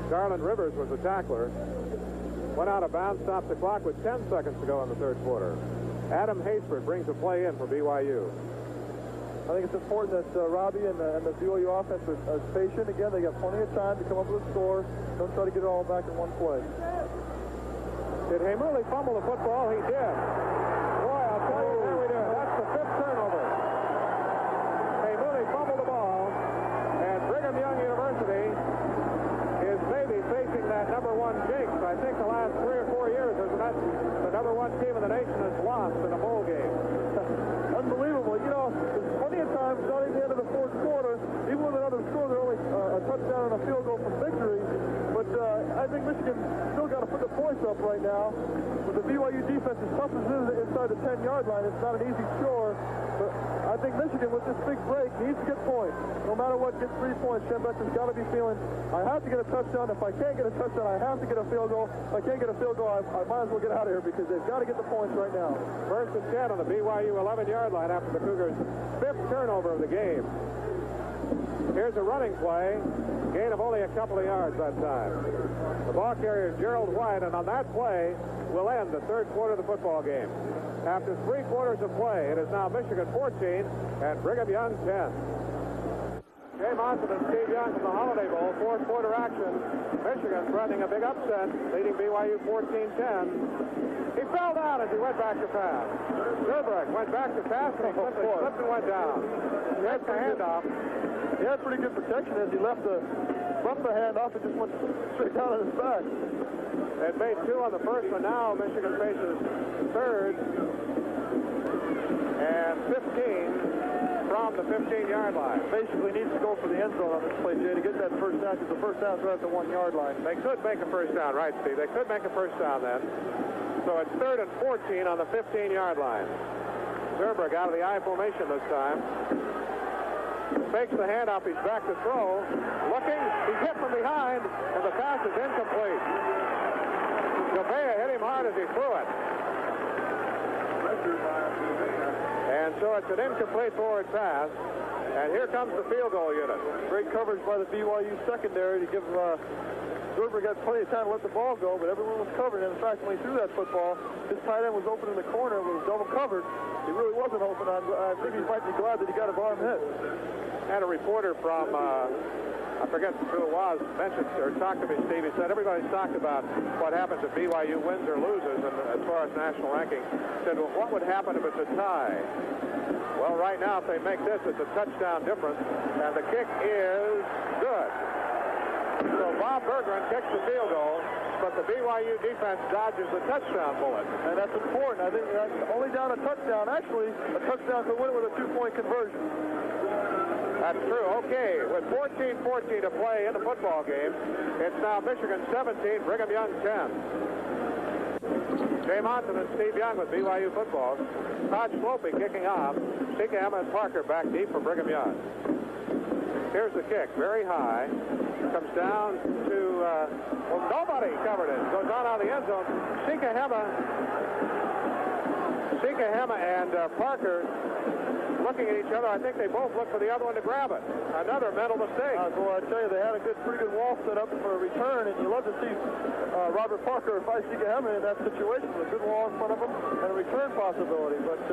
Garland Rivers was the tackler. Went out of bounds, stopped the clock with 10 seconds to go in the third quarter. Adam Haysford brings the play in for BYU. I think it's important that Robbie and the BYU offense are patient. Again, they got plenty of time to come up with a score. Don't try to get it all back in one play. Did Hamuli fumble the football? He did. Boy, I'll tell you, there we do. That's the 5th turnover. Hamuli fumbled the ball, and Brigham Young University is maybe facing that number 1 jinx. I think the last 3 or 4 years, the number 1 team in the nation has lost in a bowl game. Unbelievable. You know, there's plenty of times, not even the end of the fourth quarter, even with another score, they're only a touchdown and a field goal from victory. But I think Michigan still got to put the points up right now. With the BYU defense, as tough as it is inside the 10-yard line, it's not an easy chore. But I think Michigan, with this big break, needs to get points. No matter what, get 3 points. Schembechler's got to be feeling, I have to get a touchdown. If I can't get a touchdown, I have to get a field goal. If I can't get a field goal, I might as well get out of here because they've got to get the points right now. 1st and 10 on the BYU 11-yard line after the Cougars' 5th turnover of the game. Here's a running play. Gain of only a couple of yards that time. The ball carrier is Gerald White, and on that play will end the third quarter of the football game. After 3 quarters of play, it is now Michigan 14 and Brigham Young 10. Jay Monson and Steve Young from the Holiday Bowl, fourth quarter action. Michigan threatening a big upset, leading BYU 14-10. He fell down as he went back to pass. Zurbrek went back to pass, and he slipped and went down. There's the handoff. He had pretty good protection as he left the handoff and just went straight down on his back. It made 2 on the first one. Now Michigan faces third and 15 from the 15-yard line. Basically needs to go for the end zone on this play, Jay, to get that first down, because the first down's right at the 1-yard line. They could make a first down, right, Steve? They could make a first down then. So it's 3rd and 14 on the 15-yard line. Zurbrek out of the I formation this time. Fakes the handoff. He's back to throw. Looking. He's hit from behind, and the pass is incomplete. Gabea hit him hard as he threw it. And so it's an incomplete forward pass. And here comes the field goal unit. Great coverage by the BYU secondary to give Zurbrek got plenty of time to let the ball go, but everyone was covered. And in fact, when he threw that football, his tight end was open in the corner. It was double covered. He really wasn't open. I think he might be glad that he got his arm hit. Had a reporter from, I forget who it was, mentioned or talked to me, Steve. He said everybody's talked about what happens if BYU wins or loses, and as far as national ranking, said, well, what would happen if it's a tie? Well, right now, if they make this, it's a touchdown difference, and the kick is good. So Bob Bergeron kicks the field goal, but the BYU defense dodges the touchdown bullet. And that's important. I think that's only down a touchdown. Actually, a touchdown could win it with a 2-point conversion. That's true. Okay, with 14-14 to play in the football game, it's now Michigan 17, Brigham Young 10. Jay Monson and Steve Young with BYU football. Todd Slopey kicking off. Sikahema and Parker back deep for Brigham Young. Here's the kick, very high. Comes down to, well, nobody covered it. Goes on out of the end zone. Sikahema and Parker looking at each other. I think they both look for the other one to grab it. Another mental mistake. Well, I tell you, they had a pretty good wall set up for a return, and you love to see Robert Parker fight Sikahema in that situation with a good wall in front of him and a return possibility. But,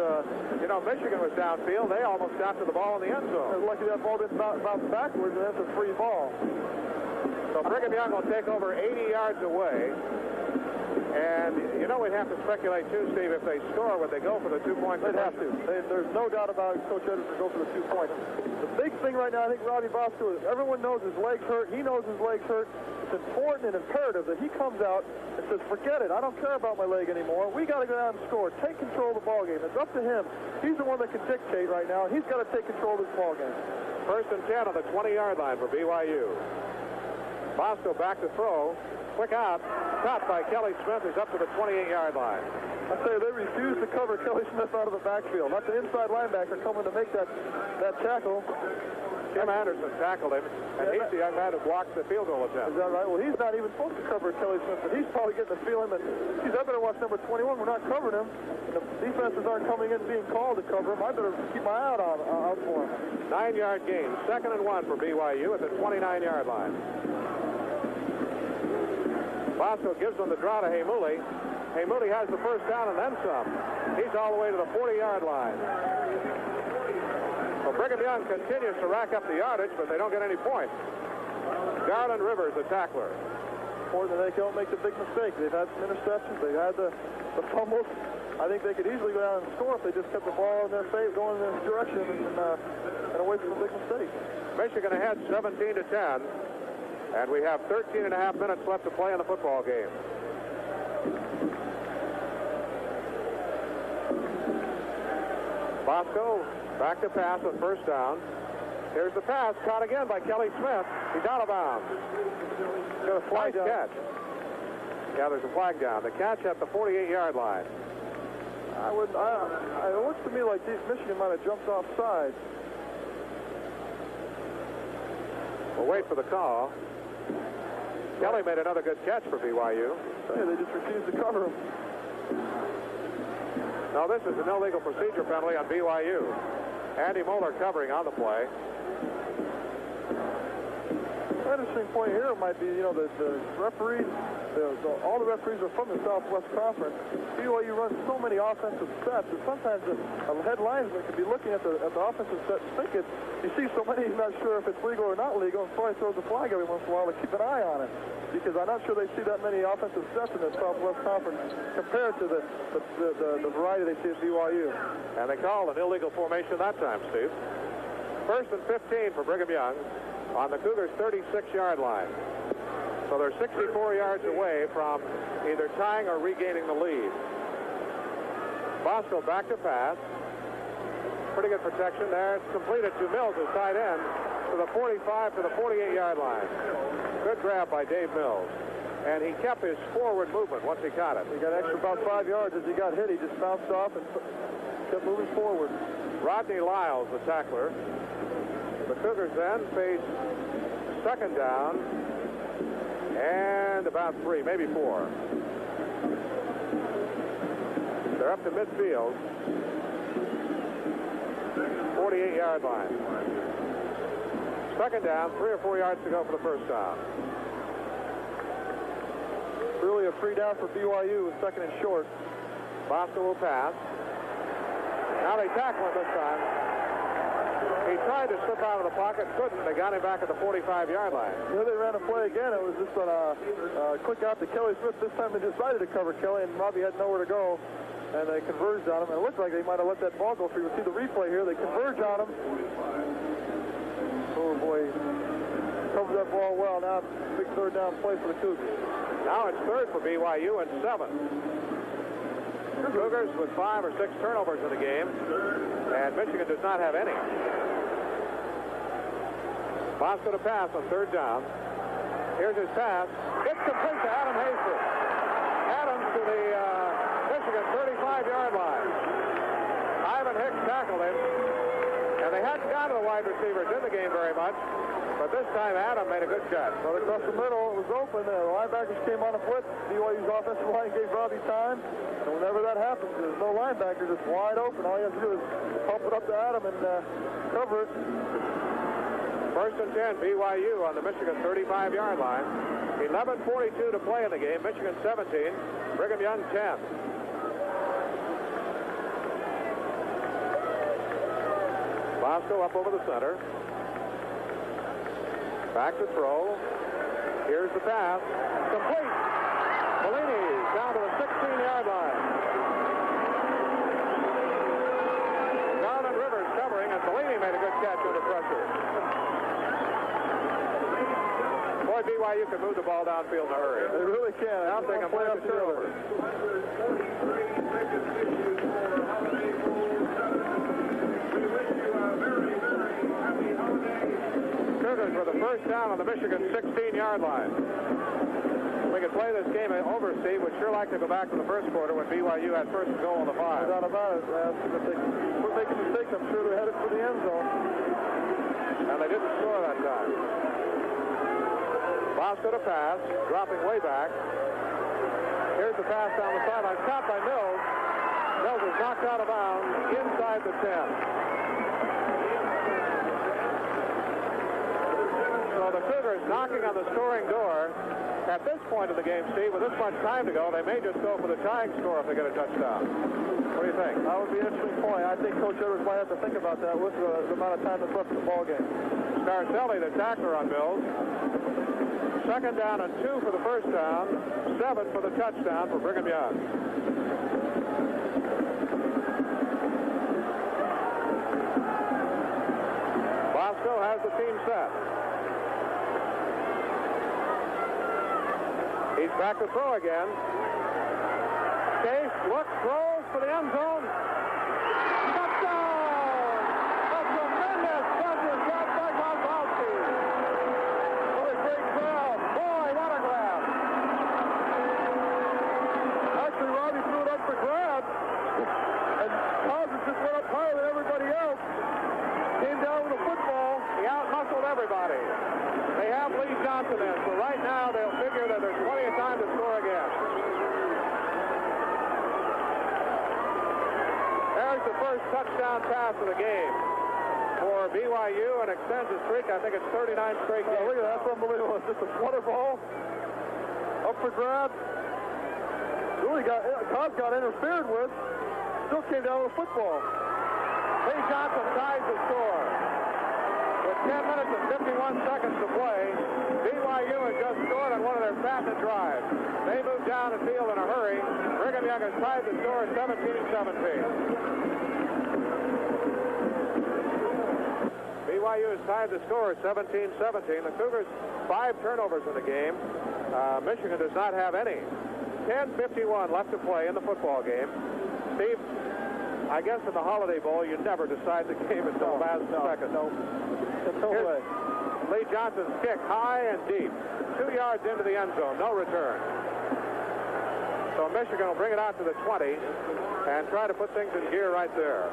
you know, Michigan was downfield. They almost got to the ball in the end zone. Lucky that ball didn't bounce backwards, and that's a free ball. So Brigham Young will take over 80 yards away. And, you know, we'd have to speculate, too, Steve, if they score, would they go for the 2-point? They'd have to. There's no doubt about Coach Edwards to go for the 2 points. The big thing right now, I think, Robbie Bosco, is everyone knows his legs hurt. He knows his legs hurt. It's important and imperative that he comes out and says, forget it. I don't care about my leg anymore. We got to go down and score. Take control of the ball game. It's up to him. He's the one that can dictate right now. He's got to take control of this ball game. 1st and 10 on the 20-yard line for BYU. Bosco back to throw. Quick out. Stopped by Kelly Smith, who's up to the 28-yard line. I tell you, they refuse to cover Kelly Smith out of the backfield. Not the inside linebacker coming to make that tackle. Tim Anderson tackled him, and he's the young man who blocked the field goal attempt. Is that right? Well, he's not even supposed to cover Kelly Smith, but he's probably getting the feeling that, geez, I better watch number 21. We're not covering him. The defenses aren't coming in being called to cover him. I better keep my eye out for him. 9-yard gain, 2nd and 1 for BYU at the 29-yard line. Bosco gives them the draw to Heimuli. Heimuli has the first down and then some. He's all the way to the 40-yard line. Well, Brigham Young continues to rack up the yardage, but they don't get any points. Garland Rivers, the tackler. Important that they don't make the big mistake. They've had some interceptions. They've had the fumbles. I think they could easily go down and score if they just kept the ball in their favor, going in this direction and away from the big mistake. Michigan ahead 17-10, and we have 13 and a half minutes left to play in the football game. Bosco back to pass on first down. Here's the pass, caught again by Kelly Smith. He's out of bounds. Got a flag down. Catch. Yeah, there's a flag down. The catch at the 48-yard line. It looks to me like Michigan might have jumped offside. We'll wait for the call. Kelly made another good catch for BYU. Yeah, they just refused to cover him. Now this is an illegal procedure penalty on BYU. Andy Moeller covering on the play. An interesting point here might be, the referees, all the referees are from the Southwest Conference. BYU runs so many offensive sets that sometimes a head linesman could be looking at the offensive set and think you see so many, he's not sure if it's legal or not legal, and probably throws a flag every once in a while to keep an eye on it. Because I'm not sure they see that many offensive sets in the Southwest Conference compared to the variety they see at BYU. And they called an illegal formation that time, Steve. 1st and 15 for Brigham Young on the Cougars' 36-yard line. So they're 64 yards away from either tying or regaining the lead. Bosco back to pass. Pretty good protection there. It's completed to Mills, who's tight end, to the 45 to the 48-yard line. Good grab by Dave Mills. And he kept his forward movement once he caught it. He got extra about 5 yards as he got hit. He just bounced off and kept moving forward. Rodney Lyles, the tackler. The Cougars then face 2nd down and about 3, maybe 4. They're up to midfield. 48-yard line. 2nd down, 3 or 4 yards to go for the first down. Really a free down for BYU with 2nd and short. Bosco will pass. Now they tackle him this time. He tried to slip out of the pocket, couldn't. They got him back at the 45-yard line. Here they ran a play again. It was just on a quick out to Kelly Smith. This time they decided to cover Kelly, and Robbie had nowhere to go. And they converged on him. And it looked like they might have let that ball go free. We'll see the replay here. They converge on him. Oh, boy. Covered that ball well. Now big 3rd down play for the Cougars. Now it's 3rd for BYU and 7. The Cougars with 5 or 6 turnovers in the game. And Michigan does not have any. Bosco to pass on 3rd down. Here's his pass. It's complete to Adam Hastings. Adams to the Michigan 35-yard line. Ivan Hicks tackled him. And they hadn't gotten to the wide receivers in the game very much. But this time Adam made a good catch. Well, across the middle, it was open. The linebackers came on a blitz. BYU's offensive line gave Robbie time. And whenever that happens, there's no linebacker just wide open. All you have to do is pump it up to Adam and cover it. 1st and 10, BYU on the Michigan 35-yard line. 11:42 to play in the game. Michigan 17, Brigham Young 10. Bosco up over the center. Back to throw. Here's the pass. Complete. Bellini down to the 16-yard line. Garland Rivers covering, and Bellini made a good catch under pressure. Boy, BYU can move the ball downfield in a hurry. They really can. Now they can play up the turnover. Cougars for the first down on the Michigan 16-yard line. We could play this game over, Steve. Would sure like to go back to the first quarter when BYU had first and goal on the 5. No doubt about it. If they quit making mistakes, I'm sure they're headed for the end zone. And they didn't score that time. Bosco to pass, dropping way back. Here's the pass down the sideline, caught by Mills. Mills is knocked out of bounds inside the 10. So the Cougars knocking on the scoring door. At this point of the game, Steve, with this much time to go, they may just go for the tying score if they get a touchdown. What do you think? That would be an interesting point. I think Coach Edwards might have to think about that with the amount of time that's left in the ball game. Scarcelli, the tackler on Mills. Second down and 2 for the first down, 7 for the touchdown for Brigham Young. Bosco has the team set. He's back to throw again. Case looks, throws for the end zone. Touchdown! A tremendous buzzer shot by Gonzalski. What a great crowd. Boy, what a grab. Actually, Robbie threw it up for grabs, and Cousins just went up higher than everybody else. Came down with a football. He out-muscled everybody. They have Lee Johnson in, so right now they'll figure that there's plenty of time to score again. There's the first touchdown pass of the game for BYU and extends the streak. I think it's 39 straight games. Look at that. That's unbelievable. It's just a flutter ball. Up for grabs. Really Cobbs got interfered with. Still came down with a football. Lee Johnson ties the score. With 10 minutes and 51 seconds to play, BYU has just scored on one of their fastest drives. They move down the field in a hurry. Brigham Young has tied the score 17-17. BYU has tied the score 17-17. The Cougars 5 turnovers in the game. Michigan does not have any. 10:51 left to play in the football game. Steve, I guess in the Holiday Bowl, you never decide the game until the last second. No way. Lee Johnson's kick, high and deep. 2 yards into the end zone, no return. So Michigan will bring it out to the 20 and try to put things in gear right there.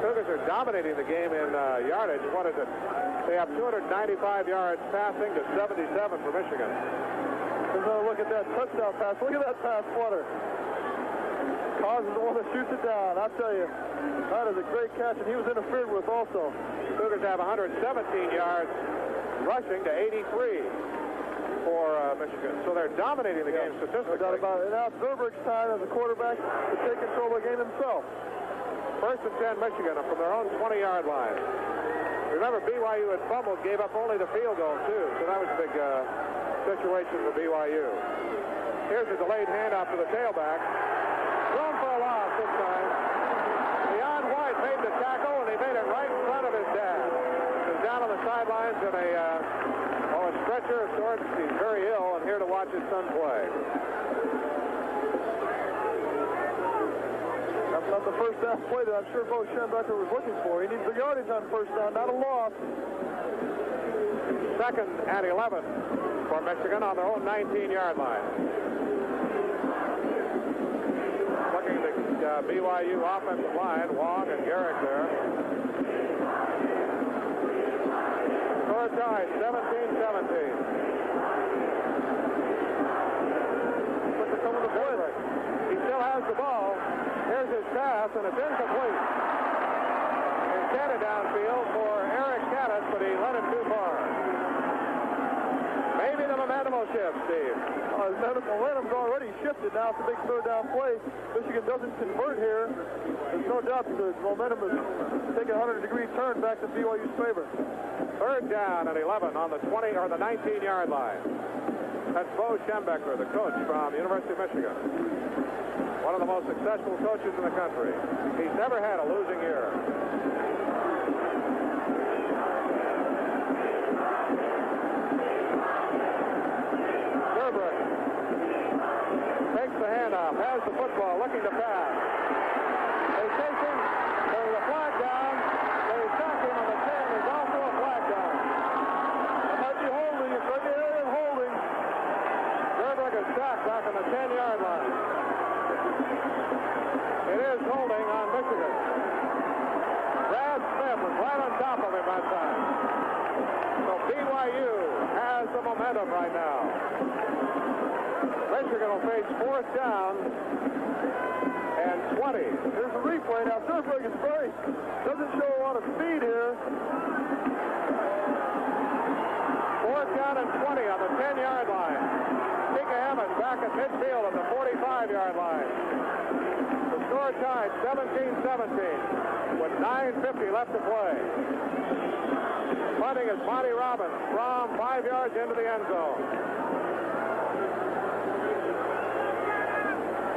Cougars are dominating the game in yardage. What is it? They have 295 yards passing to 77 for Michigan. Look at that touchdown pass. Look at that pass flutter. Cousins is the one that shoots it down. I'll tell you, that is a great catch, and he was interfered with also. Cougars have 117 yards rushing to 83 for Michigan. So they're dominating the game statistically. No doubt about it. And now it's Zerberg's time as a quarterback to take control of the game himself. First and 10 Michigan from their own 20-yard line. Remember, BYU had fumbled, gave up only the field goal, too. So that was a big situation for BYU. Here's a delayed handoff to the tailback. Thrown for a loss this time. Leon White made the tackle, and he made it right in front of his dad. He's down on the sidelines in a stretcher of sorts. He's very ill and here to watch his son play. That's not the first down play that I'm sure Bo Schembecker was looking for. He needs the yardage on first down, not a loss. Second and 11 for Michigan on their own 19-yard line. Looking at the BYU offensive line, Wong and Garrick there. Score tied, 17-17. What's the come of the blitz? He still has the ball. Here's his pass, and it's incomplete. Intended downfield for Eric Caddis, but he let him too far. Maybe the momentum will shift, Steve. The momentum's already shifted. Now it's a big third down play. Michigan doesn't convert here. There's no doubt the momentum is taking a 100-degree turn back to BYU's favor. Third down and 11 on the 20 or the 19-yard line. That's Bo Schembecker, the coach from University of Michigan. One of the most successful coaches in the country. He's never had a losing year. Zerbrugge takes the handoff, has the football, looking to pass. They chase him. There's a flag down. They sack him on the 10. There's also a flag down. It might be holding. It's right there and holding. Zerbrugge is sacked back on the 10-yard line. It is holding on Michigan. Brad Smith that time. So BYU has the momentum right now. Michigan will face 4th down and 20. There's a replay now. Zurbrugg is very, doesn't show a lot of speed here. 4th down and 20 on the 10-yard line. Mika Hammond back at midfield at the 45-yard line. The score tied 17-17 with 9:50 left to play. Punting is Monty Robbins from 5 yards into the end zone.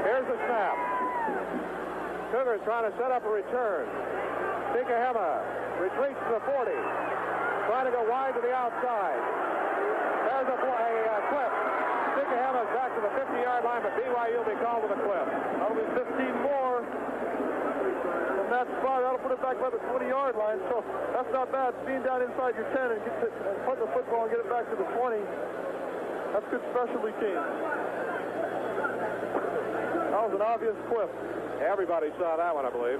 Here's the snap. Cougars trying to set up a return. Mika retreats to the 40. Trying to go wide to the outside. There's a clip. Mika back to the 50-yard line, but BYU will be called to the clip. That'll be 15 more from that spot. That'll put it back by the 20-yard line. So that's not bad. Being down inside your 10 and put the football and get it back to the 20. That's good specialty team. That was an obvious clip. Everybody saw that one, I believe.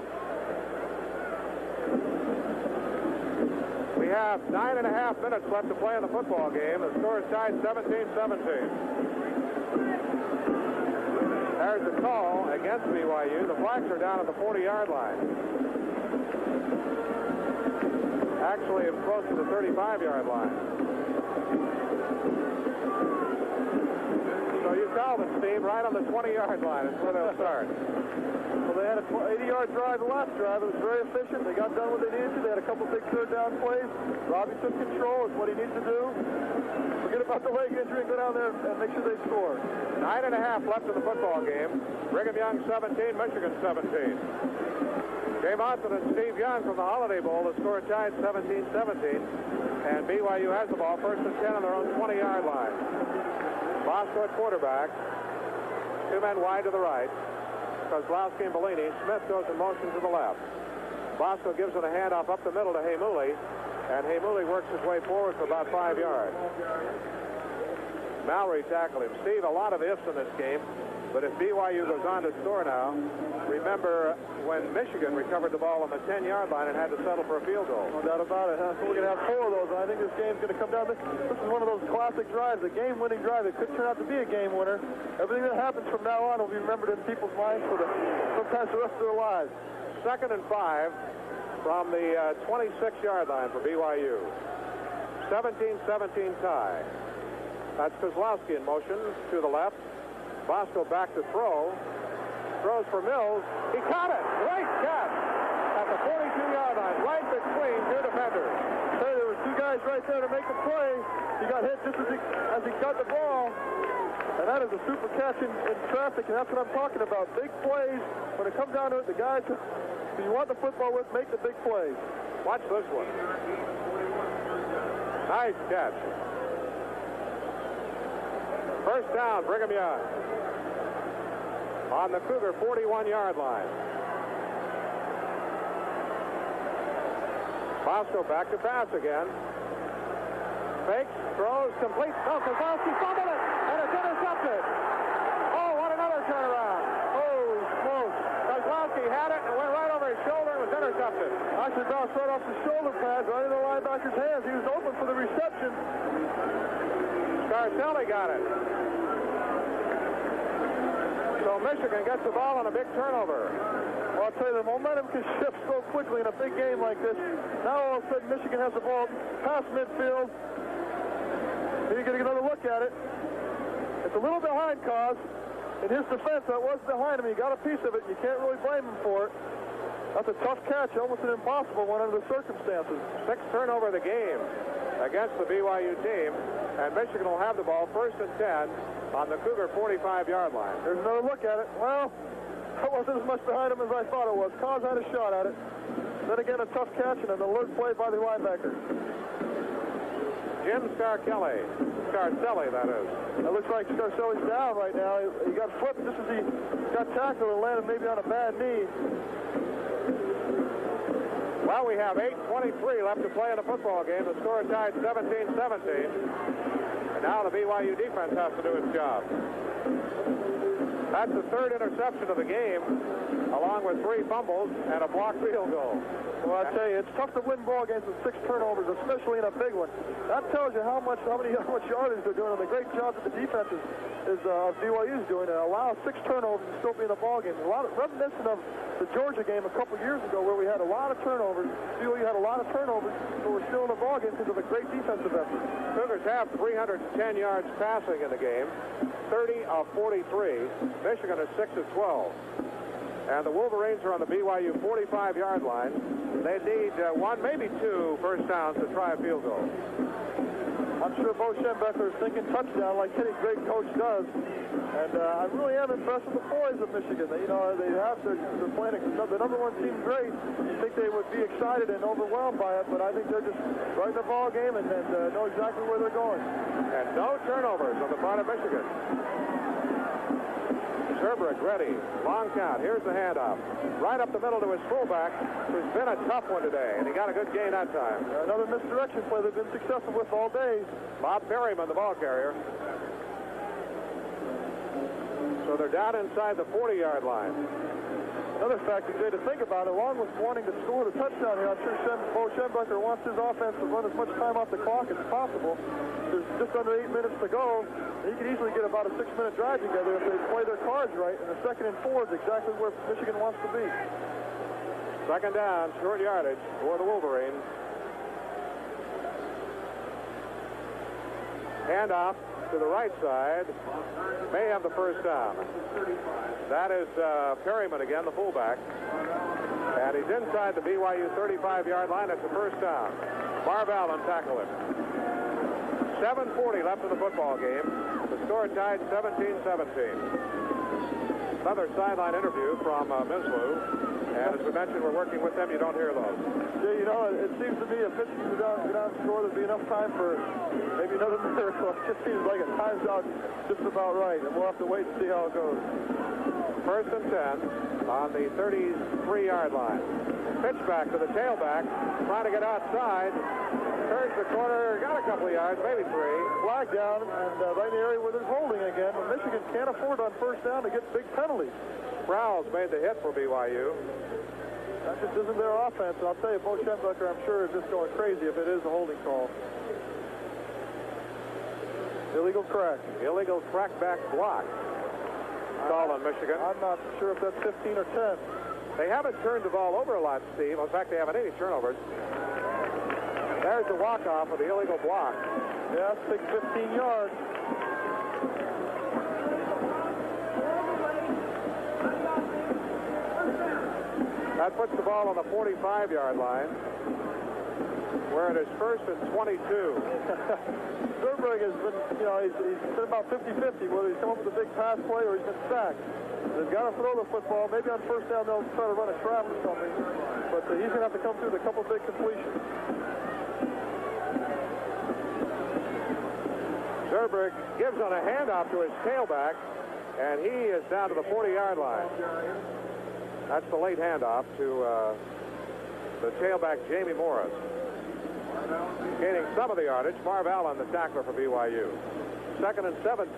We have 9.5 minutes left to play in the football game. The score is tied 17-17. There's the call against BYU. The flags are down at the 40-yard line. Actually, it's close to the 35-yard line. So you called it, Steve, right on the 20-yard line. That's where they'll start. Well, they had a 80-yard drive, the last drive. It was very efficient. They got done what they needed to. They had a couple big third down plays. Robbie took control. It's what he needs to do. Forget about the leg injury and go down there and make sure they score. 9.5 left in the football game. Brigham Young 17, Michigan 17. Jay Monson and Steve Young from the Holiday Bowl. The score tied 17-17. And BYU has the ball first and 10 on their own 20-yard line. Bosco at quarterback. 2 men wide to the right. Kozlowski and Bellini. Smith goes in motion to the left. Bosco gives it a handoff up the middle to Heimuli, and Heimuli works his way forward for about 5 yards. Mallory tackled him. Steve, a lot of ifs in this game, but if BYU goes on to score now, remember when Michigan recovered the ball on the 10-yard line and had to settle for a field goal. No doubt about it. Huh? So we're going to have 4 of those, and I think this game's going to come down to this is one of those classic drives, a game-winning drive. It could turn out to be a game winner. Everything that happens from now on will be remembered in people's minds for sometimes the rest of their lives. 2nd and 5 from the 26-yard line for BYU. 17-17 tie. That's Kozlowski in motion to the left. Bosco back to throw. Throws for Mills. He caught it. Great catch at the 42-yard line, right between 2 defenders. Hey, there were 2 guys right there to make the play. He got hit just as he got the ball. And that is a super catch in traffic, and that's what I'm talking about. Big plays. When it comes down to it, the guys who you want the football with make the big plays. Watch this one. Nice catch. First down, Brigham Young. On the Cougar 41-yard line. Bosco back to pass again. Fakes, throws, complete. No, Kozlowski fumbled it, and it's intercepted. Oh, what another turnaround. Holy smokes. Kozlowski had it and went right over his shoulder and was intercepted. Actually bounced right off the shoulder pads, right in the linebacker's hands. He was open for the reception. Scarcelli got it. So Michigan gets the ball on a big turnover. Well, I'll tell you, the momentum can shift so quickly in a big game like this. Now all of a sudden Michigan has the ball past midfield. Then you get another look at it. It's a little behind Cos. In his defense, that was behind him. He got a piece of it. You can't really blame him for it. That's a tough catch, almost an impossible one under the circumstances. 6th turnover of the game against the BYU team, and Michigan will have the ball first and 10 on the Cougar 45-yard line. There's another look at it. Well, that wasn't as much behind him as I thought it was. Cos had a shot at it. Then again, a tough catch and an alert play by the linebacker. Jim Scarcelli, that is. It looks like Scarcelli's down right now. He got flipped just as he got tackled and landed maybe on a bad knee. Well, we have 8:23 left to play in the football game. The score tied 17-17. And now the BYU defense has to do its job. That's the third interception of the game, along with 3 fumbles and a blocked field goal. Well, I tell you, it's tough to win ball games with 6 turnovers, especially in a big one. That tells you how much yardage they're doing, and the great job that the defense is BYU is doing, and allow 6 turnovers and still be in the ball game. A lot of reminiscent of the Georgia game a couple years ago, where we had a lot of turnovers. BYU had a lot of turnovers, but we're still in the ball game because of a great defensive effort. Cougars have 310 yards passing in the game, 30 of 43. Michigan is 6 of 12. And the Wolverines are on the BYU 45-yard line. They need 1, maybe 2 first downs to try a field goal. I'm sure Bo Schembechler is thinking touchdown like any great coach does. And I really am impressed with the boys of Michigan. They're playing the number 1 team great. You think they would be excited and overwhelmed by it, but I think they're just right in the ball game and know exactly where they're going. And no turnovers on the part of Michigan. Zurbrich ready. Long count. Here's the handoff. Right up the middle to his fullback, who's been a tough one today, and he got a good gain that time. Another misdirection play they've been successful with all day. Bob Perryman, the ball carrier. So they're down inside the 40-yard line. Another factor, Jay, to think about, along with wanting to score the touchdown here, I'm sure Bo Schembechler wants his offense to run as much time off the clock as possible. There's just under 8 minutes to go. He could easily get about a 6-minute drive together if they play their cards right, and the 2nd and 4 is exactly where Michigan wants to be. Second down, short yardage for the Wolverines. Handoff to the right side. May have the first down. That is Perryman again, the fullback. And he's inside the BYU 35-yard line. That's the first down. Marv Allen tackled him. 7:40 left in the football game. The score tied 17-17. Another sideline interview from Mislew. And as we mentioned, we're working with them. You don't hear those. Yeah, you know, it seems to me if Michigan go down and score, there'd be enough time for maybe another miracle. It just seems like it times out just about right, and we'll have to wait and see how it goes. First and 10 on the 33-yard line. Pitch back to the tailback, trying to get outside. Turns the corner, got a couple of yards, maybe 3. Flag down, and right in the area where there's holding again. And Michigan can't afford on first down to get big penalties. Prowls made the hit for BYU. That just isn't their offense. And I'll tell you, Bo Schembechler, I'm sure, is just going crazy if it is a holding call. Illegal crack. Illegal crackback block. Call on Michigan. I'm not sure if that's 15 or 10. They haven't turned the ball over a lot, Steve. In fact, they haven't any turnovers. There's the walk-off of the illegal block. Yeah, 15 yards. That puts the ball on the 45-yard line, where it is first and 22. Zurbrich has been, he's been about 50-50, whether he's come up with a big pass play or he's been sacked. They've got to throw the football. Maybe on first down they'll try to run a trap or something, but he's going to have to come through with a couple big completions. Zurbrich gives on a handoff to his tailback, and he is down to the 40-yard line. That's the late handoff to the tailback, Jamie Morris. Gaining some of the yardage, Marv Allen, the tackler for BYU. Second and 17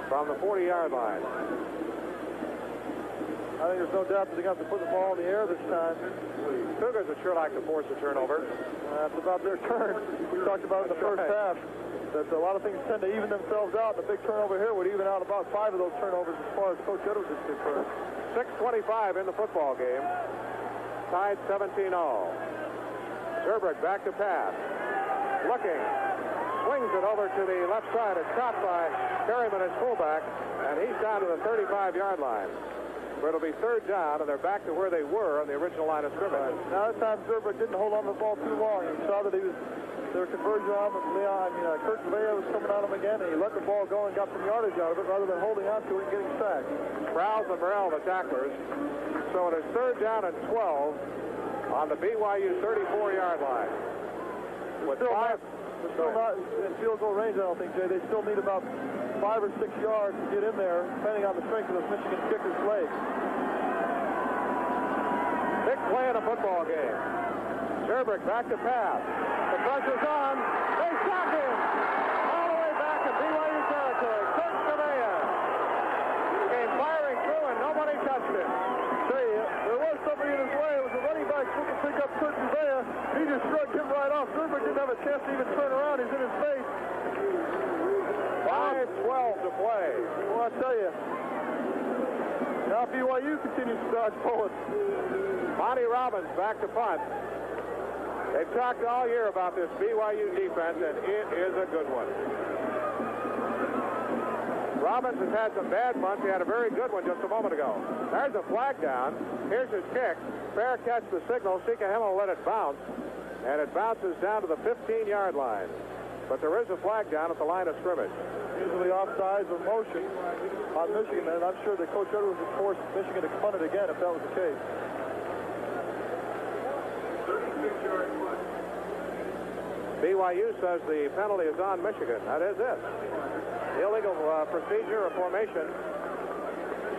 from the 40-yard line. I think there's no doubt that they're going to have to put the ball in the air this time. Cougars would sure like to force a turnover. That's about their turn. We talked about it in the first half. That a lot of things tend to even themselves out. The big turnover here would even out about 5 of those turnovers as far as Coach Edwards is concerned. 6:25 in the football game. Tied 17-all. Zurbrich back to pass. Looking. Swings it over to the left side. It's caught by Perryman, his fullback, and he's down to the 35-yard line. Where it'll be third down, and they're back to where they were on the original line of scrimmage. Now this time Zurbrich didn't hold on to the ball too long. He saw that their conversion on him. Kurt Vea was coming on him again, and he let the ball go and got some yardage out of it rather than holding on to it and getting sacked. Prowls and Burrell, the tacklers. So it is third down and 12 on the BYU 34-yard line. With still five, still not in field goal range, I don't think, Jay. They still need about 5 or 6 yards to get in there, depending on the strength of this Michigan kicker's leg. Big play in a football game. Zurbrich back to pass. The pressure's on. They stop him. All the way back to BYU territory. Kurt Vea. he touched it. Say, there was somebody in his way. It was a running back looking to pick up Kurt Juvea. He just shrugged him right off. Zerber didn't have a chance to even turn around. He's in his face. 5:12 to play. Well, I tell you. Now BYU continues to dodge bullets. Monty Robbins back to punt. They've talked all year about this BYU defense, and it is a good one. Robbins has had some bad punts. He had a very good one just a moment ago. There's a flag down. Here's his kick. Fair catch the signal. Sikahema will let it bounce, and it bounces down to the 15-yard line. But there is a flag down at the line of scrimmage. Usually offsides or motion on Michigan, and I'm sure that Coach Edwards would force Michigan to punt it again if that was the case. BYU says the penalty is on Michigan. That is it. Illegal procedure or formation.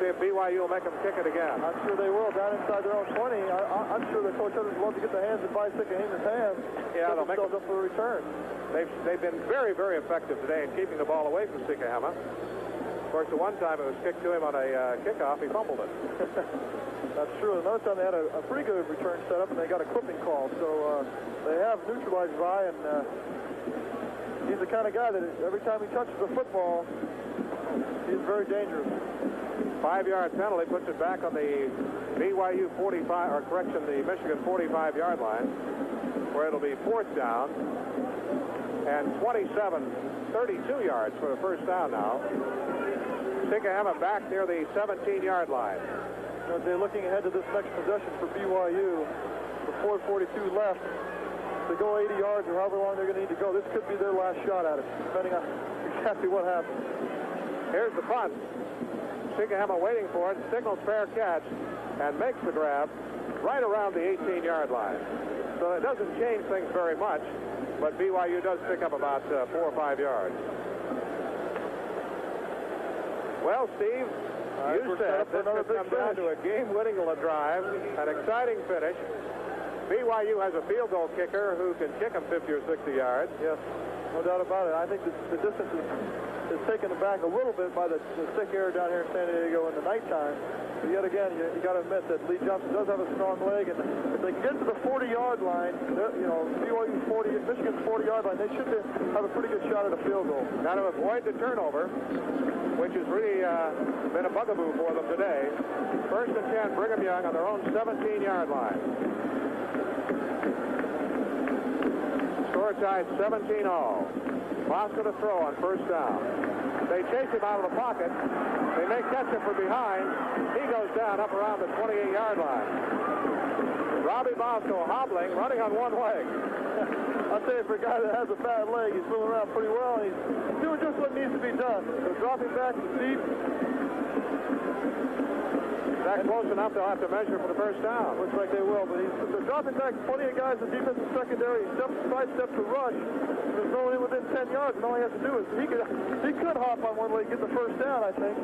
See if BYU will make them kick it again. I'm sure they will. Down inside their own 20, I'm sure that Coach Edwards would love to get the hands and Sikahema's hands. Yeah, they'll make them up for a return. They've been very, very effective today in keeping the ball away from Sikahema. Of course, the one time it was kicked to him on a kickoff, he fumbled it. That's true. Another time they had a pretty good return set up, and they got a clipping call. So they have neutralized Vi, and he's the kind of guy that every time he touches the football, he's very dangerous. 5-yard penalty puts it back on the BYU 45, or correction, the Michigan 45-yard line, where it'll be 4th down and 32 yards for the first down now. Sikahema back near the 17-yard line. As they're looking ahead to this next possession for BYU, with 4:42 left, to go 80 yards or however long they're going to need to go. This could be their last shot at it, depending on exactly what happens. Here's the punt. Sikahema waiting for it, signals fair catch, and makes the grab right around the 18-yard line. So it doesn't change things very much, but BYU does pick up about 4 or 5 yards. Well, Steve, you said this could come down to a game-winning drive, an exciting finish. BYU has a field goal kicker who can kick them 50 or 60 yards. Yes, no doubt about it. I think the distance is taken back a little bit by the thick air down here in San Diego in the nighttime. But yet again, you got to admit that Lee Johnson does have a strong leg, and if they get to the 40-yard line, BYU's 40, Michigan's 40-yard line, they should have a pretty good shot at a field goal. Now to avoid the turnover, which has really been a bugaboo for them today. 1st and 10, Brigham Young on their own 17-yard line. Score tied 17-all. Moscow to throw on 1st down. They chase him out of the pocket. They may catch him from behind. He goes down up around the 28-yard line. Robbie Bosco hobbling, running on one leg. I'll tell you, for a guy that has a bad leg, he's moving around pretty well, and he's doing just what needs to be done. So dropping back to feet. That close enough, they'll have to measure for the 1st down. Looks like they will, but they're dropping back. Plenty of guys in defensive secondary. He sidesteps to rush. There's no one within 10 yards, and all he has to do is he could hop on one leg, get the 1st down, I think.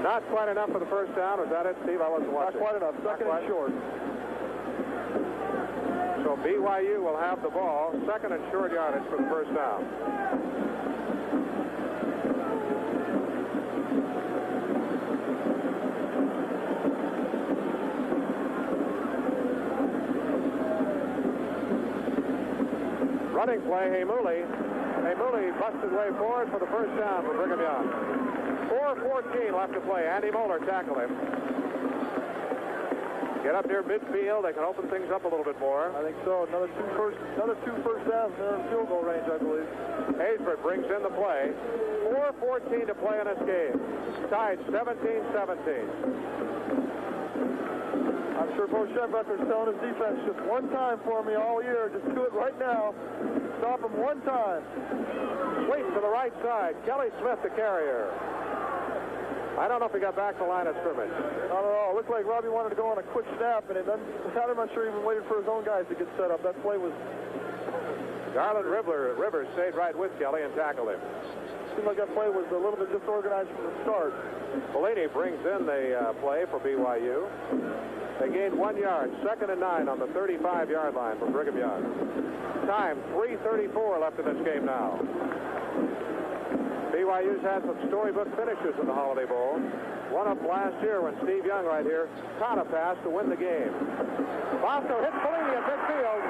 Not quite enough for the 1st down. Was that it, Steve? I wasn't watching. Not quite enough. Second and short. So BYU will have the ball. 2nd and short yardage for the 1st down. Running play, Hamuli busts his way forward for the 1st down for Brigham Young. 4:14 left to play. Andy Moeller tackled him. Get up near midfield. They can open things up a little bit more. I think so. Another two first downs. They're in field goal range, I believe. Haysbert brings in the play. 4:14 to play in this game. Tied 17-17. I'm sure Bo Schembechler's telling his defense, just one time for me all year. Just do it right now. Stop him one time. Sweep to the right side. Kelly Smith, the carrier. I don't know if he got back to the line of scrimmage. Not at all. It looked like Robbie wanted to go on a quick snap, and I'm not sure he even waited for his own guys to get set up. That play was... Garland Rivers stayed right with Kelly and tackled him. Seemed like that play was a little bit disorganized from the start. Bellini brings in the play for BYU. They gained 1 yard. 2nd and 9 on the 35-yard line for Brigham Young. Time, 3:34 left in this game now. BYU's had some storybook finishes in the Holiday Bowl. One of them last year when Steve Young right here caught a pass to win the game. Bosco hits Bellini at midfield.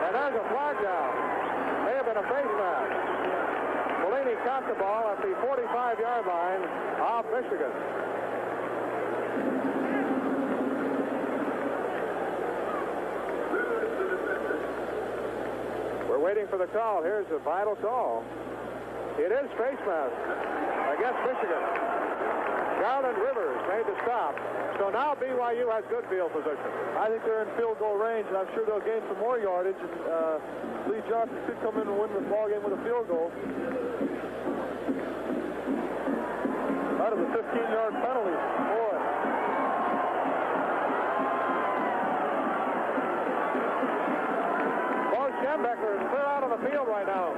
And there's a flag down. May have been a face mask. Bellini caught the ball at the 45-yard line of Michigan. We're waiting for the call. Here's the vital call. It is face mask against Michigan. Garland Rivers made the stop. So now BYU has good field position. I think they're in field goal range, and I'm sure they'll gain some more yardage. And, Lee Johnson could come in and win the ball game with a field goal. That is a 15-yard penalty. Boy. Bo Schembecker is clear out on the field right now,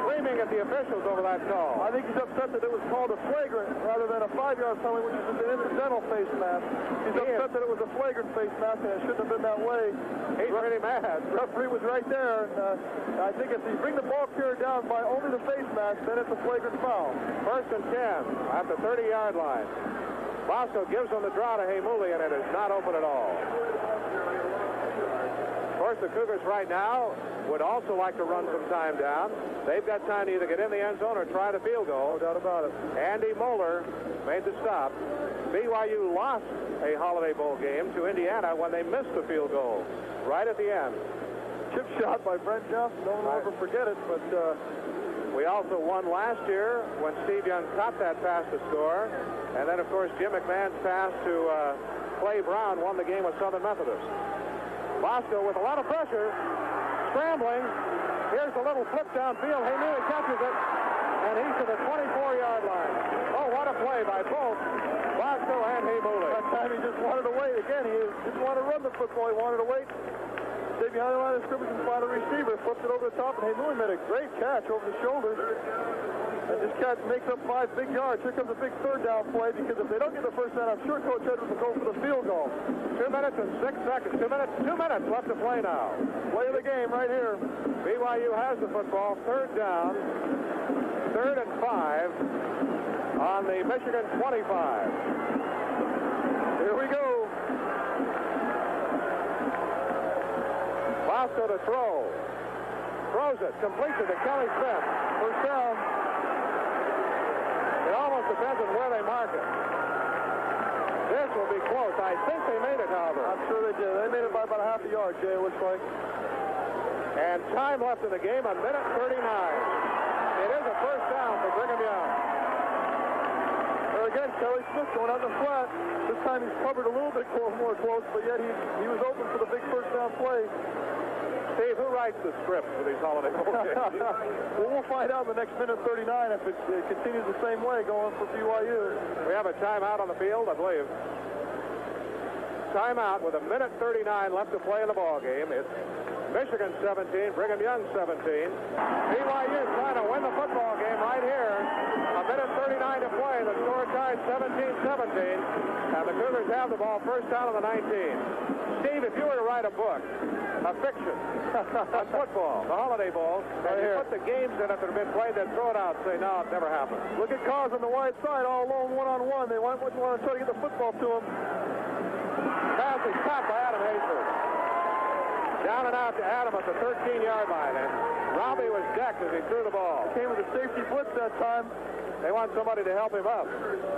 screaming at the officials over that call. I think he's upset that it was called a flagrant rather than a 5-yard penalty, which is an incidental face mask. He's upset that it was a flagrant face mask, and it shouldn't have been that way. He's pretty mad. The referee was right there, and I think if you bring the ball carrier down by only the face mask, then it's a flagrant foul. 1st and 10 at the 30-yard line. Bosco gives them the draw to Heimuli, and it is not open at all. Of course, the Cougars right now would also like to run some time down. They've got time to either get in the end zone or try the field goal. No doubt about it. Andy Moeller made the stop. BYU lost a Holiday Bowl game to Indiana when they missed the field goal right at the end. Chip shot by Brent Johnson. Don't ever forget it, but we also won last year when Steve Young caught that pass to score. And then, of course, Jim McMahon's pass to Clay Brown won the game with Southern Methodist. Bosco with a lot of pressure, scrambling. Here's a little flip downfield. Heimuli catches it, and he's to the 24-yard line. Oh, what a play by both Bosco and Heimuli. That time he just wanted to wait. Again, he didn't want to run the football. He wanted to wait. Stay behind the line of scrimmage and find a receiver. Flipped it over the top, and Heimuli made a great catch over the shoulder. And this catch makes up 5 big yards. Here comes a big 3rd down play, because if they don't get the first down, I'm sure Coach Edwards will go for the field goal. 2 minutes and 6 seconds. 2 minutes left to play now. Play of the game right here. BYU has the football. 3rd down. 3rd and 5 on the Michigan 25. Here we go. Bosco to throw. Throws it. Completes it to Kelly Smith. First down. It almost depends on where they mark it. This will be close. I think they made it, however. I'm sure they did. They made it by about a half a yard, Jay, it looks like. And time left in the game, 1:39. It is a first down for Brigham Young. There again, Kelly Smith going out in the flat. This time he's covered a little bit more close, but yet he was open for the big first down play. Steve, who writes the script for these Holiday Bowl games? Well, we'll find out in the next minute 39 if it continues the same way going for BYU. We have a timeout on the field, I believe. Timeout with 1:39 left to play in the ball game. It's Michigan 17, Brigham Young 17. BYU trying to win the football game right here. 1:39 to play. The score tied 17-17. And the Cougars have the ball first down on the 19. Steve, if you were to write a book, a fiction on football, the Holiday Bowl, and you put the games in it that have been played, then throw it out and say, no, it never happened. Look at Cause on the wide side, all alone, one-on-one. They wouldn't want to try to get the football to him. Pass is caught by Adam Haysbert. Down and out to Adam at the 13-yard line, and Robbie was decked as he threw the ball. Came with a safety blitz that time. They want somebody to help him up.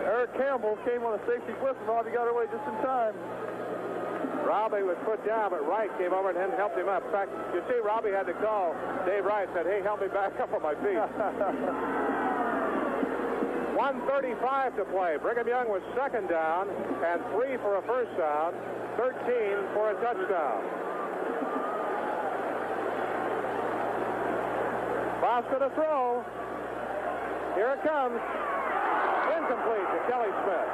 Eric Campbell came on a safety blitz, and Robbie got away just in time. Robbie was put down, but Wright came over and helped him up. In fact, you see, Robbie had to call Dave Wright and said, hey, help me back up on my feet. 1:35 to play. Brigham Young was 2nd down and 3 for a first down, 13 for a touchdown. Bosco to throw. Here it comes. Incomplete to Kelly Smith.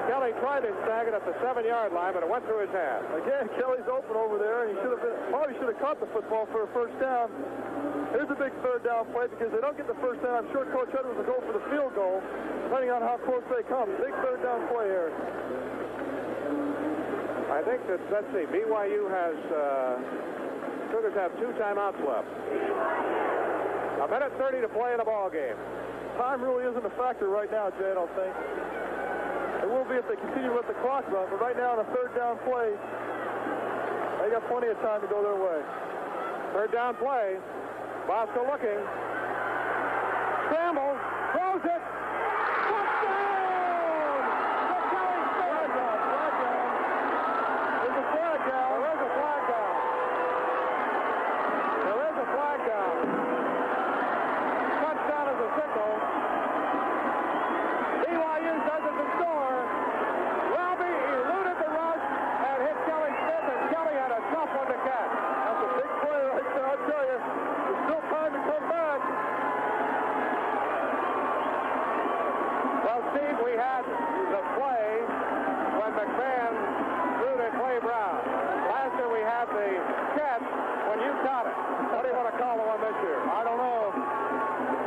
Kelly tried to snag it at the 7-yard line, but it went through his hand. Again, Kelly's open over there, and he probably should have caught the football for a first down. Here's a big 3rd down play, because they don't get the first down. I'm sure Coach Edwards will go for the field goal, depending on how close they come. Big 3rd down play here. I think that, let's see, BYU has, Cougars have 2 timeouts left. 1:30 to play in the ball game. Time really isn't a factor right now, Jay, I don't think. It will be if they continue with the clock run, but right now on a 3rd down play, they got plenty of time to go their way. 3rd down play. Bosco looking. Scrambles. Throws it. Touchdown! Flag down. There's a flag down. There is a flag down. There is a flag down. Touchdown is a signal. BYU doesn't score. Robbie eluded the rush and hit Kelly Smith, and Kelly had a tough one to catch. That's a big play right there, I'll tell you. There's still time to come back. Well, Steve, we had the play when McMahon threw to Clay Brown. Last year we had the catch when you caught it. What do you want to call the one this year? I don't know.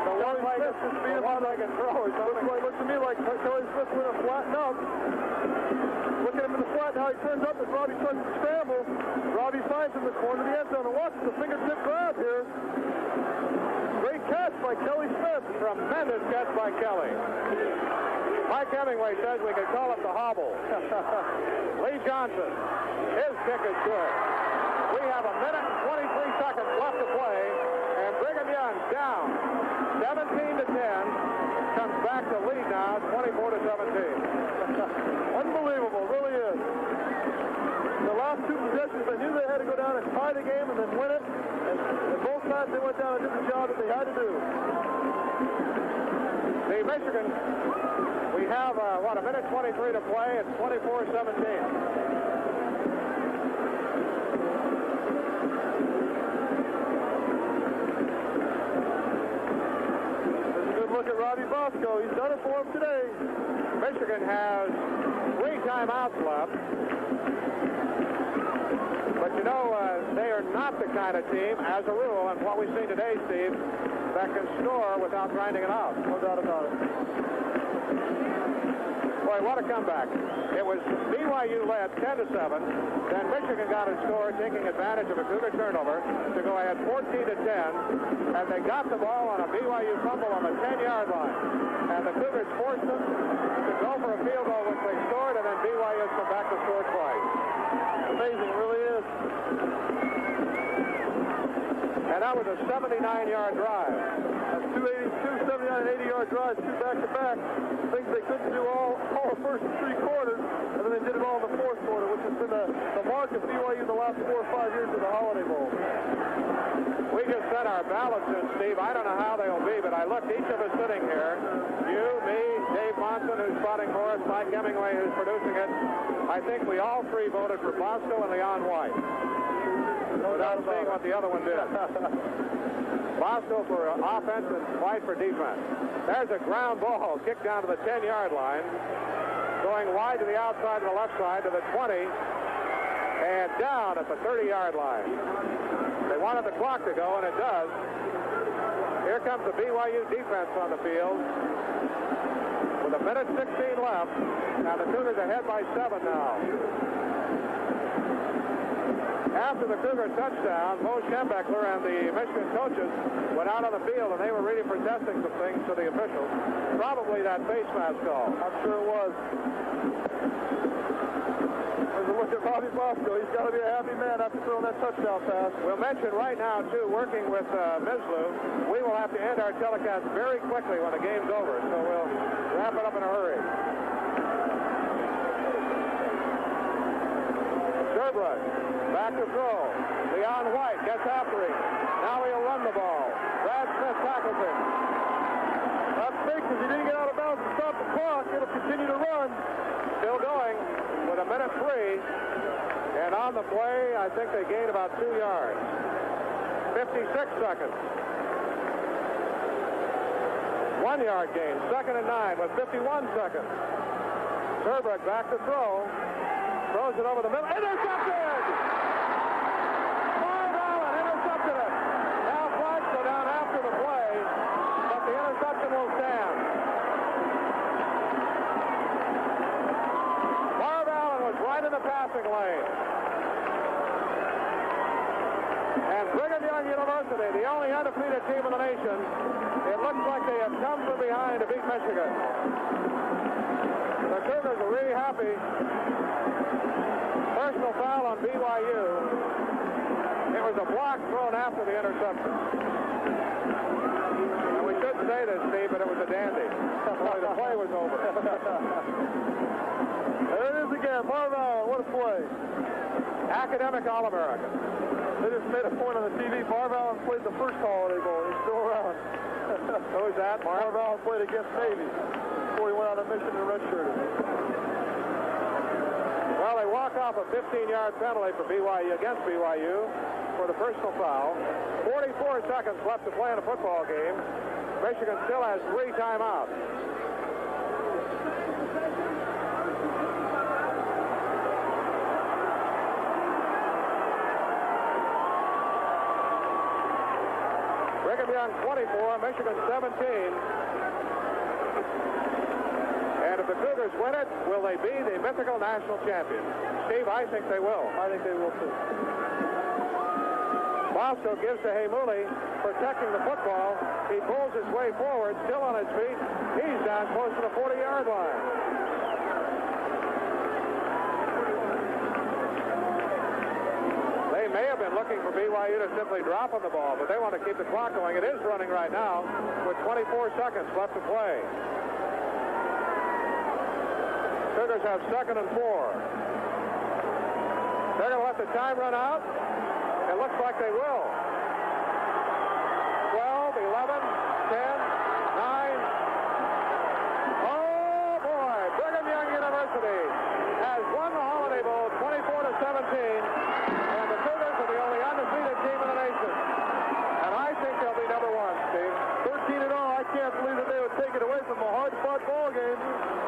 The one-legged throw or something. It looks to me like Kelly Smith went to flatten up. Look at him in the flat, how he turns up as Robbie tries to scramble. Robbie finds him in the corner of the end zone and watches the fingertip grab here. Great catch by Kelly Smith. Tremendous catch by Kelly. Mike Hemingway says we could call it the hobble. Lee Johnson, his kick is good. We have 1:23 left to play, and Brigham Young down 17 to 10. Comes back to lead now, 24 to 17. Unbelievable, really is. The last 2 possessions, they knew they had to go down and tie the game and then win it. And both times they went down and did the job that they had to do. The Michigan, we have, 1:23 to play. It's 24-17. Look at Robbie Bosco. He's done it for him today. Michigan has 3 timeouts left. But you know, they are not the kind of team, as a rule, and what we've seen today, Steve, that can score without grinding it out. No doubt about it. Boy, what a comeback. It was BYU led 10 to 7. Then Michigan got a score, taking advantage of a Cougar turnover to go ahead 14 to 10. And they got the ball on a BYU fumble on the 10-yard line. And the Cougars forced them to go for a field goal, which they scored, and then BYU has come back to score twice. Amazing, it really is. And that was a 79-yard drive. That's 2 79 and 80-yard drives, 2 back-to-back. Things they couldn't do all the first 3 quarters, and then they did it all in the 4th quarter, which has been the mark of BYU in the last 4 or 5 years of the Holiday Bowl. We just sent our ballots in, Steve. I don't know how they'll be, but I looked, each of us sitting here, you, me, Dave Monson, who's spotting for us, Mike Hemingway, who's producing it. I think we all 3 voted for Bosco and Leon White. Without seeing what the other one did. Bosco for offense and White for defense. There's a ground ball kicked down to the 10-yard line, going wide to the outside to the left side to the 20, and down at the 30-yard line. They wanted the clock to go, and it does. Here comes the BYU defense on the field with 1:16 left. Now the Cougars ahead by 7 now. After the Cougar touchdown, Mo Schembechler and the Michigan coaches went out on the field, and they were really protesting some things to the officials. Probably that face mask call. I'm sure it was. There's a look at Robbie Bosco. He's got to be a happy man after throwing that touchdown pass. We'll mention right now, too, working with Mislu, we will have to end our telecast very quickly when the game's over, so we'll wrap it up in a hurry. Zerbrush. Back to throw. Leon White gets after him. Now he'll run the ball. Brad Smith tackles him. That's big because he didn't get out of bounds to stop the clock. It'll continue to run. Still going with 1:03. And on the play, I think they gained about 2 yards. 56 seconds. 1 yard gain. 2nd and 9 with 51 seconds. Zerbruch back to throw. Throws it over the middle. Intercepted! Will stand. Marv Allen was right in the pass passing lane. And Brigham Young University, the only undefeated team in the nation, it looks like they have come from behind to beat Michigan. The Cougars are really happy. Personal foul on BYU. It was a block thrown after the interception. And we should say this, Steve, but it was a dandy. Boy, the play was over. There it is again. Marv Allen, what a play. Academic All-American. They just made a point on the TV. Marv Allen played the first Holiday Bowl. He's still around. Who is that? Marv Allen played against Navy before he went on a mission and redshirted. Well, they walk off a 15-yard penalty for BYU against BYU for the personal foul. 44 seconds left to play in a football game. Michigan still has 3 timeouts. Brigham Young 24, Michigan 17. And if the Cougars win it, will they be the mythical national champions? Steve, I think they will. I think they will too. Bosco gives to Heimuli, protecting the football. He pulls his way forward, still on his feet. He's down close to the 40-yard line. They may have been looking for BYU to simply drop on the ball, but they want to keep the clock going. It is running right now with 24 seconds left to play. Cougars have 2nd and 4. They're going to let the time run out. It looks like they will. 12, 11, 10, 9. Oh, boy. Brigham Young University has won the Holiday Bowl 24-17. And the Cougars are the only undefeated team in the nation. And I think they'll be number 1, Steve. 13-0. I can't believe that they would take it away from a hard-fought ball game.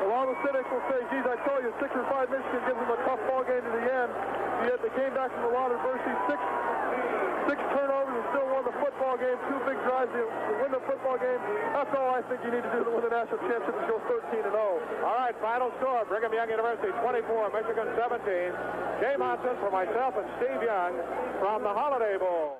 A lot of cynics will say, geez, I told you, 6 or 5 Michigan gives them a tough ball game to the end. Yet they came back from a lot of adversity. Six turnovers and still won the football game. 2 big drives to win the football game. That's all I think you need to do to win the national championship is go 13-0. All right, final score. Brigham Young University 24, Michigan 17. Jay Monson for myself and Steve Young from the Holiday Bowl.